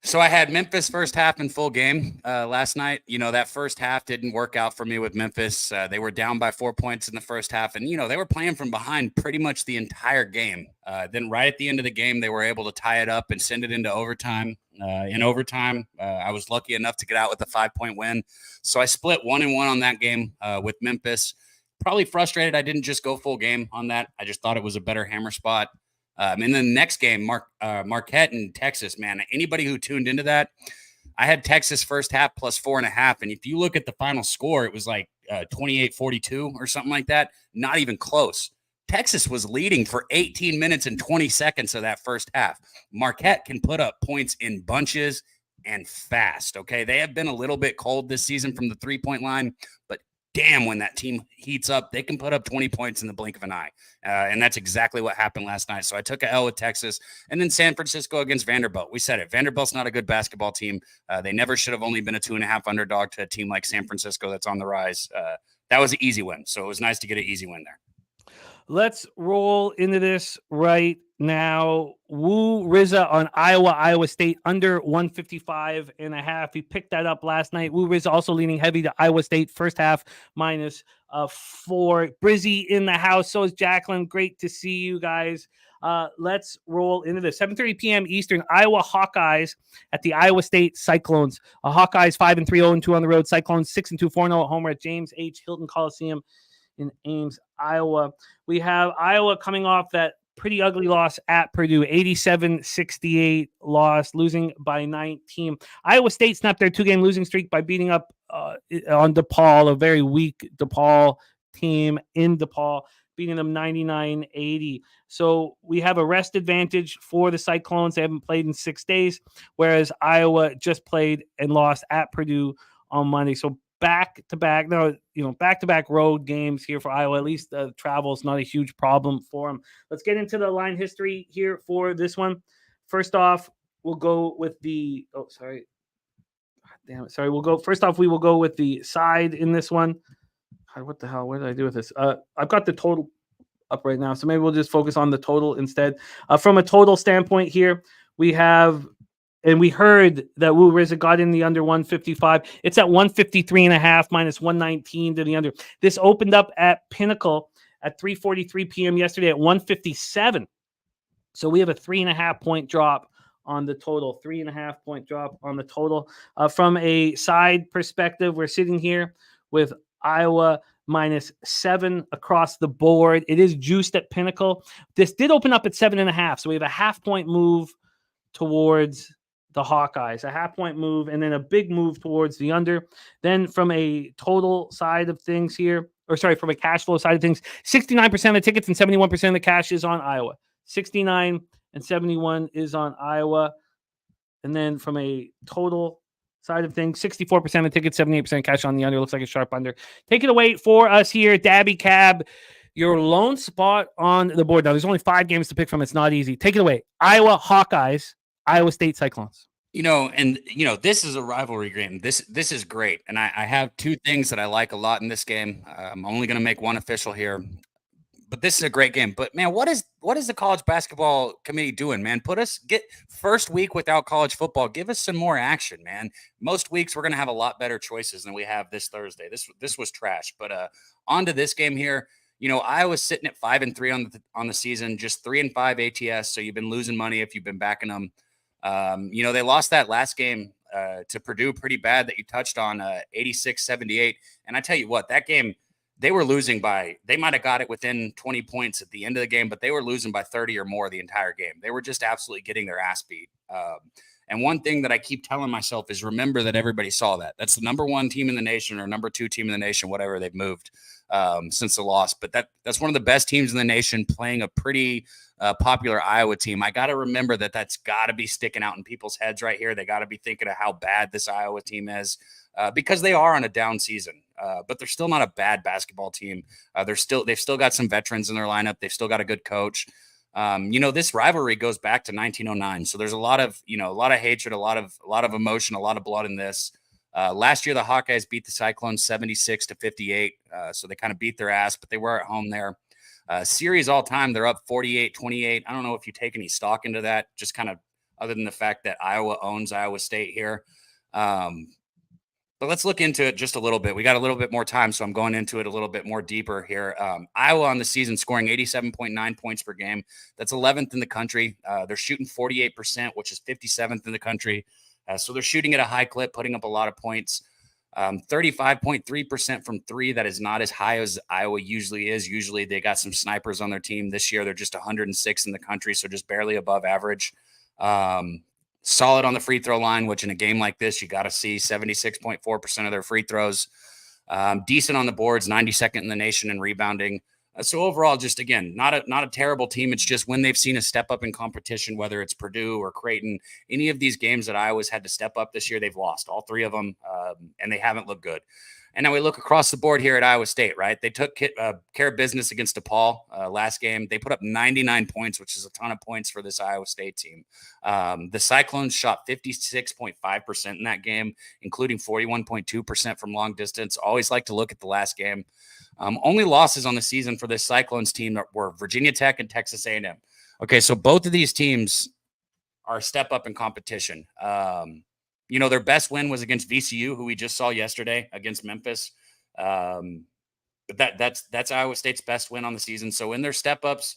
So I had Memphis first half in full game last night. That first half didn't work out for me with Memphis. They were down by 4 points in the first half, and they were playing from behind pretty much the entire game. Then right at the end of the game, they were able to tie it up and send it into overtime. In overtime, I was lucky enough to get out with a 5-point win. So I split 1-1 on that game with Memphis. Probably frustrated I didn't just go full game on that. I just thought it was a better hammer spot. And then the next game, Marquette and Texas, man, anybody who tuned into that, I had Texas first half plus 4.5. And if you look at the final score, it was like 28-42 or something like that. Not even close. Texas was leading for 18 minutes and 20 seconds of that first half. Marquette can put up points in bunches and fast. Okay. They have been a little bit cold this season from the 3-point line, but damn, when that team heats up, they can put up 20 points in the blink of an eye. And that's exactly what happened last night. So I took a L with Texas, and then San Francisco against Vanderbilt. We said it. Vanderbilt's not a good basketball team. They never should have only been a 2.5 underdog to a team like San Francisco that's on the rise. That was an easy win. So it was nice to get an easy win there. Let's roll into this right now. Woo Rizza on Iowa State under 155.5. He picked that up last night. Woo Rizza also leaning heavy to Iowa State first half minus 4. Brizzy in the house. So is Jacqueline. Great to see you guys. Let's roll into this. 7:30 p.m. Eastern. Iowa Hawkeyes at the Iowa State Cyclones. Hawkeyes 5-3, 0-2 on the road. Cyclones 6-2, 4-0 at home at James H. Hilton Coliseum in Ames, Iowa. We have Iowa coming off that pretty ugly loss at Purdue, 87-68 loss, losing by 19. Iowa State snapped their 2-game losing streak by beating up on DePaul, a very weak DePaul team in DePaul, beating them 99-80. So we have a rest advantage for the Cyclones. They haven't played in 6 days, whereas Iowa just played and lost at Purdue on Monday. So back-to-back road games here for Iowa. At least travel is not a huge problem for them. Let's get into the line history here for this one. First off, we'll go with the – we will go with the side in this one. What the hell? What did I do with this? I've got the total up right now, so maybe we'll just focus on the total instead. From a total standpoint here, we have – and we heard that Woo Rizza got in the under 155. It's at 153.5 minus 119 to the under. This opened up at Pinnacle at 3:43 p.m. yesterday at 157. So we have a 3.5 point drop on the total. 3.5 point drop on the total. From a side perspective, we're sitting here with Iowa -7 across the board. It is juiced at Pinnacle. This did open up at 7.5. So we have a 0.5 point move towards the Hawkeyes, a 0.5 point move, and then a big move towards the under. Then from a total side of things here, from a cash flow side of things, 69% of the tickets and 71% of the cash is on Iowa. 69 and 71 is on Iowa. And then from a total side of things, 64% of tickets, 78% cash on the under. Looks like a sharp under. Take it away for us here, Daby Cab, your lone spot on the board. Now, there's only 5 games to pick from. It's not easy. Take it away. Iowa Hawkeyes, Iowa State Cyclones. This is a rivalry game. This is great. And I have 2 things that I like a lot in this game. I'm only going to make one official here, but this is a great game. But man, what is the college basketball committee doing, man? Get first week without college football. Give us some more action, man. Most weeks we're going to have a lot better choices than we have this Thursday. This was trash, but on to this game here. Iowa's sitting at 5-3 on the season, just 3-5 ATS. So you've been losing money if you've been backing them. They lost that last game to Purdue pretty bad that you touched on, 86-78. And I tell you what, that game, they were losing they might have got it within 20 points at the end of the game, but they were losing by 30 or more the entire game. They were just absolutely getting their ass beat. And one thing that I keep telling myself is remember that everybody saw that. That's the number 1 team in the nation or number 2 team in the nation, whatever they've moved since the loss. But that's one of the best teams in the nation playing a pretty popular Iowa team. I got to remember that's got to be sticking out in people's heads right here. They got to be thinking of how bad this Iowa team is because they are on a down season, but they're still not a bad basketball team. They've still got some veterans in their lineup. They've still got a good coach. This rivalry goes back to 1909. So there's a lot of hatred, a lot of emotion, a lot of blood in this. Last year, the Hawkeyes beat the Cyclones 76-58. So they kind of beat their ass, but they were at home there. Series all time, they're up 48-28. I don't know if you take any stock into that, just kind of other than the fact that Iowa owns Iowa State here. But let's look into it just a little bit. We got a little bit more time, so I'm going into it a little bit more deeper here. Iowa on the season scoring 87.9 points per game. That's 11th in the country. They're shooting 48%, which is 57th in the country. So they're shooting at a high clip, putting up a lot of points. 35.3% from three. That is not as high as Iowa usually is. Usually they got some snipers on their team. This year they're just 106 in the country, so just barely above average. Solid on the free throw line, which in a game like this, you got to see 76.4% of their free throws. Decent on the boards, 92nd in the nation in rebounding. So overall, just again, not a terrible team. It's just when they've seen a step up in competition, whether it's Purdue or Creighton, any of these games that Iowa's had to step up this year, they've lost all three of them, and they haven't looked good. And now we look across the board here at Iowa State, right? They took care of business against DePaul last game. They put up 99 points, which is a ton of points for this Iowa State team. The Cyclones shot 56.5% in that game, including 41.2% from long distance. Always like to look at the last game. Only losses on the season for this Cyclones team were Virginia Tech and Texas A&M. Okay, so both of these teams are a step up in competition. Their best win was against VCU, who we just saw yesterday against Memphis. But that's Iowa State's best win on the season. So in their step ups,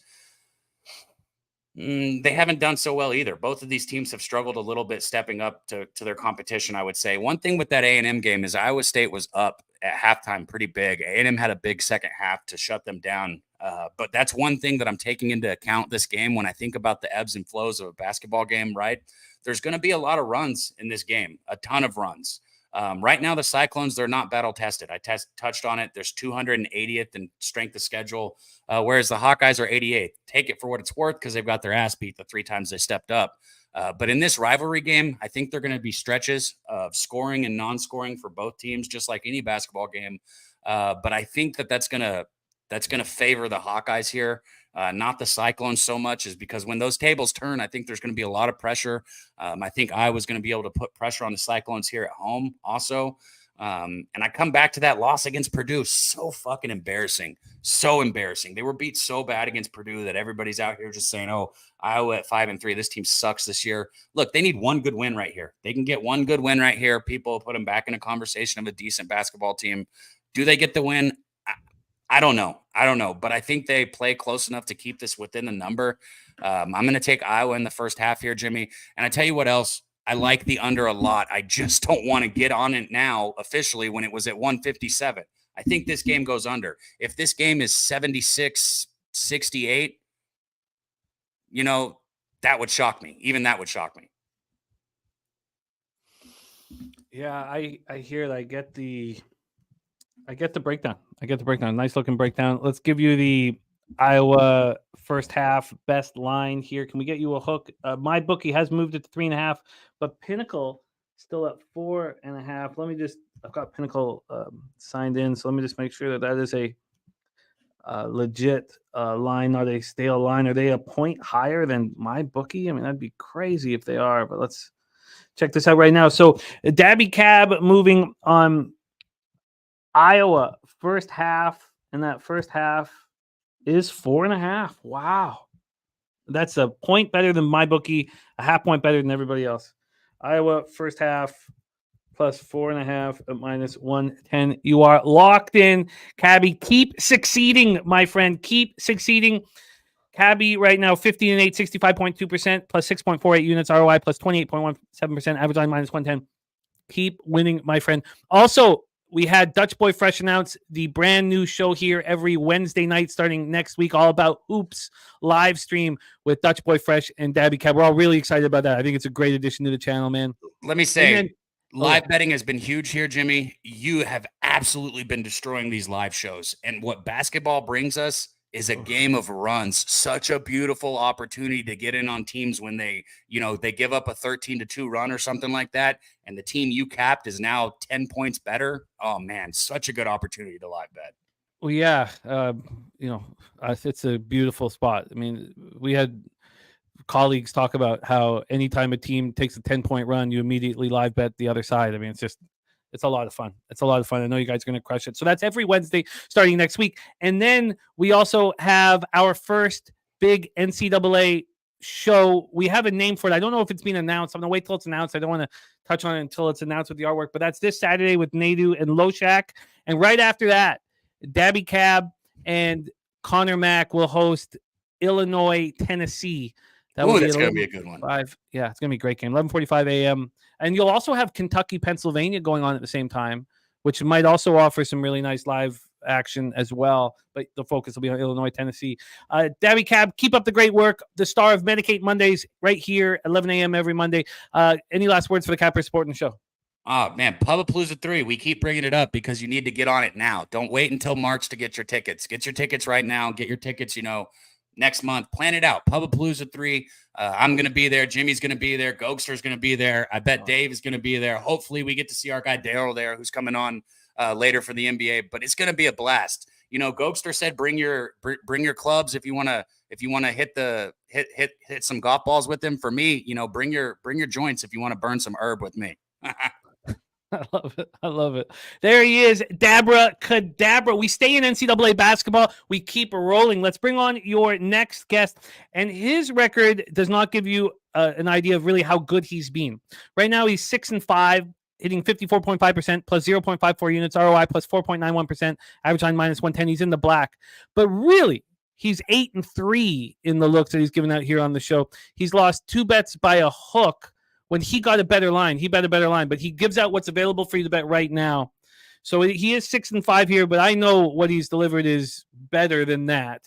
they haven't done so well either. Both of these teams have struggled a little bit stepping up to their competition, I would say. One thing with that A&M game is Iowa State was up at halftime pretty big. A&M had a big second half to shut them down. But that's one thing that I'm taking into account this game when I think about the ebbs and flows of a basketball game, right? There's going to be a lot of runs in this game, a ton of runs. Right now, the Cyclones, they're not battle tested. I touched on it. There's 280th in strength of schedule, whereas the Hawkeyes are 88th. Take it for what it's worth because they've got their ass beat the 3 times they stepped up. But in this rivalry game, I think they're going to be stretches of scoring and non-scoring for both teams, just like any basketball game. But I think that's going to favor the Hawkeyes here. Not the Cyclones so much, is because when those tables turn, I think there's going to be a lot of pressure. I think Iowa's going to be able to put pressure on the Cyclones here at home also. And I come back to that loss against Purdue. So fucking embarrassing. So embarrassing. They were beat so bad against Purdue that everybody's out here just saying, oh, Iowa at 5-3. This team sucks this year. Look, they need one good win right here. They can get one good win right here. People put them back in a conversation of a decent basketball team. Do they get the win? I don't know, but I think they play close enough to keep this within the number. I'm going to take Iowa in the first half here, Jimmy. And I tell you what else, I like the under a lot. I just don't want to get on it now officially when it was at 157. I think this game goes under. If this game is 76-68, that would shock me. Even that would shock me. Yeah, I hear that. I get the breakdown. Nice looking breakdown. Let's give you the Iowa first half best line here. Can we get you a hook? My bookie has moved it to 3.5, but Pinnacle still at 4.5. I've got Pinnacle signed in, so let me just make sure that is a legit line. Are they stale line? Are they a point higher than my bookie? I mean, that'd be crazy if they are, but let's check this out right now. So Daby Cab moving on Iowa first half, and that first half is 4.5. Wow. That's a point better than my bookie, a half point better than everybody else. Iowa first half plus 4.5 at minus 110. You are locked in. Cabby, keep succeeding, my friend. Keep succeeding. Cabby right now, 15-8, 65.2%, plus 6.48 units, ROI plus 28.17%, average line minus 110. Keep winning, my friend. Also, we had Dutch Boy Fresh announce the brand new show here every Wednesday night starting next week, all about hoops live stream with Dutch Boy Fresh and Daby Cab. We're all really excited about that. I think it's a great addition to the channel, man. Let me say, live betting has been huge here, Jimmy. You have absolutely been destroying these live shows. And what basketball brings us is a game of runs. Such a beautiful opportunity to get in on teams when they give up a 13-2 run or something like that, and the team you capped is now 10 points better. Oh man, such a good opportunity to live bet. Well, yeah, it's a beautiful spot. I mean, we had colleagues talk about how anytime a team takes a 10-point run, you immediately live bet the other side. I mean, It's a lot of fun. It's a lot of fun. I know you guys are going to crush it. So that's every Wednesday starting next week. And then we also have our first big NCAA show. We have a name for it. I don't know if it's been announced. I'm going to wait till it's announced. I don't want to touch on it until it's announced with the artwork. But that's this Saturday with Nadu and Loshak. And right after that, Daby Cab and Connor Mack will host Illinois, Tennessee. That's going to be a good one. Yeah, it's going to be a great game. 11:45 a.m. And you'll also have Kentucky, Pennsylvania going on at the same time, which might also offer some really nice live action as well. But the focus will be on Illinois, Tennessee. Daby Cab, keep up the great work. The star of Medicate Mondays right here, 11 a.m. every Monday. Any last words for the Capper supporting the show? Oh, man, Pubapalooza 3. We keep bringing it up because you need to get on it now. Don't wait until March to get your tickets. Get your tickets right now. Get your tickets, next month. Plan it out. Pubapalooza 3. I'm going to be there. Jimmy's going to be there. Gogster's going to be there. I bet Dave is going to be there. Hopefully we get to see our guy Darryl there, who's coming on later for the NBA. But it's going to be a blast. Gogster said bring your clubs if you want to hit some golf balls with them. For me, bring your joints if you want to burn some herb with me. I love it. There he is, Dabra Cadabra. We stay in NCAA basketball. We keep rolling. Let's bring on your next guest. And his record does not give you an idea of really how good he's been. Right now, he's 6-5, hitting 54.5%, plus 0.54 units, ROI plus 4.91%, average line minus 110. He's in the black. But really, he's 8-3 in the looks that he's given out here on the show. He's lost 2 bets by a hook. When he got a better line, but he gives out what's available for you to bet right now. So he is 6-5 here, but I know what he's delivered is better than that.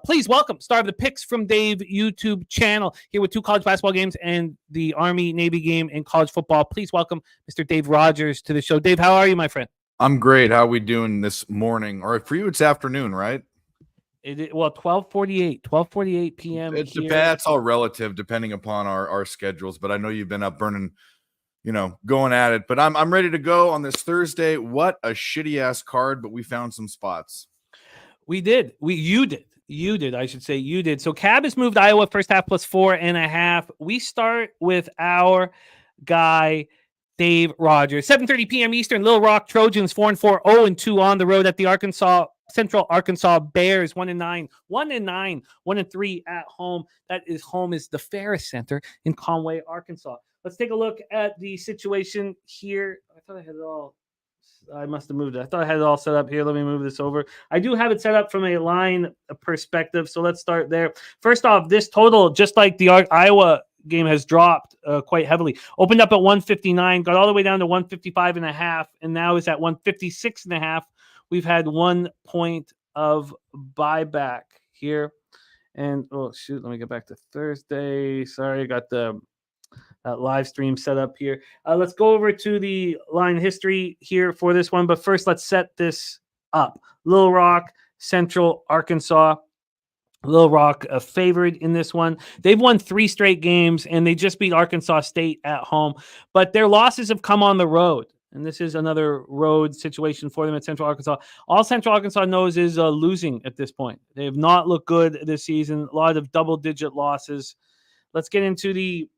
Please welcome star of the Picks from Dave YouTube channel here with 2 college basketball games and the Army-Navy game in college football. Please welcome Mr. Dave Rogers to the show. Dave, how are you, my friend? I'm great. How are we doing this morning? Or for you, it's afternoon, right? 12:48 p.m. It's all relative depending upon our schedules, but I know you've been up burning, going at it. But I'm ready to go on this Thursday. What a shitty ass card, but we found some spots. We did. You did. I should say you did. So Cab has moved Iowa first half plus 4.5. We start with our guy Dave Rogers. 7:30 p.m. Eastern. Little Rock Trojans 4-4, 0-2 on the road at the Central Arkansas Bears, 1-9, 1-3 at home. That is home is the Ferris Center in Conway, Arkansas. Let's take a look at the situation here. I thought I had it all. I must have moved it. I thought I had it all set up here. Let me move this over. I do have it set up from a line perspective, so let's start there. First off, this total, just like the Iowa game, has dropped quite heavily. Opened up at 159, got all the way down to 155.5, and now is at 156.5. We've had 1 point of buyback here. And, let me get back to Thursday. Sorry, I got the live stream set up here. Let's go over to the line history here for this one. But first, let's set this up. Little Rock, Central Arkansas. Little Rock favored in this one. They've won 3 straight games, and they just beat Arkansas State at home. But their losses have come on the road. And this is another road situation for them at Central Arkansas. All Central Arkansas knows is losing at this point. They have not looked good this season. A lot of double-digit losses. Let's get into the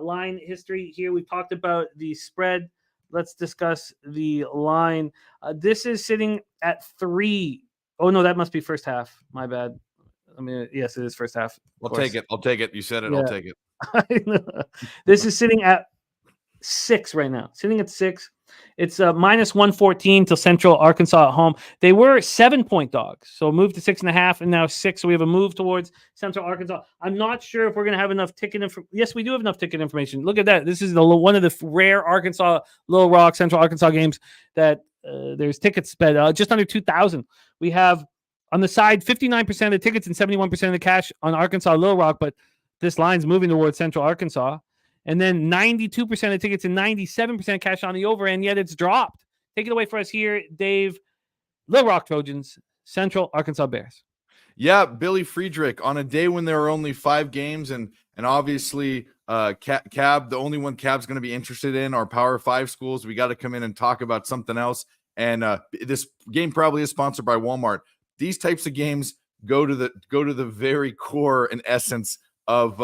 line history here. We've talked about the spread. Let's discuss the line. This is sitting at 3. Oh, no, that must be first half. My bad. Yes, it is first half. I'll take it. You said it. Yeah. I'll take it. This is sitting at 6 right now. Sitting at 6. It's minus 114 till Central Arkansas at home. They were 7-point dogs, so moved to 6.5 and now 6. So we have a move towards Central Arkansas. I'm not sure if we're going to have enough ticket information. Yes, we do have enough ticket information. Look at that. This is one of the rare Arkansas, Little Rock, Central Arkansas games that there's tickets spent just under 2,000. We have on the side 59% of the tickets and 71% of the cash on Arkansas, Little Rock, but this line's moving towards Central Arkansas. And then 92% of tickets and 97% cash on the over, and yet it's dropped. Take it away for us here, Dave. Little Rock Trojans, Central Arkansas Bears. Yeah, Billy Friedrich, on a day when there are only 5 games, and obviously Cab, the only one Cab's going to be interested in are Power 5 schools. We got to come in and talk about something else. And this game probably is sponsored by Walmart. These types of games go to the very core and essence of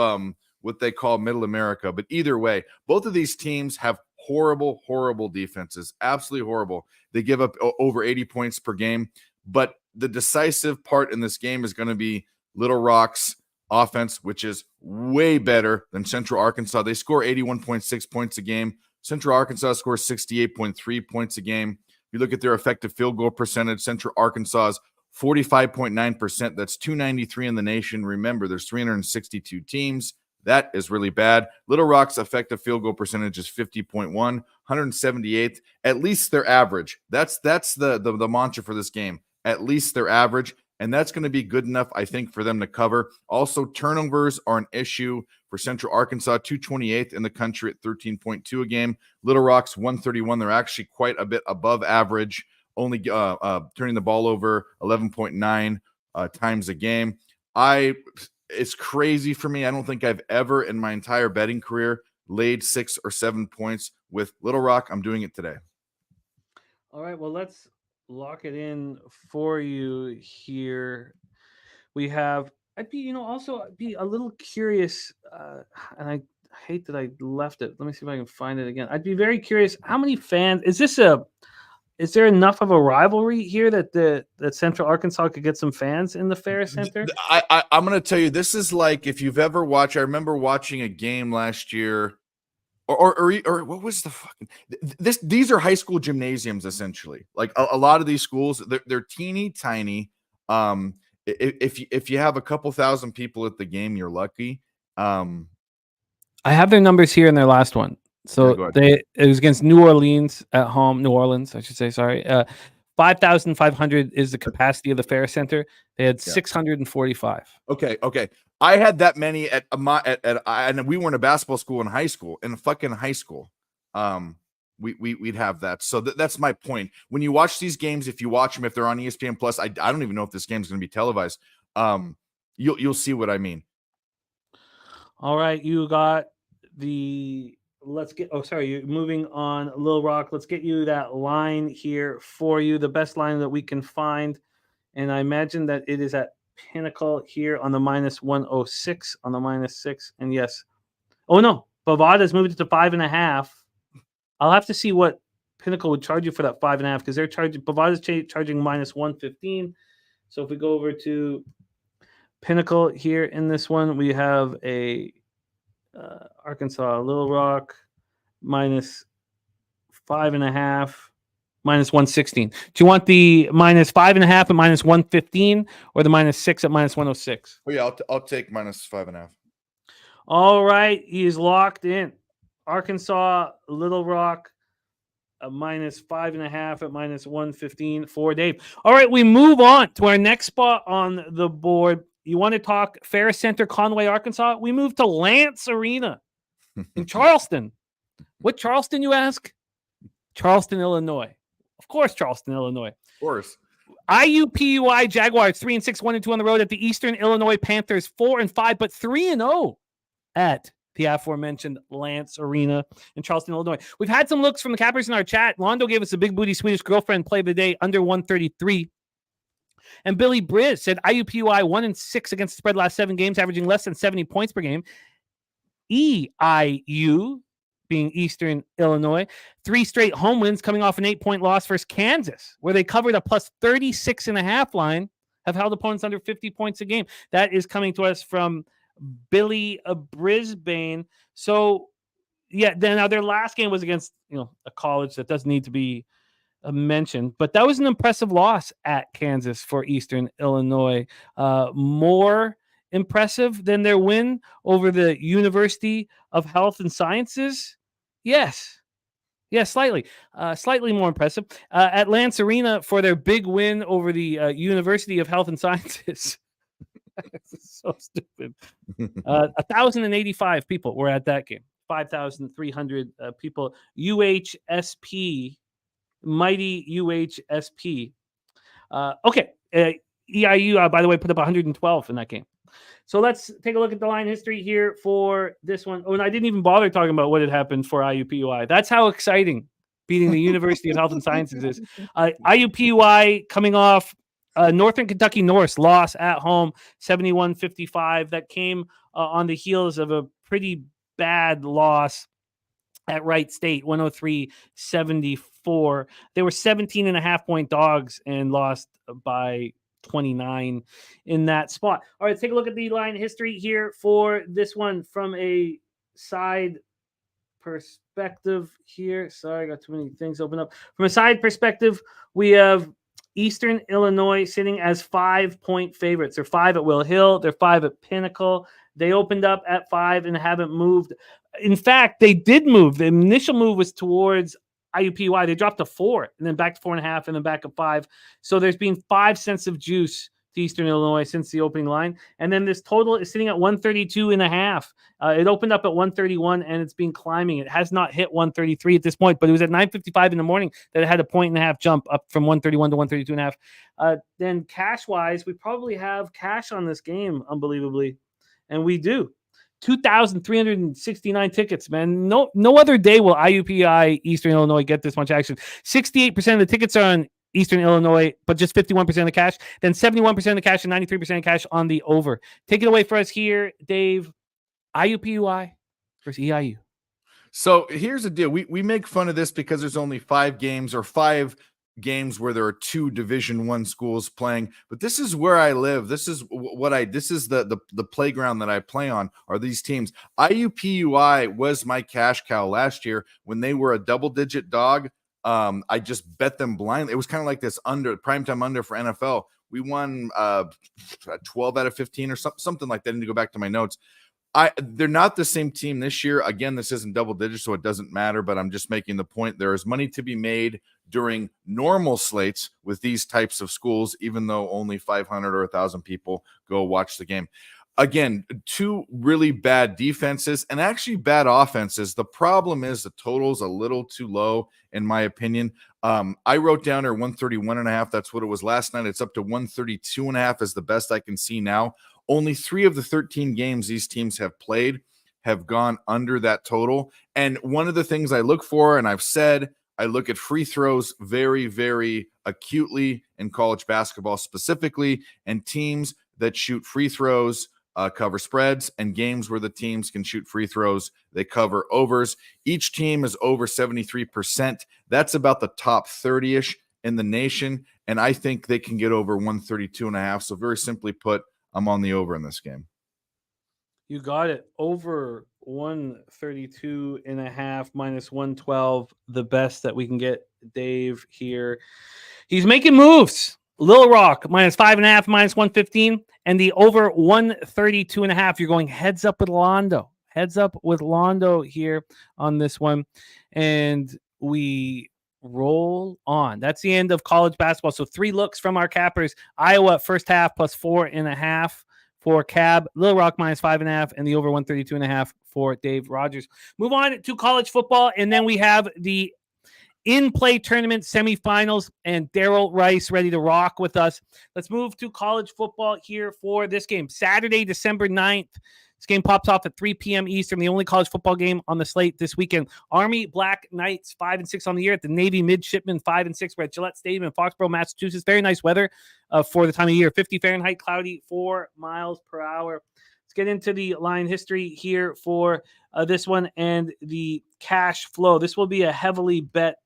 what they call Middle America. But either way, both of these teams have horrible defenses, absolutely horrible. They give up over 80 points per game, but the decisive part in this game is going to be Little Rock's offense, which is way better than Central Arkansas. They score 81.6 points a game. Central Arkansas scores 68.3 points a game. If you look at their effective field goal percentage, Central Arkansas's 45.9%. That's 293 in the nation. Remember, there's 362 teams. That is really bad. Little Rock's effective field goal percentage is 50.1, 178th. At least their average. That's the mantra for this game. At least their average. And that's going to be good enough, I think, for them to cover. Also, turnovers are an issue for Central Arkansas, 228th in the country at 13.2 a game. Little Rock's 131. They're actually quite a bit above average, only turning the ball over 11.9 times a game. It's crazy for me. I don't think I've ever in my entire betting career laid 6 or 7 points with Little Rock. I'm doing it today. All right, well, let's lock it in for you here. We have, I'd be a little curious, and I hate that I left it. Let me see if I can find it again. I'd be very curious. How many fans is there enough of a rivalry here that Central Arkansas could get some fans in the Fair Center? I'm going to tell you, this is like if you've ever watched. I remember watching a game last year, or what was the fucking this? These are high school gymnasiums essentially. Like a lot of these schools, they're teeny tiny. If you have a couple thousand people at the game, you're lucky. I have their numbers here in their last one. So it was against New Orleans at home. New Orleans, I should say. Sorry, 5,500 is the capacity of the Fair Center. They had 645. Okay. I had that many at and we were in a basketball school in high school. In fucking high school, we'd have that. So that's my point. When you watch these games, if you watch them, if they're on ESPN Plus, I don't even know if this game's going to be televised. You'll see what I mean. All right, you got the. You're moving on Little Rock. Let's get you that line here for you, the best line that we can find. And I imagine that it is at Pinnacle here on the -106, on the -6. And yes. Oh, no. Bovada's moved it to 5.5. I'll have to see what Pinnacle would charge you for that 5.5 because Bovada's charging -115. So if we go over to Pinnacle here in this one, we have a Arkansas Little Rock -5.5, -116. Do you want the -5.5 at -115 or the -6 at -106? Oh yeah, I'll take -5.5. All right, he is locked in. Arkansas Little Rock -5.5 at -115 for Dave. All right, we move on to our next spot on the board. You want to talk Fair Center, Conway, Arkansas? We move to Lance Arena in Charleston. What Charleston, you ask? Charleston, Illinois. Of course, Charleston, Illinois. Of course. IUPUI Jaguars 3-6, 1-2 on the road at the Eastern Illinois Panthers 4-5, but 3-0 at the aforementioned Lance Arena in Charleston, Illinois. We've had some looks from the Cappers in our chat. Londo gave us a big booty Swedish girlfriend play of the day under 133. And Billy Briz said IUPUI 1-6 against the spread last 7 games, averaging less than 70 points per game. EIU, being Eastern Illinois, 3 straight home wins coming off an 8-point loss versus Kansas, where they covered a plus 36.5 line, have held opponents under 50 points a game. That is coming to us from Billy Brisbane. So, yeah, then their last game was against a college that doesn't need to be mentioned, but that was an impressive loss at Kansas for Eastern Illinois. More impressive than their win over the University of Health and Sciences? Yes, slightly more impressive. At Lance Arena for their big win over the University of Health and Sciences. This is so stupid. 1,085 people were at that game. 5,300 people. UHSP. Mighty UHSP. Okay. EIU, by the way, put up 112 in that game. So let's take a look at the line history here for this one. Oh, and I didn't even bother talking about what had happened for IUPUI. That's how exciting beating the University of Health and Sciences is. IUPUI coming off Northern Kentucky North's loss at home, 71-55. That came on the heels of a pretty bad loss at Wright State, 103-74. They were 17.5-point dogs and lost by 29 in that spot. All right, let's take a look at the line history here for this one from a side perspective here. Sorry, I got too many things open up. From a side perspective, we have Eastern Illinois sitting as 5-point favorites. They're 5 at Will Hill. They're 5 at Pinnacle. They opened up at 5 and haven't moved. In fact, they did move. The initial move was towards IUPUI. They dropped to 4 and then back to 4.5 and then back to 5. So there's been 5 cents of juice to Eastern Illinois since the opening line. And then this total is sitting at 132.5. It opened up at 131 and it's been climbing. It has not hit 133 at this point, but it was at 9:55 in the morning that it had a 1.5 jump up from 131 to 132.5. Then cash wise, we probably have cash on this game, unbelievably. And we do. 2,369 tickets, man. No other day will IUPUI Eastern Illinois get this much action. 68% of the tickets are on Eastern Illinois, but just 51% of the cash. Then 71% of the cash and 93% of cash on the over. Take it away for us here, Dave. IUPUI versus EIU. So here's the deal. We make fun of this because there's only 5 games or 5 games where there are 2 Division I schools playing, but this is where I live. This is this is the playground that I play on are these teams. IUPUI was my cash cow last year when they were a double-digit dog. I just bet them blindly. It was kind of like this primetime under for NFL. We won 12 out of 15 or something like that. I need to go back to my notes. They're not the same team this year. Again, this isn't double digits, so it doesn't matter, but I'm just making the point. There is money to be made during normal slates with these types of schools, even though only 500 or 1,000 people go watch the game. Again, 2 really bad defenses and actually bad offenses. The problem is the total's a little too low, in my opinion. I wrote down here 131.5. That's what it was last night. It's up to 132.5 is the best I can see now. Only 3 of the 13 games these teams have played have gone under that total. And one of the things I look for, and I've said, I look at free throws very, very acutely in college basketball specifically, and teams that shoot free throws cover spreads, and games where the teams can shoot free throws, they cover overs. Each team is over 73%. That's about the top 30-ish in the nation, and I think they can get over 132.5. So very simply put, I'm on the over in this game. You got it. Over 132.5 minus 112, the best that we can get Dave here. He's making moves. Little Rock minus 5.5, minus 115, and the over 132.5. You're going heads up with Londo. Heads up with Londo here on this one. And we roll on. That's the end of college basketball. So 3 looks from our cappers. Iowa first half plus 4.5 for Cab. Little Rock minus 5.5 and the over 132.5 for Dave Rogers. Move on to college football, and then we have the in-play tournament semifinals and Darryl Rice ready to rock with us. Let's move to college football here for this game. Saturday, December 9th. This game pops off at 3 p.m. Eastern, the only college football game on the slate this weekend. Army Black Knights 5-6 on the year at the Navy Midshipmen 5-6. We're at Gillette Stadium in Foxborough, Massachusetts. Very nice weather for the time of year. 50 Fahrenheit, cloudy, 4 miles per hour. Let's get into the line history here for this one and the cash flow. This will be a heavily bet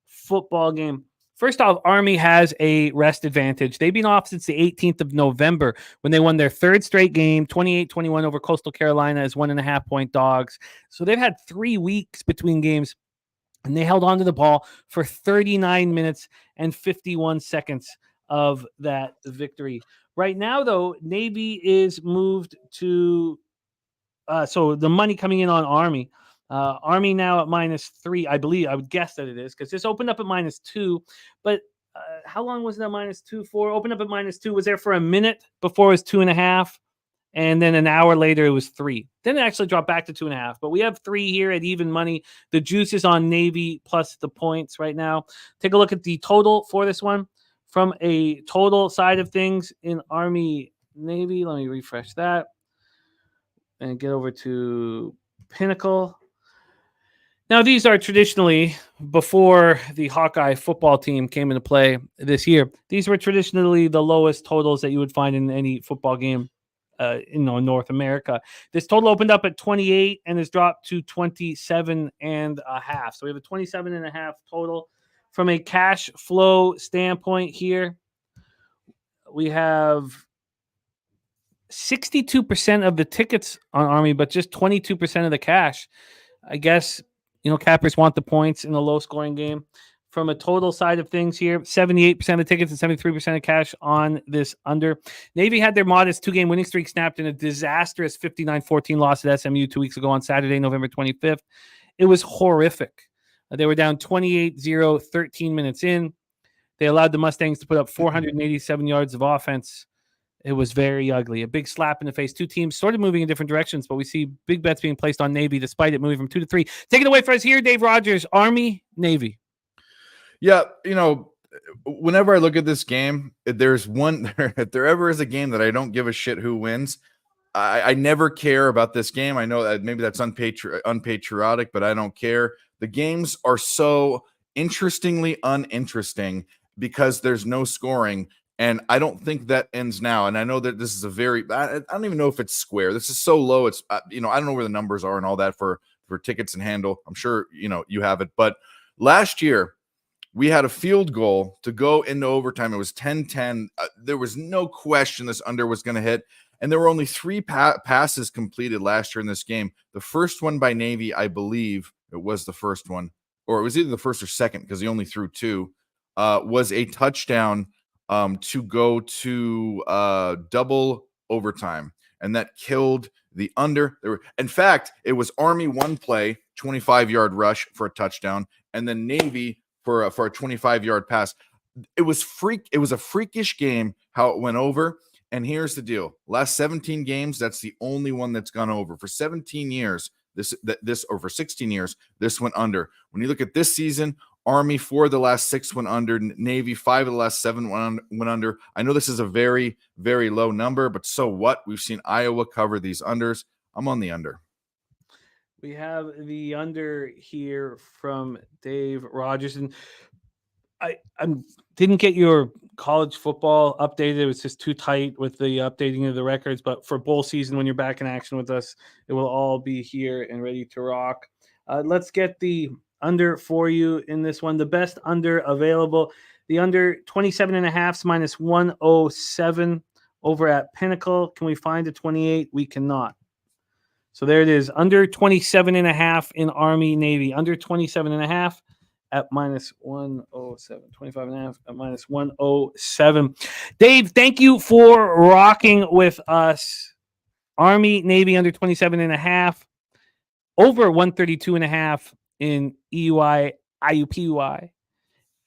football game. First off, Army has a rest advantage. They've been off since the 18th of November when they won their 3rd straight game, 28-21 over Coastal Carolina as 1.5-point dogs. So they've had 3 weeks between games, and they held on to the ball for 39 minutes and 51 seconds of that victory. Right now, though, Navy is moved to so the money coming in on Army. Army now at -3, I believe. I would guess that it is because this opened up at -2. But how long was that -2 for? Opened up at -2. Was there for a minute before it was 2.5, and then an hour later it was 3. Then it actually dropped back to 2.5. But we have 3 here at even money. The juice is on Navy plus the points right now. Take a look at the total for this one from a total side of things in Army Navy. Let me refresh that and get over to Pinnacle. Now, these are traditionally, before the Hawkeye football team came into play this year, these were traditionally the lowest totals that you would find in any football game in North America. This total opened up at 28 and has dropped to 27.5. So we have a 27.5 total. From a cash flow standpoint here, we have 62% of the tickets on Army, but just 22% of the cash. I guess, cappers want the points in a low-scoring game. From a total side of things here, 78% of tickets and 73% of cash on this under. Navy had their modest 2-game winning streak snapped in a disastrous 59-14 loss at SMU 2 weeks ago on Saturday, November 25th. It was horrific. They were down 28-0, 13 minutes in. They allowed the Mustangs to put up 487 yards of offense. It was very ugly. A big slap in the face. Two teams sort of moving in different directions, but we see big bets being placed on Navy despite it moving from 2 to 3. Take it away for us here, Dave Rogers, Army, Navy. Yeah, whenever I look at this game, if there ever is a game that I don't give a shit who wins, I never care about this game. I know that maybe that's unpatriotic, but I don't care. The games are so interestingly uninteresting because there's no scoring. And I don't think that ends now. And I know that this is I don't even know if it's square. This is so low. It's, I don't know where the numbers are and all that for tickets and handle. I'm sure, you have it. But last year, we had a field goal to go into overtime. It was 10-10. There was no question this under was going to hit. And there were only 3 passes completed last year in this game. The first one by Navy, I believe it was the first one, or it was either the first or second because he only threw 2, was a touchdown to go to double overtime, and that killed the under. In fact, it was Army one play, 25-yard rush for a touchdown, and then Navy for a 25-yard pass. It was a freakish game how it went over. And here's the deal: last 17 games, that's the only one that's gone over. For 17 years, for 16 years, this went under. When you look at this season, Army 4 of the last 6 went under. Navy 5 of the last 7 went under. I know this is a very, very low number, but so what? We've seen Iowa cover these unders. I'm on the under. We have the under here from Dave Rogers. And I didn't get your college football updated. It was just too tight with the updating of the records. But for bowl season, when you're back in action with us, it will all be here and ready to rock. Let's get the under for you in this one. The best under available. The under 27.5 minus 107 over at Pinnacle. Can we find a 28? We cannot. So there it is. Under 27.5 in Army, Navy. Under 27.5 at minus 107. 25.5 at minus 107. Dave, thank you for rocking with us. Army, Navy under 27.5. Over 132.5 in EUI, IUPUI.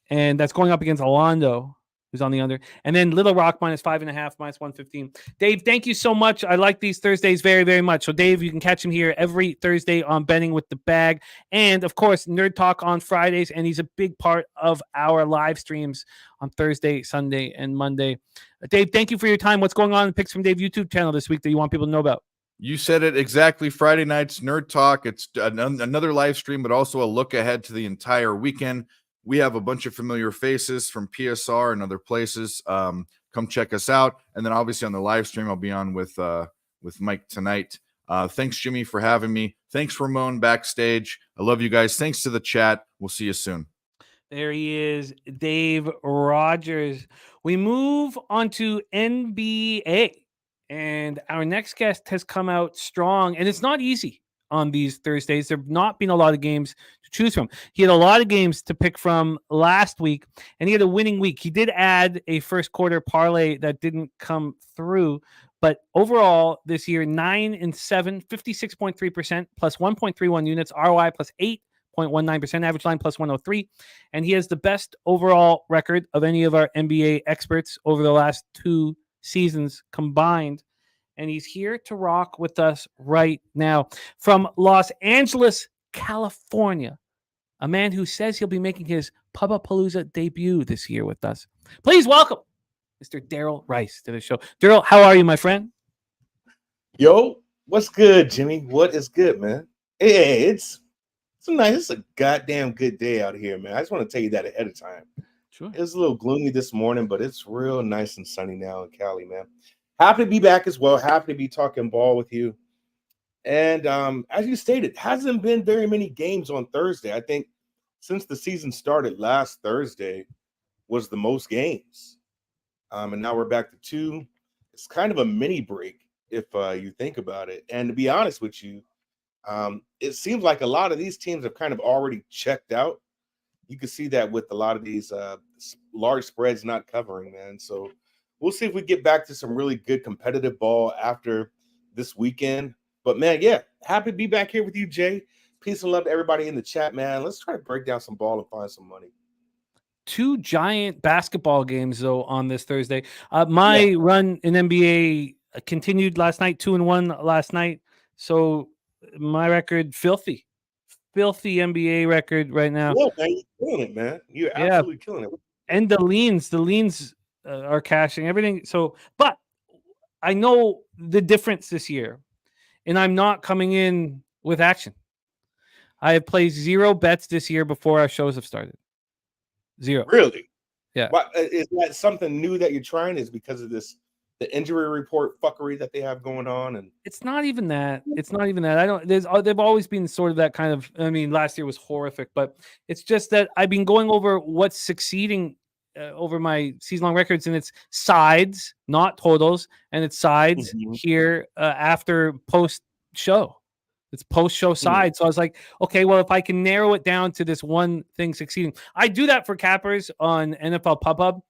And that's going up against Alondo, who's on the under. And then Little Rock minus 5.5, minus 115. Dave, thank you so much. I like these Thursdays very, very much. So, Dave, you can catch him here every Thursday on Betting with the Bag. And, of course, Nerd Talk on Fridays. And he's a big part of our live streams on Thursday, Sunday, and Monday. Dave, thank you for your time. What's going on in the Picks from Dave YouTube channel this week that you want people to know about? You said it exactly. Friday nights, Nerd Talk. It's another live stream, but also a look ahead to the entire weekend. We have a bunch of familiar faces from PSR and other places. Come check us out. And then obviously on the live stream, I'll be on with Mike tonight. Thanks, Jimmy, for having me. Thanks, Ramon, backstage. I love you guys. Thanks to the chat. We'll see you soon. There he is, Dave Rogers. We move on to NBA. And our next guest has come out strong. And it's not easy on these Thursdays. There have not been a lot of games to choose from. He had a lot of games to pick from last week, and he had a winning week. He did add a first quarter parlay that didn't come through, but overall this year, 9-7, 56.3%, plus 1.31 units, ROI plus 8.19%, average line plus 103, and he has the best overall record of any of our NBA experts over the last 2 seasons combined. And he's here to rock with us right now from Los Angeles, California, a man who says he'll be making his Pubapalooza debut this year with us. Please welcome Mr. Darryl Rice to the show. Darryl, how are you, my friend? Yo, what's good, Jimmy? What is good, man? Hey, it's a goddamn good day out here, man. I just want to tell you that ahead of time. Sure. It was a little gloomy this morning, but it's real nice and sunny now in Cali, man. happy to be back as well. Happy to be talking ball with you. And as you stated, hasn't been very many games on Thursday. I think since the season started last Thursday was the most games. And now we're back to 2. It's kind of a mini break if you think about it. And to be honest with you, it seems like a lot of these teams have kind of already checked out. You can see that with a lot of these large spreads not covering, man. So we'll see if we get back to some really good competitive ball after this weekend. But, man, yeah, happy to be back here with you, Jay. Peace and love to everybody in the chat, man. Let's try to break down some ball and find some money. 2 giant basketball games, though, on this Thursday. My run in NBA continued last night, 2-1 last night. So my record, filthy NBA record right now. Yeah, man, you're killing it, man. You're absolutely killing it. And the leans are cashing everything. So, but I know the difference this year, and I'm not coming in with action. I have placed 0 bets this year before our shows have started. 0. Really? Yeah. What, is that something new that you're trying? Is because of the injury report fuckery that they have going on? And it's not even that. They've always been sort of that kind of, I mean, last year was horrific, but it's just that I've been going over what's succeeding over my season-long records, and it's sides, not totals, and it's sides here after post-show. It's post-show side. So I was like, okay, well, if I can narrow it down to this one thing succeeding. I do that for cappers on NFL PubHub.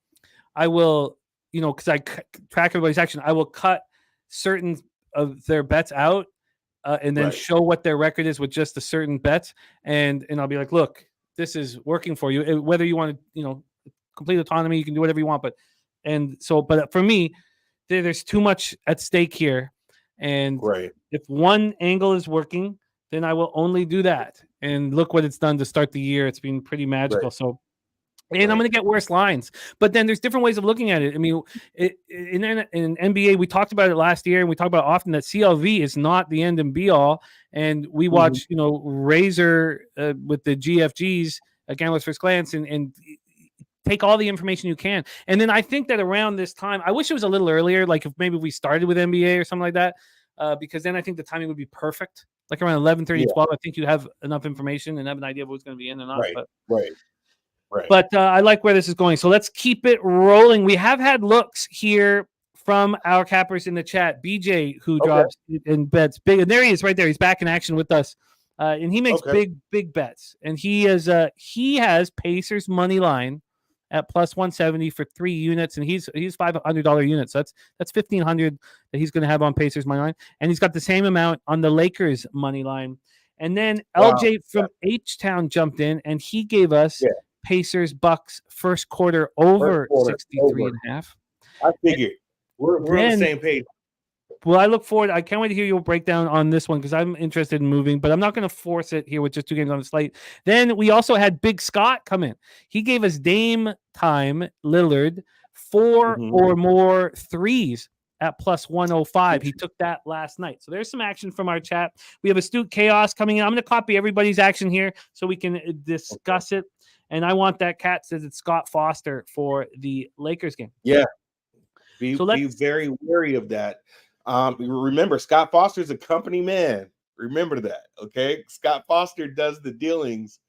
I will, because I track everybody's action, I will cut certain of their bets out and then show what their record is with just the certain bets. And I'll be like, look, this is working for you. Whether you want to, complete autonomy, you can do whatever you want. But for me, there's too much at stake here. And if one angle is working, then I will only do that. And look what it's done to start the year. It's been pretty magical. So, and I'm going to get worse lines. But then there's different ways of looking at it. I mean, in NBA, we talked about it last year, and we talk about often that CLV is not the end and be all. And we watch, Razor with the GFGs, Gamblers First Glance, and take all the information you can. And then I think that around this time, I wish it was a little earlier, like if maybe we started with NBA or something like that, because then I think the timing would be perfect. Like around 11:30, 12, I think you have enough information and have an idea of what's going to be in and not. But I like where this is going. So let's keep it rolling. We have had looks here from our cappers in the chat. BJ, who drops and bets big, and there he is right there. He's back in action with us. And he makes big bets. And he has Pacers money line at plus 170 for 3 units, and he's $500 units. So that's $1,500 that he's going to have on Pacers money line, and he's got the same amount on the Lakers money line. And then LJ from H-Town jumped in, and he gave us Pacers Bucks first quarter over 63.5. I figured we're on the same page. Well, I look forward. I can't wait to hear your breakdown on this one because I'm interested in moving, but I'm not going to force it here with just 2 games on the slate. Then we also had Big Scott come in. He gave us Dame time Lillard 4 or more threes at plus 105. He took that last night. So there's some action from our chat. We have Astute Chaos coming in. I'm going to copy everybody's action here so we can discuss it. And I want that cat says it's Scott Foster for the Lakers game. Yeah. Be very wary of that. Remember, Scott Foster is a company man. Remember that, okay? Scott Foster does the dealings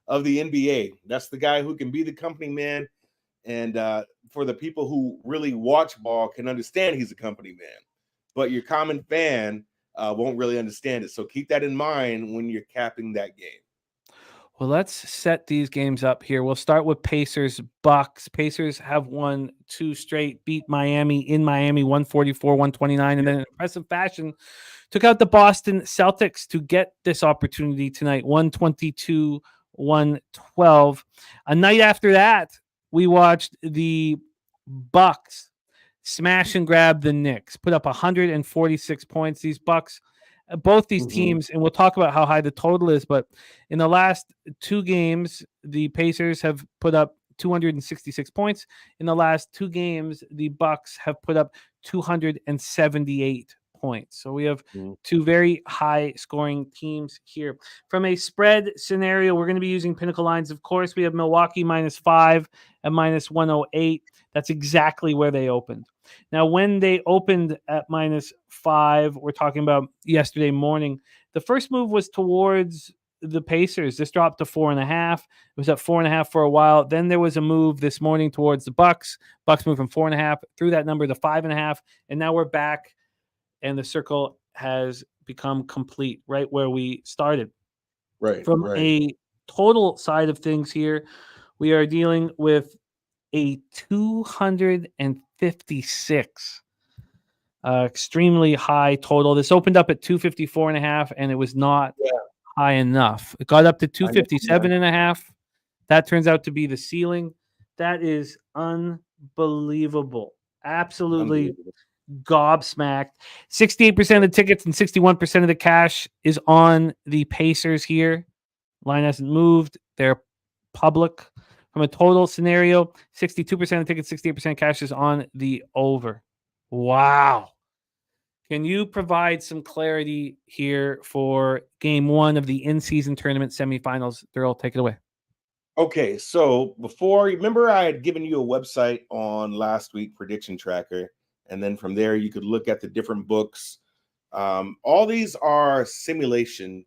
of the NBA. That's the guy who can be the company man. And for the people who really watch ball can understand he's a company man. But your common fan won't really understand it. So keep that in mind when you're capping that game. Well, let's set these games up here. We'll start with Pacers Bucks. Pacers have won 2 straight, beat Miami in Miami 144-129, and then in impressive fashion took out the Boston Celtics to get this opportunity tonight, 122-112. A night after that, we watched the Bucks smash and grab the Knicks, put up 146 points. These Bucks, both these teams, and we'll talk about how high the total is, but in the last 2 games, the Pacers have put up 266 points. In the last 2 games, the Bucks have put up 278 points. So we have 2 very high scoring teams here. From a spread scenario, we're going to be using Pinnacle lines. Of course, we have Milwaukee -5 at -108. That's exactly where they opened. Now, when they opened at -5, we're talking about yesterday morning, the first move was towards the Pacers. This dropped to 4.5. It was at 4.5 for a while. Then there was a move this morning towards the Bucks. Bucks moved from 4.5 through that number to 5.5, and now we're back, and the circle has become complete right where we started. Right. From a total side of things here, we are dealing with a 256. Extremely high total. This opened up at 254.5, and it was not high enough. It got up to 257.5. That turns out to be the ceiling. That is unbelievable. Absolutely gobsmacked. 68% of the tickets and 61% of the cash is on the Pacers here. Line hasn't moved. They're public. From a total scenario, 62% of tickets, 68% cash is on the over. Wow. Can you provide some clarity here for game 1 of the in-season tournament semifinals? Darryl, take it away. Okay, so before, remember I had given you a website on last week, Prediction Tracker, and then from there you could look at the different books. All these are simulation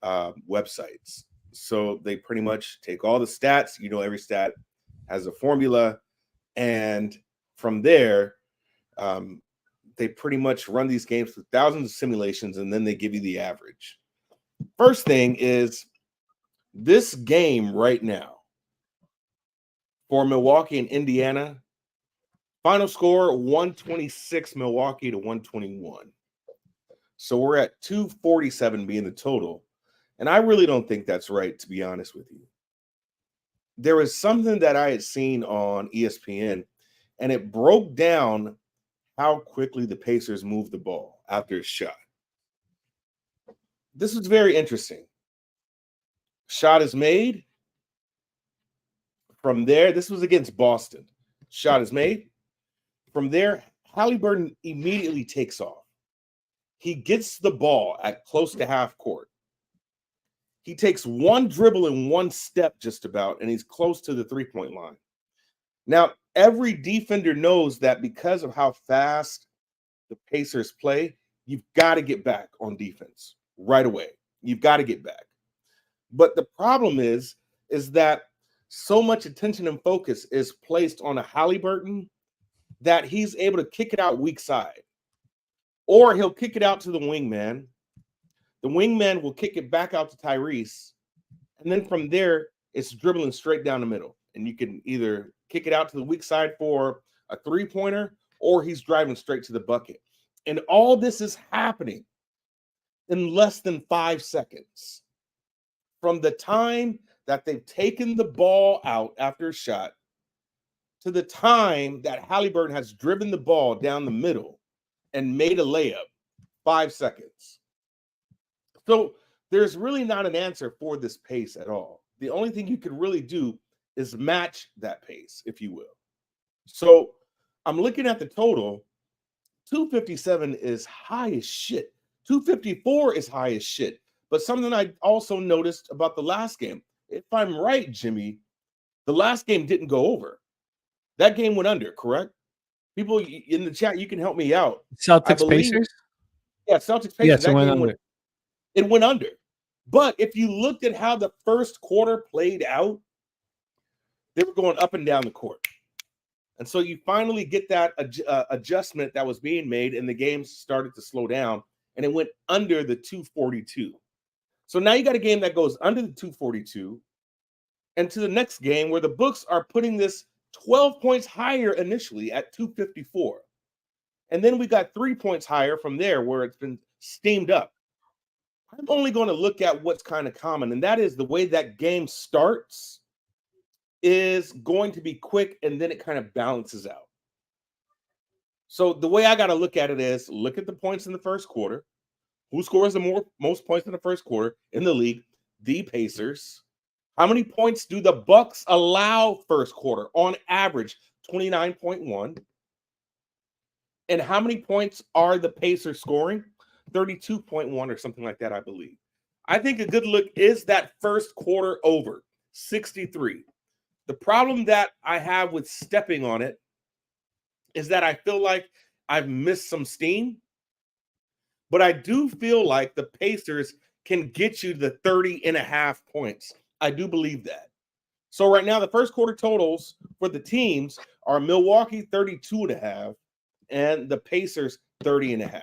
websites. So they pretty much take all the stats. Every stat has a formula, and from there, they pretty much run these games through thousands of simulations, and then they give you the average. First thing is this game right now for Milwaukee and Indiana, final score 126 Milwaukee to 121. So we're at 247 being the total. And I really don't think that's right, to be honest with you. There was something that I had seen on ESPN, and it broke down how quickly the Pacers moved the ball after a shot. This was very interesting. Shot is made. From there, this was against Boston. Shot is made. From there, Haliburton immediately takes off. He gets the ball at close to half court. He takes one dribble and one step just about, and he's close to the three-point line. Now, every defender knows that because of how fast the Pacers play, you've got to get back on defense right away. You've got to get back. But the problem is that so much attention and focus is placed on a Haliburton that he's able to kick it out weak side. Or he'll kick it out to the wingman. The wingman will kick it back out to Tyrese. And then from there, it's dribbling straight down the middle. And you can either kick it out to the weak side for a three-pointer, or he's driving straight to the bucket. And all this is happening in less than 5 seconds. From the time that they've taken the ball out after a shot to the time that Haliburton has driven the ball down the middle and made a layup, 5 seconds. So there's really not an answer for this pace at all. The only thing you can really do is match that pace, if you will. So I'm looking at the total. 257 is high as shit. 254 is high as shit. But something I also noticed about the last game, if I'm right, Jimmy, the last game didn't go over. That game went under, correct? People in the chat, you can help me out. Celtics Pacers? Yeah, Celtics Pacers. Yes, that it went game under. It went under. But if you looked at how the first quarter played out, they were going up and down the court. And so you finally get that adjustment that was being made, and the game started to slow down, and it went under the 242. So now you got a game that goes under the 242, and to the next game where the books are putting this 12 points higher initially at 254. And then we got 3 points higher from there where it's been steamed up. I'm only going to look at what's kind of common, and that is the way that game starts is going to be quick, and then it kind of balances out. So the way I got to look at it is look at the points in the first quarter. Who scores the most points in the first quarter in the league? The Pacers. How many points do the Bucks allow first quarter? On average, 29.1. And how many points are the Pacers scoring? 32.1 or something like that, I believe. I think a good look is that first quarter over, 63. The problem that I have with stepping on it is that I feel like I've missed some steam, but I do feel like the Pacers can get you the 30.5 points. I do believe that. So right now, the first quarter totals for the teams are Milwaukee 32.5 and the Pacers 30.5.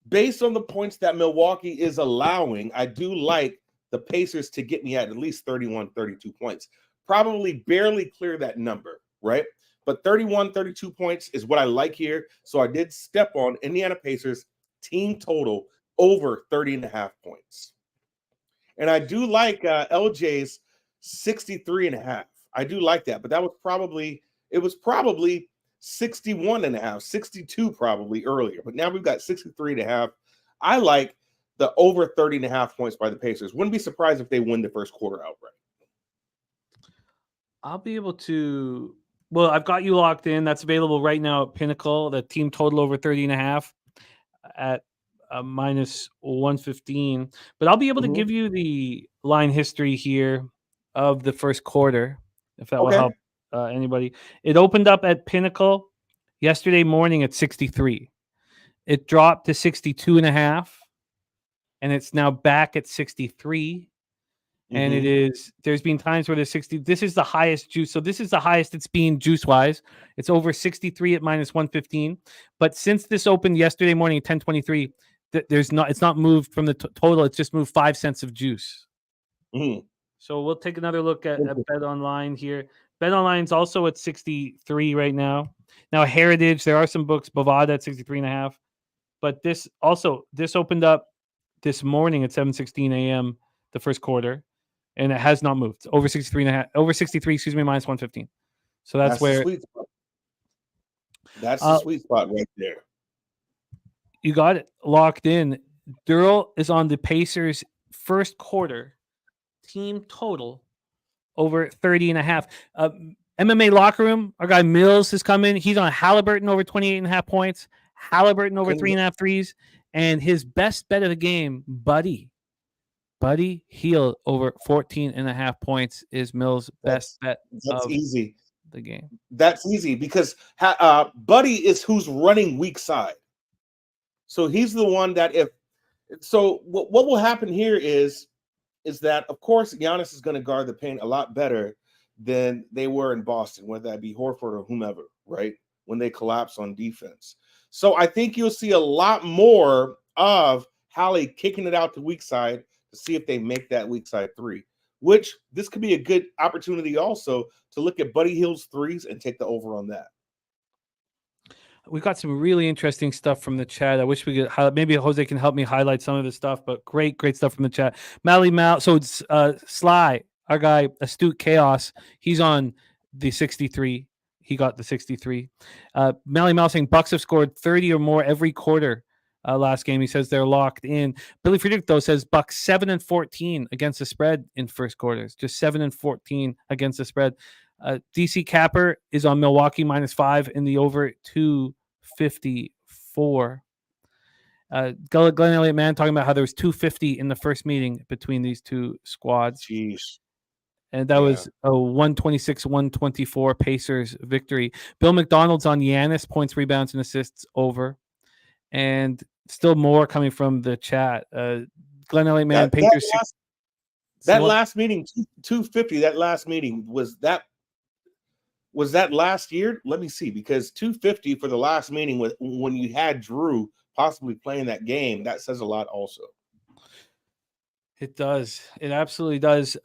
Based on the points that Milwaukee is allowing, I do like the Pacers to get me at least 31, 32 points. Probably barely clear that number, right? But 31, 32 points is what I like here. So I did step on Indiana Pacers team total over 30.5 points. And I do like LJ's 63.5. I do like that, but it was probably 61.5, 62 probably earlier. But now we've got 63.5. I like the over 30.5 points by the Pacers. Wouldn't be surprised if they win the first quarter outright. I'll be able to. Well, I've got you locked in. That's available right now at Pinnacle. The team total over 30.5 at minus 115. But I'll be able to give you the line history here of the first quarter, if that will help anybody. It opened up at Pinnacle yesterday morning at 63. It dropped to 62.5, and it's now back at 63. And there's been times where there's 60. This is the highest juice. So this is the highest it's been juice wise. It's over 63 at minus 115. But since this opened yesterday morning at 10:23, it's not moved from the total. It's just moved 5 cents of juice. So we'll take another look at Bet Online here. Bet Online is also at 63 right now. Now Heritage, there are some books. Bovada at 63.5. But this opened up this morning at 7:16 a.m. the first quarter. And it has not moved. Over 63.5, over 63, minus 115. So that's where the sweet spot. That's the sweet spot right there. You got it locked in. Darryl is on the Pacers first quarter team total over 30.5. MMA locker room, our guy Mills has come in. He's on Halliburton over 28.5 points, Halliburton over 3.5 threes, and his best bet of the game, Buddy Hield over 14.5 points is Mills' best bet. That's easy. The game. That's easy because Buddy is who's running weak side. So he's the one that what will happen here is that, of course, Giannis is going to guard the paint a lot better than they were in Boston, whether that be Horford or whomever, right? When they collapse on defense. So I think you'll see a lot more of Hallie kicking it out to weak side to see if they make that weak side three, which this could be a good opportunity also to look at Buddy Hield's threes and take the over on that. We've got some really interesting stuff from the chat. I wish we could highlight. Maybe Jose can help me highlight some of the stuff, but great stuff from the chat. So it's Sly, our guy, Astute Chaos. He's on the 63. He got the 63. Mally Mal saying Bucks have scored 30 or more every quarter last game. He says they're locked in. Billy Friedrich, though, says Bucks 7-14 against the spread in first quarters. Just 7-14 against the spread. DC Capper is on Milwaukee -5 in the over 254. Glenn Elliott Man talking about how there was 250 in the first meeting between these two squads. Jeez. And that was a 126-124 Pacers victory. Bill McDonald's on Giannis, points, rebounds, and assists over. And still more coming from the chat. Glenn Elliott Man, Pacers. That last meeting, 250, that last meeting, was that last year? Let me see, because 250 for the last meeting when you had Drew possibly playing that game, that says a lot also. It does. It absolutely does.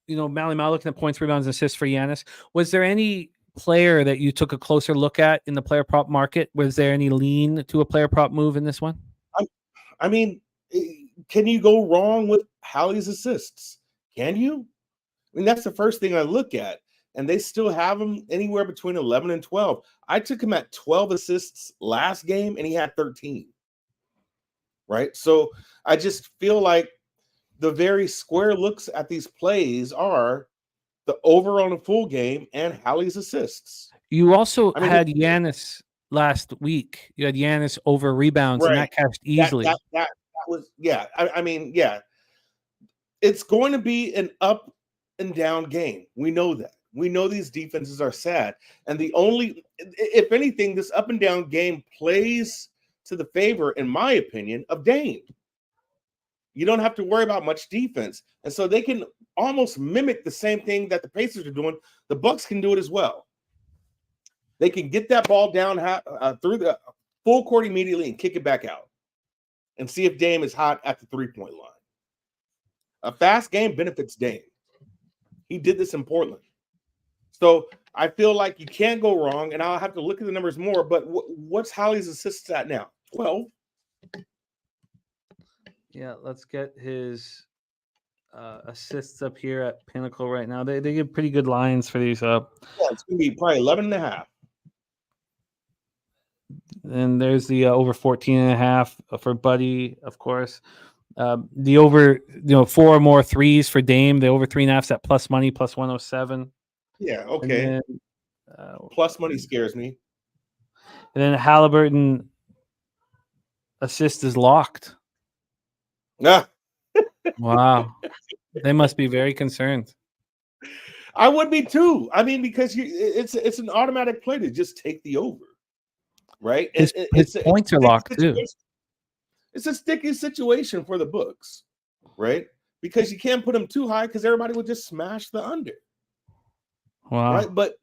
Mally Mal looking at points, rebounds, and assists for Giannis. Was there any player that you took a closer look at in the player prop market? Was there any lean to a player prop move in this one? I mean, can you go wrong with Hallie's assists? Can you? I mean, that's the first thing I look at. And they still have him anywhere between 11 and 12. I took him at 12 assists last game, and he had 13. Right? So I just feel like the very square looks at these plays are the over on a full game and Hallie's assists. You also had Giannis last week. You had Giannis over rebounds, and that cashed easily. That was, yeah. I mean, yeah. It's going to be an up and down game. We know that. We know these defenses are sad. And if anything, this up and down game plays to the favor, in my opinion, of Dame. You don't have to worry about much defense. And so they can almost mimic the same thing that the Pacers are doing. The Bucks can do it as well. They can get that ball down through the full court immediately and kick it back out and see if Dame is hot at the three-point line. A fast game benefits Dame. He did this in Portland. So I feel like you can't go wrong, and I'll have to look at the numbers more, but what's Holly's assists at now? 12? Yeah, let's get his assists up here at Pinnacle right now. They give pretty good lines for these up. Yeah, it's going to be probably 11.5. And there's the over 14.5 for Buddy, of course. The over, 4 or more threes for Dame. The over 3.5 at plus money, plus 107. Yeah, okay. Then, plus money scares me. And then Halliburton assist is locked. Ah. Wow. They must be very concerned. I would be too. I mean, because it's an automatic play to just take the over, right? His points are locked too. It's a sticky situation for the books, right? Because you can't put them too high because everybody would just smash the under. Wow. Right? But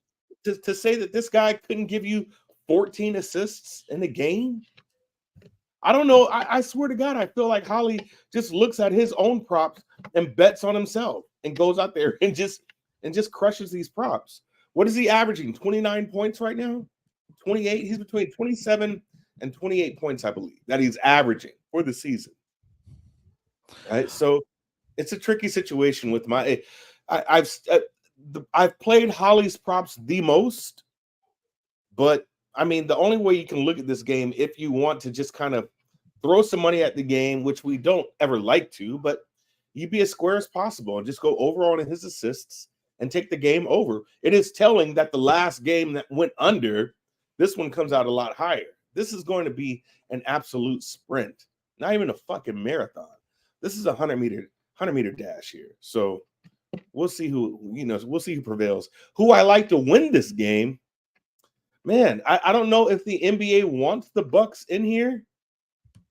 to say that this guy couldn't give you 14 assists in a game, I don't know. I swear to God, I feel like Holly just looks at his own props and bets on himself and goes out there and just crushes these props. What is he averaging? 29 points right now? 28? He's between 27 and 28 points, I believe, that he's averaging for the season. Right? So it's a tricky situation with I've played Holly's props the most, but I mean, the only way you can look at this game, if you want to just kind of throw some money at the game, which we don't ever like to, but you be as square as possible and just go over on his assists and take the game over. It is telling that the last game that went under, this one comes out a lot higher. This is going to be an absolute sprint, not even a fucking marathon. This is a 100-meter dash here. So we'll see we'll see who prevails. Who I like to win this game. Man, I don't know if the NBA wants the Bucks in here,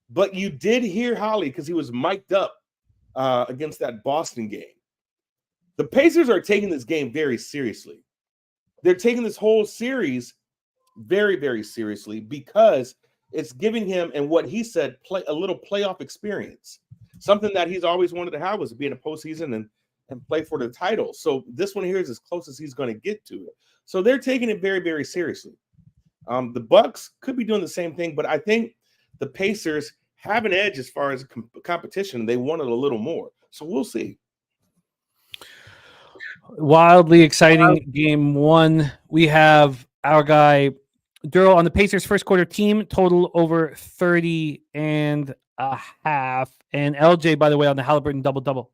but you did hear Holly because he was mic'd up against that Boston game. The Pacers are taking this game very seriously. They're taking this whole series very, very seriously because it's giving him, and what he said, a little playoff experience. Something that he's always wanted to have was to be in a postseason and play for the title. So this one here is as close as he's going to get to it. So they're taking it very, very seriously. The Bucks could be doing the same thing, but I think the Pacers have an edge as far as competition. They want it a little more. So we'll see. Wildly exciting game one. We have our guy, Darryl, on the Pacers first quarter team total over 30.5. And LJ, by the way, on the Halliburton double-double.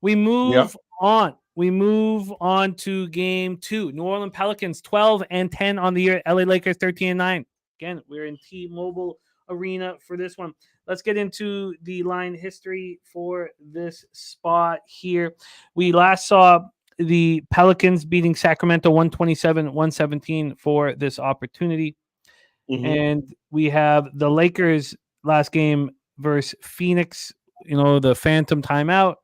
We move on. We move on to game two. New Orleans Pelicans 12-10 on the year. LA Lakers 13-9. Again, we're in T-Mobile Arena for this one. Let's get into the line history for this spot here. We last saw the Pelicans beating Sacramento 127-117 for this opportunity. Mm-hmm. And we have the Lakers last game versus Phoenix, the phantom timeout,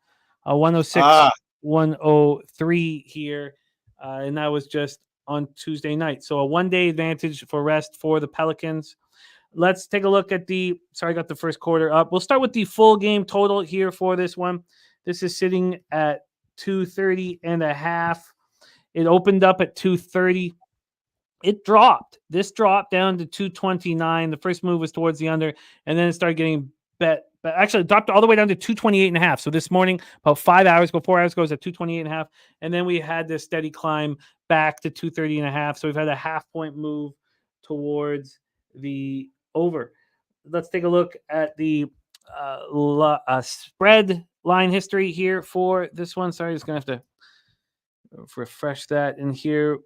106-103 here. And that was just on Tuesday night. So a one-day advantage for rest for the Pelicans. Let's take a look at I got the first quarter up. We'll start with the full game total here for this one. This is sitting at 230.5. It opened up at 230. It dropped. This dropped down to 229. The first move was towards the under, and then it started getting bet. But actually, it dropped all the way down to 228.5. So this morning, about 4 hours ago, it was at 228.5. And then we had this steady climb back to 230.5. So we've had a half-point move towards the over. Let's take a look at the spread line history here for this one. Sorry, just going to have to refresh that. And here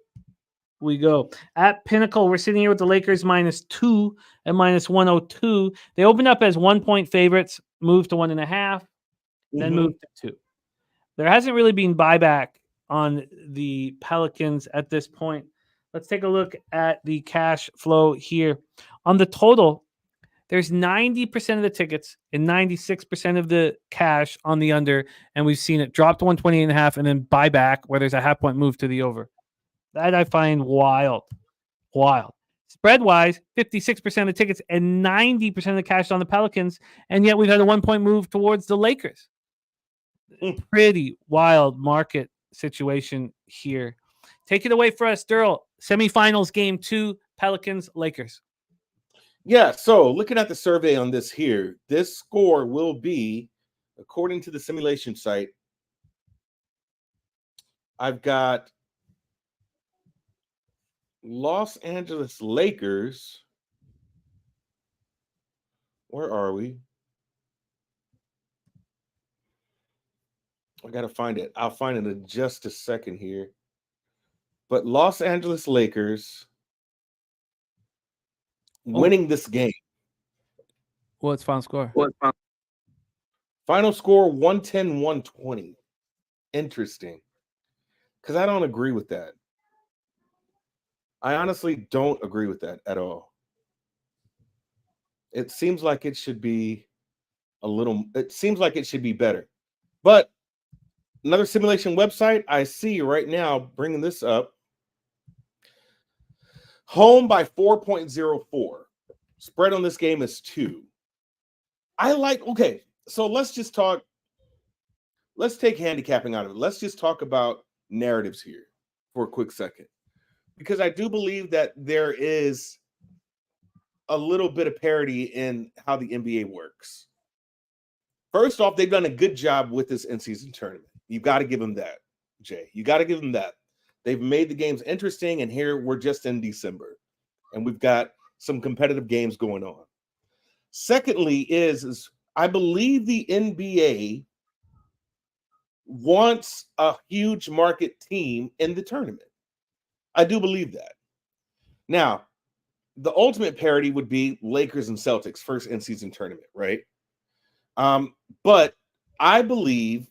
we go. At Pinnacle, we're sitting here with the Lakers -2 and -102. They opened up as 1-point favorites, moved to 1.5, then moved to 2. There hasn't really been buyback on the Pelicans at this point. Let's take a look at the cash flow here. On the total, there's 90% of the tickets and 96% of the cash on the under, and we've seen it drop to 128.5 and then buy back where there's a half point move to the over. That I find wild. Wild. Spread-wise, 56% of the tickets and 90% of the cash on the Pelicans, and yet we've had a 1 point move towards the Lakers. Pretty wild market situation here. Take it away for us, Darryl. Semifinals game 2, Pelicans, Lakers. Yeah, so looking at the survey on this here, this score will be, according to the simulation site, I've got Los Angeles Lakers. Where are we? I got to find it. I'll find it in just a second here. But Los Angeles Lakers winning this game. What's final score? Final score 110-120. Interesting. Because I don't agree with that. I honestly don't agree with that at all. It seems like it should be better. But another simulation website I see right now bringing this up. Home by 4.04. Spread on this game is 2. Okay, so let's take handicapping out of it. Let's just talk about narratives here for a quick second. Because I do believe that there is a little bit of parity in how the NBA works. First off, they've done a good job with this in-season tournament. You've got to give them that, Jay. You got to give them that. They've made the games interesting, and here we're just in December, and we've got some competitive games going on. Secondly is I believe the NBA wants a huge market team in the tournament. I do believe that. Now, the ultimate parity would be Lakers and Celtics, first in-season tournament, right? But I believe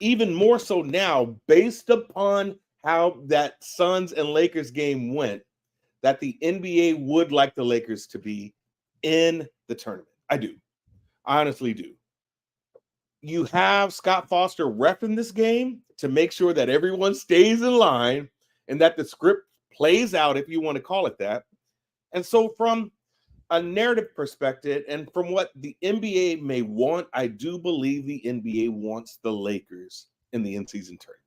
even more so now, based upon how that Suns and Lakers game went, that the NBA would like the Lakers to be in the tournament. I do. I honestly do. You have Scott Foster reffing this game to make sure that everyone stays in line and that the script plays out, if you want to call it that. And so from a narrative perspective and from what the NBA may want, I do believe the NBA wants the Lakers in the in-season tournament.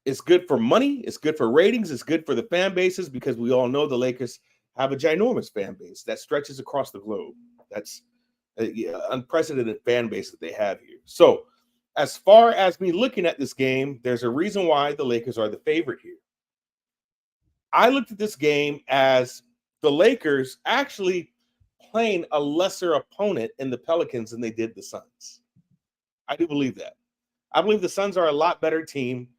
It's good for money. It's good for ratings. It's good for the fan bases because we all know the Lakers have a ginormous fan base that stretches across the globe. That's an unprecedented fan base that they have here. So as far as me looking at this game, there's a reason why the Lakers are the favorite here. I looked at this game as the Lakers actually playing a lesser opponent in the Pelicans than they did the Suns. I do believe that. I believe the Suns are a lot better team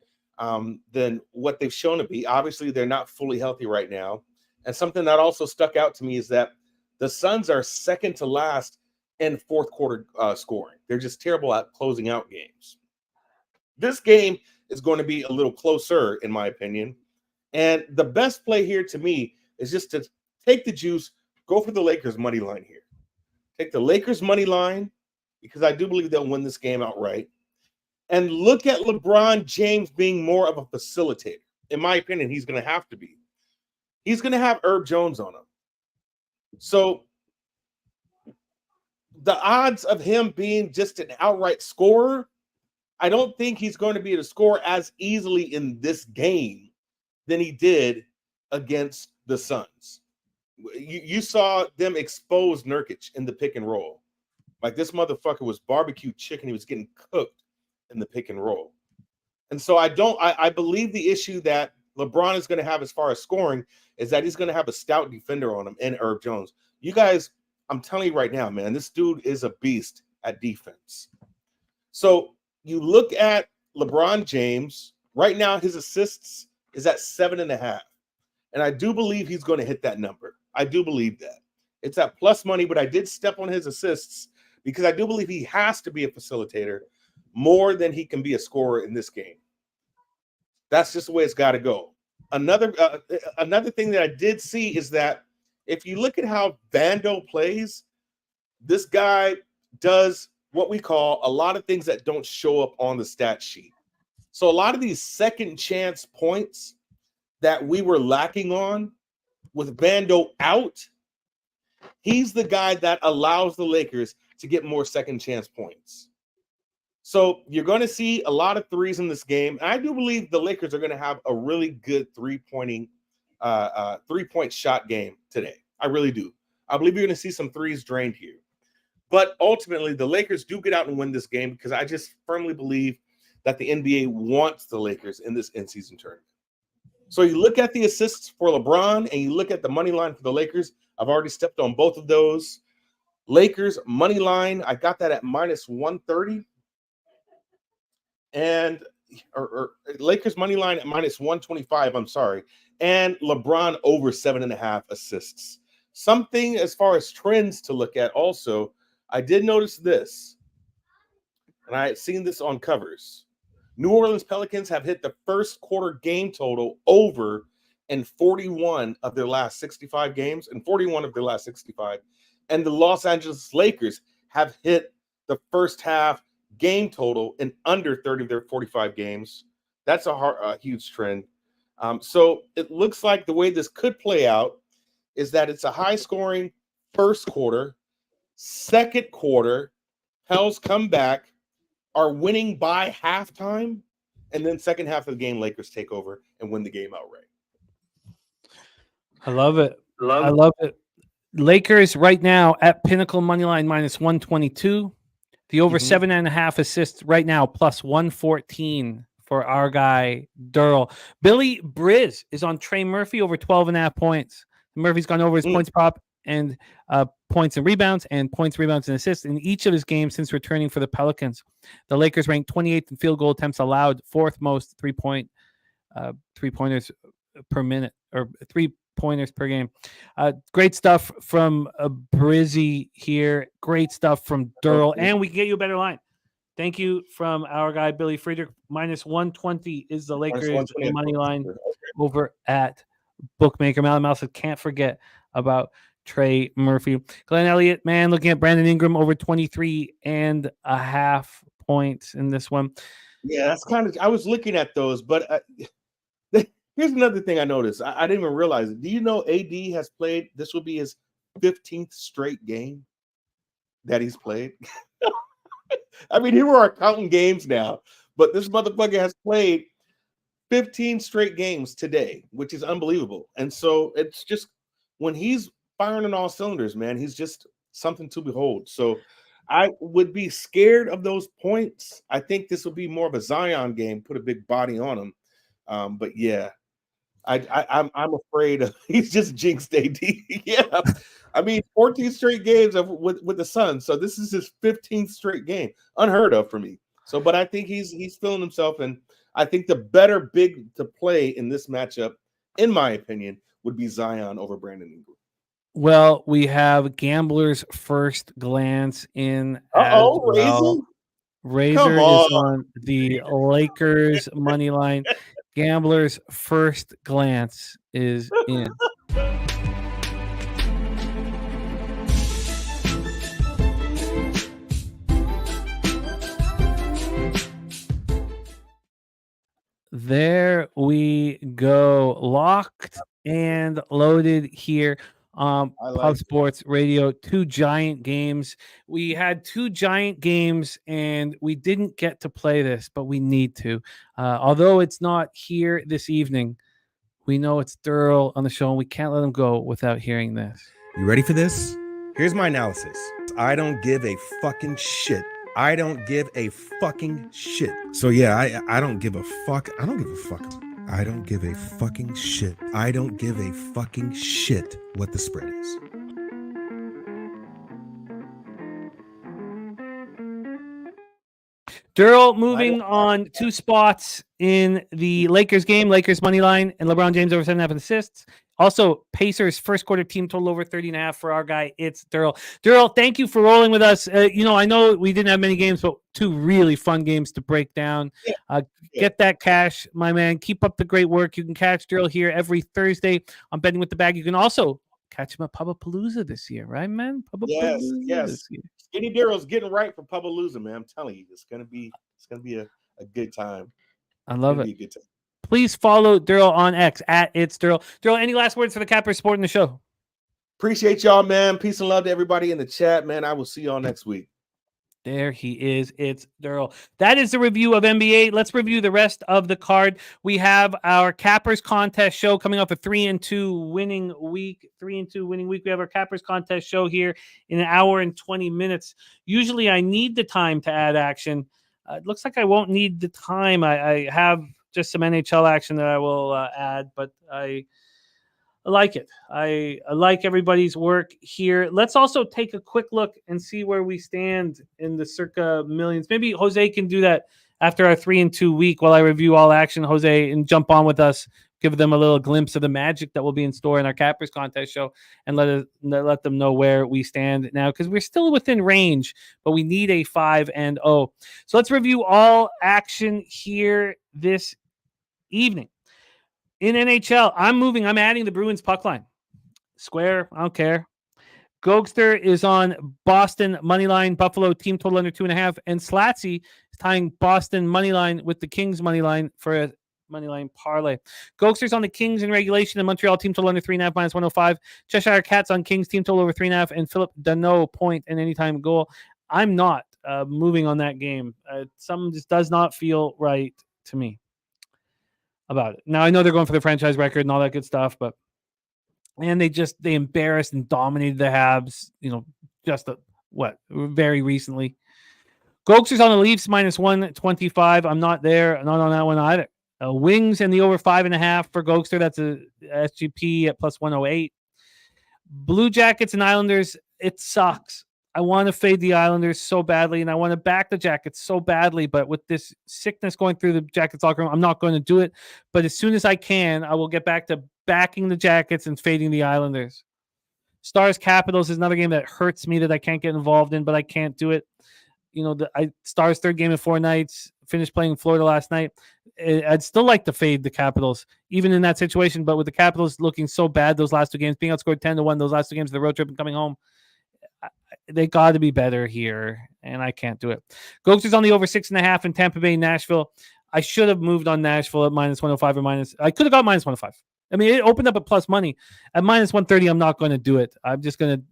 than what they've shown to be. Obviously, they're not fully healthy right now. And something that also stuck out to me is that the Suns are second to last in fourth quarter scoring. They're just terrible at closing out games. This game is going to be a little closer, in my opinion. And the best play here to me is just to take the juice, go for the Lakers money line here. Take the Lakers money line because I do believe they'll win this game outright. And look at LeBron James being more of a facilitator. In my opinion, he's going to have to be. He's going to have Herb Jones on him. So the odds of him being just an outright scorer, I don't think he's going to be able to score as easily in this game than he did against the Suns. You saw them expose Nurkic in the pick and roll. Like this motherfucker was barbecue chicken. He was getting cooked in the pick and roll. And so I believe the issue that LeBron is going to have as far as scoring is that he's going to have a stout defender on him in Herb Jones. You guys, I'm telling you right now, man, this dude is a beast at defense. So you look at LeBron James, right now his assists is at 7.5. And I do believe he's going to hit that number. I do believe that. It's at plus money, but I did step on his assists because I do believe he has to be a facilitator more than he can be a scorer in this game. That's just the way it's got to go. Another thing that I did see is that if you look at how Vando plays, this guy does what we call a lot of things that don't show up on the stat sheet. So a lot of these second chance points that we were lacking on with Vando out, he's the guy that allows the Lakers to get more second chance points. So you're going to see a lot of threes in this game. And I do believe the Lakers are going to have a really good three-point shot game today. I really do. I believe you're going to see some threes drained here. But ultimately, the Lakers do get out and win this game because I just firmly believe that the NBA wants the Lakers in this in-season tournament. So you look at the assists for LeBron and you look at the money line for the Lakers. I've already stepped on both of those. Lakers money line, I got that at minus 130. And Lakers money line at minus 125, I'm sorry. And LeBron over 7.5 assists. Something as far as trends to look at also, I did notice this, and I had seen this on covers. New Orleans Pelicans have hit the first quarter game total over in 41 of their last 65 games, and 41 of their last 65. And the Los Angeles Lakers have hit the first half game total in under 30 of their 45 games. That's a huge trend. So it looks like the way this could play out is that it's a high-scoring first quarter. Second quarter, Pels come back, are winning by halftime, and then second half of the game, Lakers take over and win the game outright. I love it. I love it. Lakers right now at Pinnacle moneyline minus 122. The over 7.5 assists right now plus 114 for our guy Darryl. Billy Briz is on Trey Murphy over 12.5 points. Murphy's gone over his points prop and points and rebounds and points, rebounds, and assists in each of his games since returning for the Pelicans. The Lakers ranked 28th in field goal attempts allowed, fourth most three-pointers per minute or 3-pointers per game. Great stuff from Brizzy here. Great stuff from Darryl. And we can get you a better line. Thank you from our guy, Billy Friedrich. Minus 120 is the Lakers money line over at Bookmaker. Malamel said, can't forget about Trey Murphy. Glenn Elliott, man, looking at Brandon Ingram over 23.5 points in this one. Yeah, that's kind of, I was looking at those, but here's another thing I noticed. I didn't even realize it. Do you know AD has played, this will be his 15th straight game that he's played? I mean, here we are counting games now, but this motherfucker has played 15 straight games today, which is unbelievable. And so it's just, when he's firing on all cylinders, man, he's just something to behold. So I would be scared of those points. I think this will be more of a Zion game, put a big body on him. But yeah, I'm afraid of, he's just jinxed AD. Yeah, I mean 14 straight games with the Suns, so this is his 15th straight game, unheard of for me. So, but I think he's feeling himself, and I think the better big to play in this matchup, in my opinion, would be Zion over Brandon Ingram. Well, we have Gambler's First Glance in. Razor is on the Lakers money line. Gambler's First Glance is in. There we go. Locked and loaded here. Pub Sports Radio, 2 giant games. We had 2 giant games and we didn't get to play this, but we need to. Although it's not here this evening, we know it's Darryl on the show and we can't let him go without hearing this. You ready for this? Here's my analysis. I don't give a fucking shit. I don't give a fucking shit. So yeah, I don't give a fuck. I don't give a fuck. I don't give a fucking shit. I don't give a fucking shit what the spread is. Daryl moving on 2 spots in the Lakers game. Lakers money line and LeBron James over 7.5 assists. Also, Pacers first quarter team total over 30.5 for our guy. It's Daryl. Daryl, thank you for rolling with us. I know we didn't have many games, but 2 really fun games to break down. Get that cash, my man. Keep up the great work. You can catch Daryl here every Thursday on Betting with the Bag. You can also catch him at Pubapalooza this year, right, man? Yes. This year. Skinny Daryl's getting right for Pubapalooza, man. I'm telling you, it's gonna be a good time. I love it. A good time. Please follow Daryl on X at It's Daryl. Daryl, any last words for the Cappers supporting the show? Appreciate y'all, man. Peace and love to everybody in the chat, man. I will see y'all next week. There he is. It's Daryl. That is the review of NBA. Let's review the rest of the card. We have our Cappers contest show coming up, a 3-2 winning week. 3-2 winning week. We have our Cappers contest show here in 1 hour and 20 minutes. Usually I need the time to add action. It looks like I won't need the time. I have just some NHL action that I will add, but I like it. I like everybody's work here. Let's also take a quick look and see where we stand in the circa millions. Maybe Jose can do that after our 3-2 week while I review all action, Jose, and jump on with us, give them a little glimpse of the magic that will be in store in our Cappers contest show, and let them know where we stand now, because we're still within range, but we need a 5-0. So let's review all action here this evening. In NHL, I'm adding the Bruins puck line. Square, I don't care. Gogster is on Boston money line, Buffalo team total under 2.5, and Slatsy is tying Boston money line with the Kings money line for a money line parlay. Gogster's on the Kings in regulation, and Montreal team total under 3.5 minus 105. Cheshire Cats on Kings team total over 3.5, and Philip Danault point and anytime goal. I'm not moving on that game. Something just does not feel right to me about it. Now I know they're going for the franchise record and all that good stuff, but they embarrassed and dominated the Habs, very recently. Gogster's on the Leafs minus 125. I'm not there, not on that one either. Wings and the over 5.5 for Gogster. That's a SGP at plus 108. Blue Jackets and Islanders. It sucks. I want to fade the Islanders so badly, and I want to back the Jackets so badly, but with this sickness going through the Jackets locker room, I'm not going to do it. But as soon as I can, I will get back to backing the Jackets and fading the Islanders. Stars Capitals is another game that hurts me that I can't get involved in, but I can't do it. Stars third game in 4 nights, finished playing Florida last night. I'd still like to fade the Capitals, even in that situation, but with the Capitals looking so bad those last 2 games, being outscored 10-1 those last 2 games of the road trip and coming home, they got to be better here, and I can't do it. Gogster's on the over 6.5 in Tampa Bay, Nashville. I should have moved on Nashville at minus 105 or minus. I could have got minus 105. I mean, it opened up at plus money. At minus 130, I'm not going to do it. I'm just going to.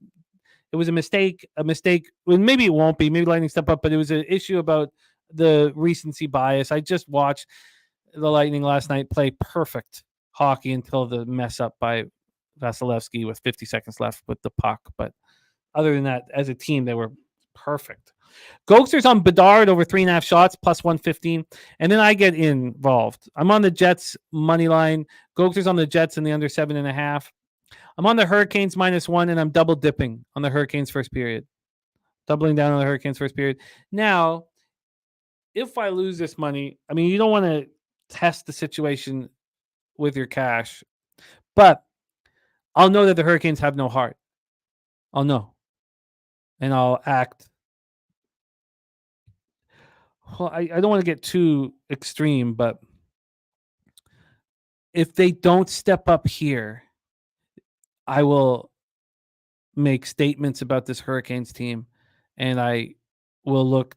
It was a mistake. Well, maybe it won't be. Maybe Lightning step up, but it was an issue about the recency bias. I just watched the Lightning last night play perfect hockey until the mess up by Vasilevsky with 50 seconds left with the puck, but other than that, as a team, they were perfect. Gogster's on Bedard over 3.5 shots, plus 115. And then I get involved. I'm on the Jets money line. Gogster's on the Jets in the under 7.5. I'm on the Hurricanes minus 1, and I'm double dipping on the Hurricanes first period. Doubling down on the Hurricanes first period. Now, if I lose this money, I mean, you don't want to test the situation with your cash, but I'll know that the Hurricanes have no heart. I'll know. And I'll act. Well, I don't want to get too extreme, but if they don't step up here, I will make statements about this Hurricanes team, and I will look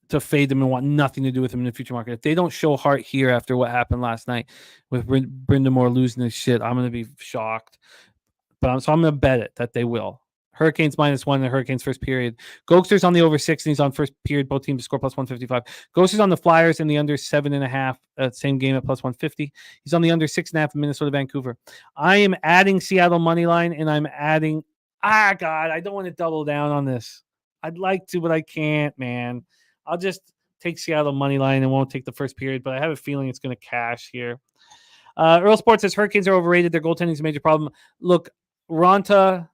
to fade them and want nothing to do with them in the future market. If they don't show heart here after what happened last night with Brind'Amour Moore losing his shit, I'm going to be shocked. So I'm going to bet it that they will. Hurricanes minus 1 in the Hurricanes first period. Gogster's on the over 6, and he's on first period. Both teams to score plus 155. Gogster's on the Flyers in the under 7.5. Same game at plus 150. He's on the under 6.5 in Minnesota, Vancouver. I am adding Seattle money line, and I'm adding. God, I don't want to double down on this. I'd like to, but I can't, man. I'll just take Seattle money line and won't take the first period, but I have a feeling it's going to cash here. Earl Sports says Hurricanes are overrated. Their goaltending is a major problem. Look, Ronta,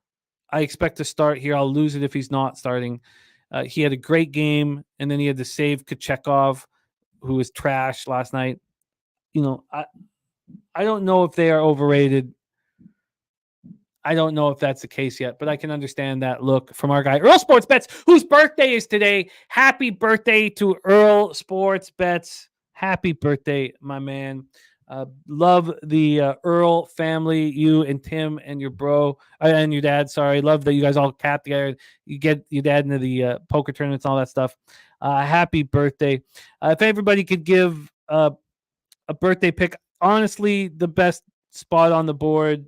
I expect to start here. I'll lose it if he's not starting. He had a great game, and then he had to save Kochekov, who was trash last night. I don't know if they are overrated. I don't know if that's the case yet, but I can understand that look from our guy, Earl Sports Bets, whose birthday is today. Happy birthday to Earl Sports Bets. Happy birthday, my man. Love the Earl family, you and Tim and your bro and your dad. Sorry. Love that you guys all cap together. You get your dad into the poker tournaments and all that stuff. Happy birthday. If everybody could give a birthday pick, honestly, the best spot on the board,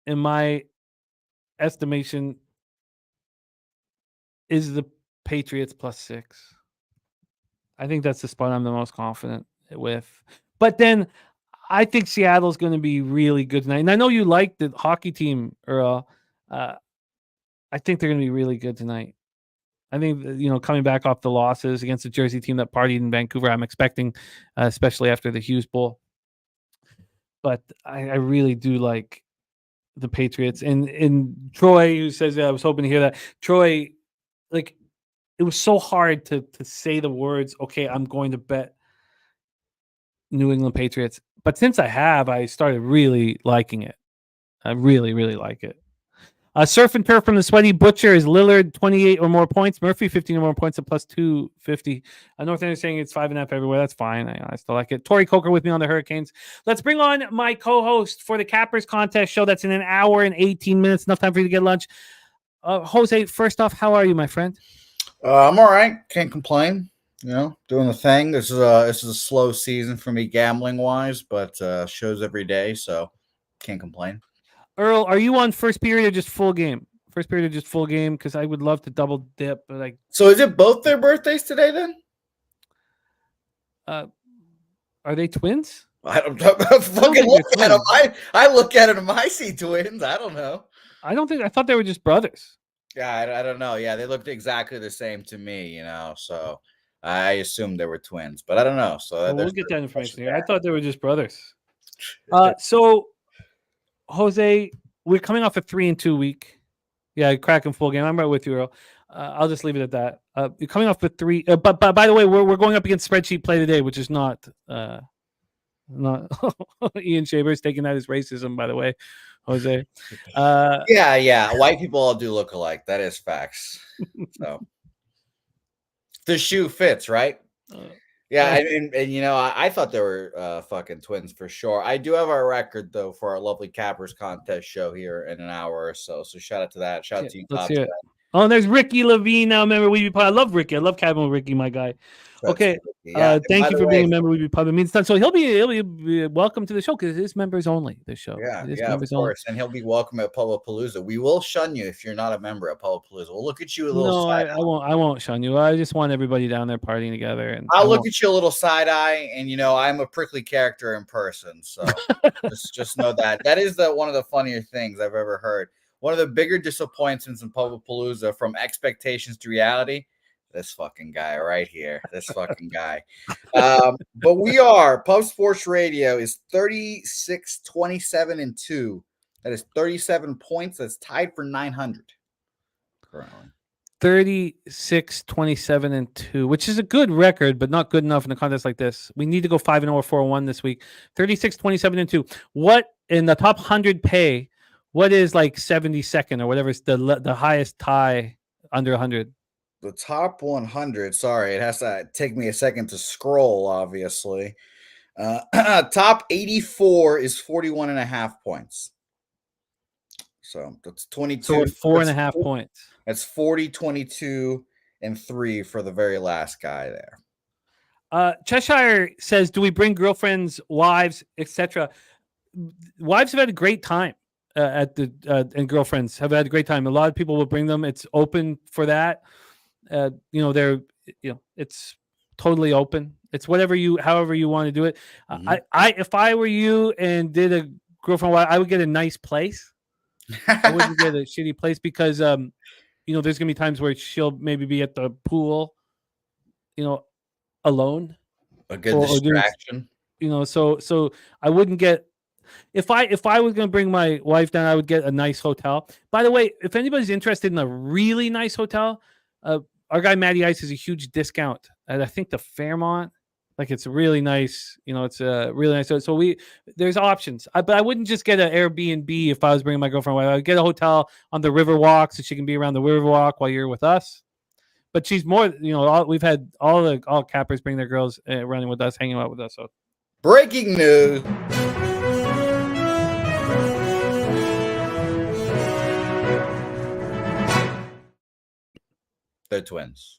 in my estimation, is the Patriots +6. I think that's the spot I'm the most confident with. But then I think Seattle's going to be really good tonight. And I know you like the hockey team, Earl. I think they're going to be really good tonight. I think, coming back off the losses against the Jersey team that partied in Vancouver, I'm expecting, especially after the Hughes Bowl. But I really do like the Patriots. And Troy, who says, I was hoping to hear that. Troy, it was so hard to say the words, okay, I'm going to bet New England Patriots. But since I started really liking it. I really, really like it. Surf and Turf from the Sweaty Butcher is Lillard 28 or more points. Murphy 15 or more points at +250. North End is saying it's 5.5 everywhere. That's fine. I still like it. Tori Coker with me on the Hurricanes. Let's bring on my co-host for the Cappers Contest show. That's in an hour and 18 minutes. Enough time for you to get lunch. Jose, first off, how are you, my friend? I'm all right. Can't complain. Doing the thing. This is a slow season for me gambling wise, but shows every day, so can't complain. Earl, are you on first period or just full game? First period or just full game? Because I would love to double dip, but So is it both their birthdays today then? Are they twins? I don't fucking look at them. I look at them. I see twins. I don't know. I thought they were just brothers. Yeah, I don't know. Yeah, they looked exactly the same to me, so I assumed they were twins, but I don't know. So we'll get that information here. I thought they were just brothers. So Jose, we're coming off a 3-2 week. Yeah, cracking full game. I'm right with you, Earl. I'll just leave it at that. You're coming off with 3. But by the way, we're going up against spreadsheet play today, which is not Ian Shavers taking that as racism, by the way, Jose. Yeah. White people all do look alike. That is facts. So the shoe fits, right? Yeah, and I thought they were fucking twins for sure. I do have our record though for our lovely Cappers Contest show here in an hour or so. So shout out to that. Shout out to you. Let's hear it. Oh, and there's Ricky Levine now. Member We Be Pod. I love Ricky. I love Cabin with Ricky, my guy. Okay. Thank you for being a member We Be Pod. It means so he'll be welcome to the show because it's members only. This show. Yeah, of course. Only. And he'll be welcome at Palooza. We will shun you if you're not a member at Palooza. We'll look at you a little. No, I won't. I won't shun you. I just want everybody down there partying together. And I'll look at you a little side eye. And I'm a prickly character in person, so just know that is one of the funnier things I've ever heard. One of the bigger disappointments in Palooza from expectations to reality. This fucking guy right here. This fucking guy. But we are. Pub Sports Radio is 36-27-2. That is 37 points. That's tied for 900 currently. 36-27-2, which is a good record, but not good enough in a contest like this. We need to go 5-0 or 4-1 this week. 36-27-2. What in the top 100 pay? What is 72nd or whatever is the highest tie under 100? The top 100. Sorry, it has to take me a second to scroll, obviously. Top 84 is 41.5 points. So that's 22. So 4.5 points. That's 40, 22, and 3 for the very last guy there. Cheshire says, do we bring girlfriends, wives, etc.? Wives have had a great time. And girlfriends have had a great time. A lot of people will bring them. It's open for that. It's totally open. It's however you want to do it. If I were you and did a girlfriend, I would get a nice place. I wouldn't get a shitty place because, there's gonna be times where she'll maybe be at the pool, alone. A good distraction. So I wouldn't get. If I was going to bring my wife down, I would get a nice hotel. By the way, if anybody's interested in a really nice hotel, Our guy Matty Ice is a huge discount at I think the Fairmont. Like it's really nice, it's really nice. So there's options, but I wouldn't just get an Airbnb if I was bringing my girlfriend. I would get a hotel on the Riverwalk so she can be around the Riverwalk while you're with us. But she's more, we've had all cappers bring their girls running with us, hanging out with us. So breaking news. They're twins.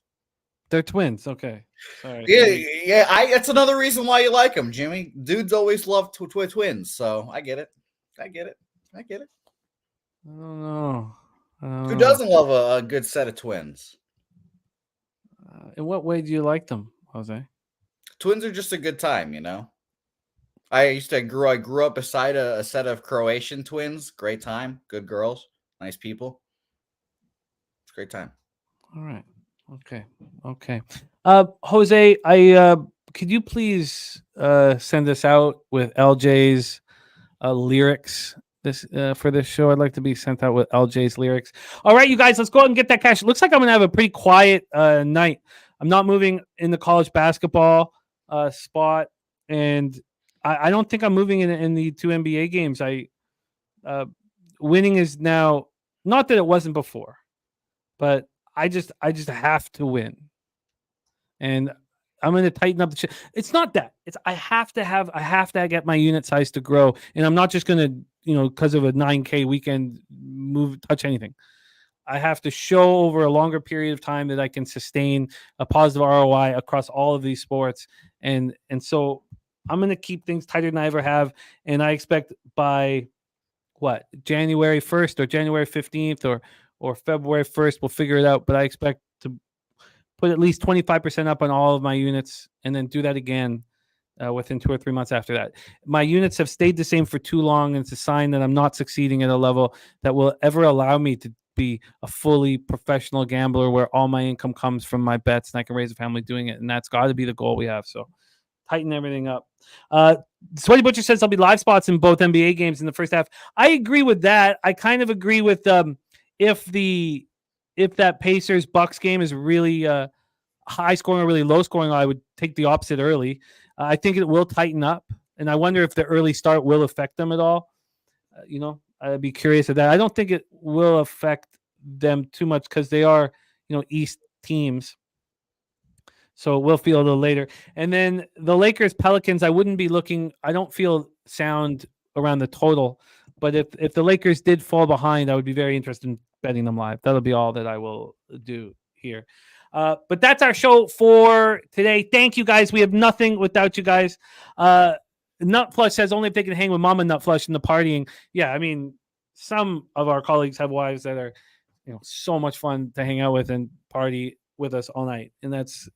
They're twins. Okay. Sorry. Yeah. That's another reason why you like them, Jimmy. Dudes always love twins, so I get it. I don't know. Who doesn't love a good set of twins? In what way do you like them, Jose? Twins are just a good time, I grew up beside a set of Croatian twins. Great time. Good girls. Nice people. It's a great time. All right. Okay. Jose, could you please send us out with LJ's lyrics for this show? I'd like to be sent out with LJ's lyrics. All right, you guys, let's go out and get that cash. It looks like I'm gonna have a pretty quiet night. I'm not moving in the college basketball spot, and I don't think I'm moving in the 2 NBA games. Winning is now, not that it wasn't before, but I just have to win, and I'm going to tighten up the. It's not that. It's I have to get my unit size to grow, and I'm not just going to because of a 9K weekend touch anything. I have to show over a longer period of time that I can sustain a positive ROI across all of these sports, and so I'm going to keep things tighter than I ever have, and I expect by January 1st or January 15th or February 1st, we'll figure it out. But I expect to put at least 25% up on all of my units and then do that again within 2 or 3 months after that. My units have stayed the same for too long, and it's a sign that I'm not succeeding at a level that will ever allow me to be a fully professional gambler where all my income comes from my bets and I can raise a family doing it. And that's got to be the goal we have. So tighten everything up. Sweaty Butcher says there'll be live spots in both NBA games in the first half. I agree with that. I kind of agree with if that Pacers Bucks game is really high scoring or really low scoring, I would take the opposite early. I think it will tighten up, and I wonder if the early start will affect them at all. I'd be curious of that. I don't think it will affect them too much because they are, East teams. So we'll feel a little later. And then the Lakers Pelicans, I wouldn't be looking. I don't feel sound around the total. But if the Lakers did fall behind, I would be very interested in betting them live. That'll be all that I will do here. But that's our show for today. Thank you, guys. We have nothing without you guys. Nutflush says only if they can hang with Mama Nutflush in the partying. Yeah, I mean, some of our colleagues have wives that are, so much fun to hang out with and party with us all night. And that's,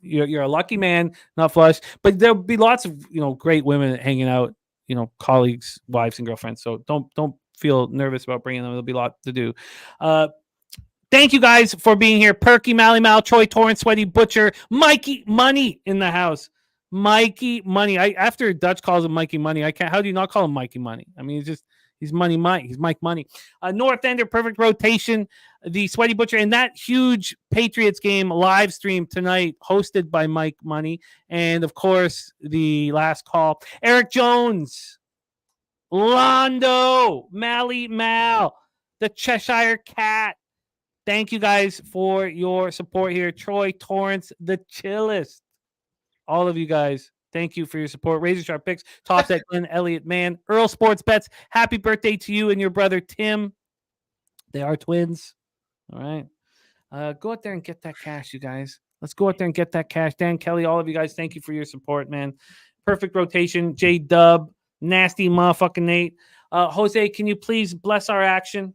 you're a lucky man, Nutflush. But there'll be lots of, great women hanging out, colleagues, wives, and girlfriends. So don't feel nervous about bringing them. There'll be a lot to do. Thank you guys for being here. Perky, Mally Mal, Troy, Torrance, Sweaty Butcher, Mikey Money in the house. Mikey Money. After Dutch calls him Mikey Money, I can't. How do you not call him Mikey Money? I mean, he's Money Mike. He's Mike Money. North Ender, perfect rotation. The Sweaty Butcher and that huge Patriots game live stream tonight, hosted by Mike Money, and of course the last call. Eric Jones, Londo, Mally Mal, the Cheshire Cat. Thank you guys for your support here. Troy, Torrance, the chillest. All of you guys, thank you for your support. Razor Sharp Picks, Tops at Glenn Elliott, man. Earl Sports Bets, happy birthday to you and your brother Tim. They are twins. All right. Go out there and get that cash, you guys. Let's go out there and get that cash. Dan Kelly, all of you guys, thank you for your support, man. Perfect rotation. J Dub, nasty motherfucking Nate. Jose, can you please bless our action?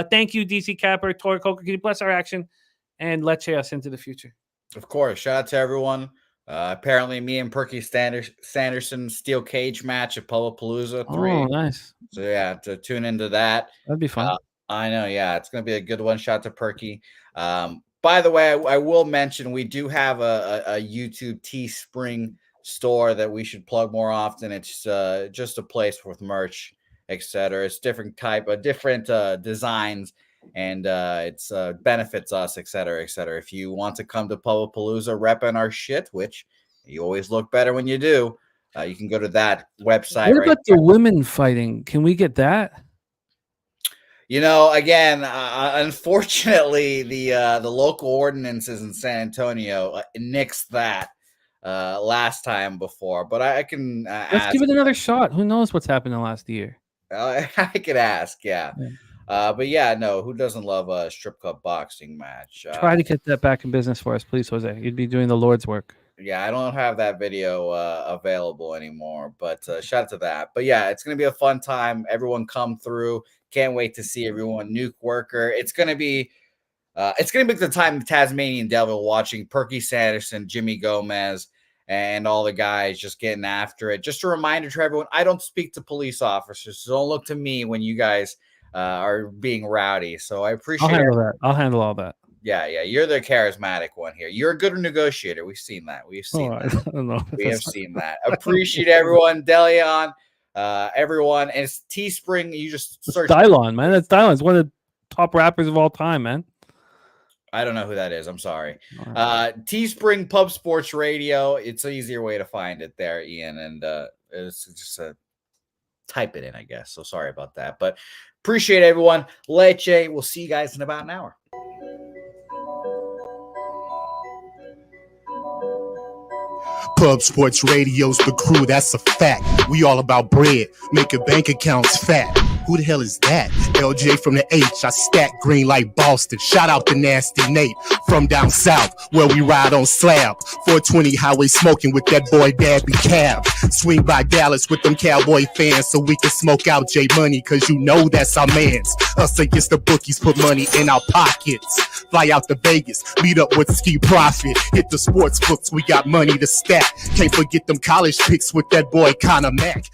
Thank you, DC Capper, Tori Coker. Can you bless our action and let's chase us into the future? Of course. Shout out to everyone. Apparently, me and Perky Sanderson steel cage match at Palooza 3. Oh, nice. So, yeah, to tune into that. That'd be fun. I know. Yeah, it's going to be a good one. Shout out to Perky. By the way, I will mention we do have a YouTube Teespring store that we should plug more often. It's just a place with merch, etc. It's different type of different designs and it's benefits us, et cetera, et cetera. If you want to come to Pubblepalooza repping our shit, which you always look better when you do, you can go to that website. What about the women fighting? Can we get that? You know, again, unfortunately, the local ordinances in San Antonio nixed that last time before. But I can let's give it another shot. Who knows what's happened in the last year? I could ask, yeah. But yeah, no, who doesn't love a strip club boxing match? Try to get that back in business for us, please, Jose. You'd be doing the Lord's work. Yeah, I don't have that video available anymore, but shout out to that. But yeah, it's going to be a fun time. Everyone come through. Can't wait to see everyone. Nuke Worker. It's going to be the time of Tasmanian Devil watching Perky Sanderson, Jimmy Gomez, and all the guys just getting after it. Just a reminder to everyone, I don't speak to police officers, so don't look to me when you guys are being rowdy. So I appreciate it. I'll handle all that. Yeah, you're the charismatic one here. You're a good negotiator. We've seen that. I don't know. We have seen that. Appreciate everyone. Delion, everyone. And it's Teespring. You just search. Dylon, man. That's Dylon. It's one of the top rappers of all time, man. I don't know who that is. I'm sorry. Teespring Pub Sports Radio. It's an easier way to find it there, Ian. And it's just type it in, I guess. So sorry about that. But appreciate everyone. Leche. We'll see you guys in about an hour. Pub Sports Radio's the crew, that's a fact. We all about bread, making bank accounts fat. Who the hell is that? LJ from the H, I stack green like Boston. Shout out to Nasty Nate from down south, where we ride on slab. 420 highway smoking with that boy Daby Cab. Swing by Dallas with them Cowboy fans so we can smoke out J Money, cause you know that's our mans. Us against the bookies, put money in our pockets. Fly out to Vegas, meet up with Ski Profit. Hit the sports books, we got money to stack. Can't forget them college picks with that boy Conor Mack.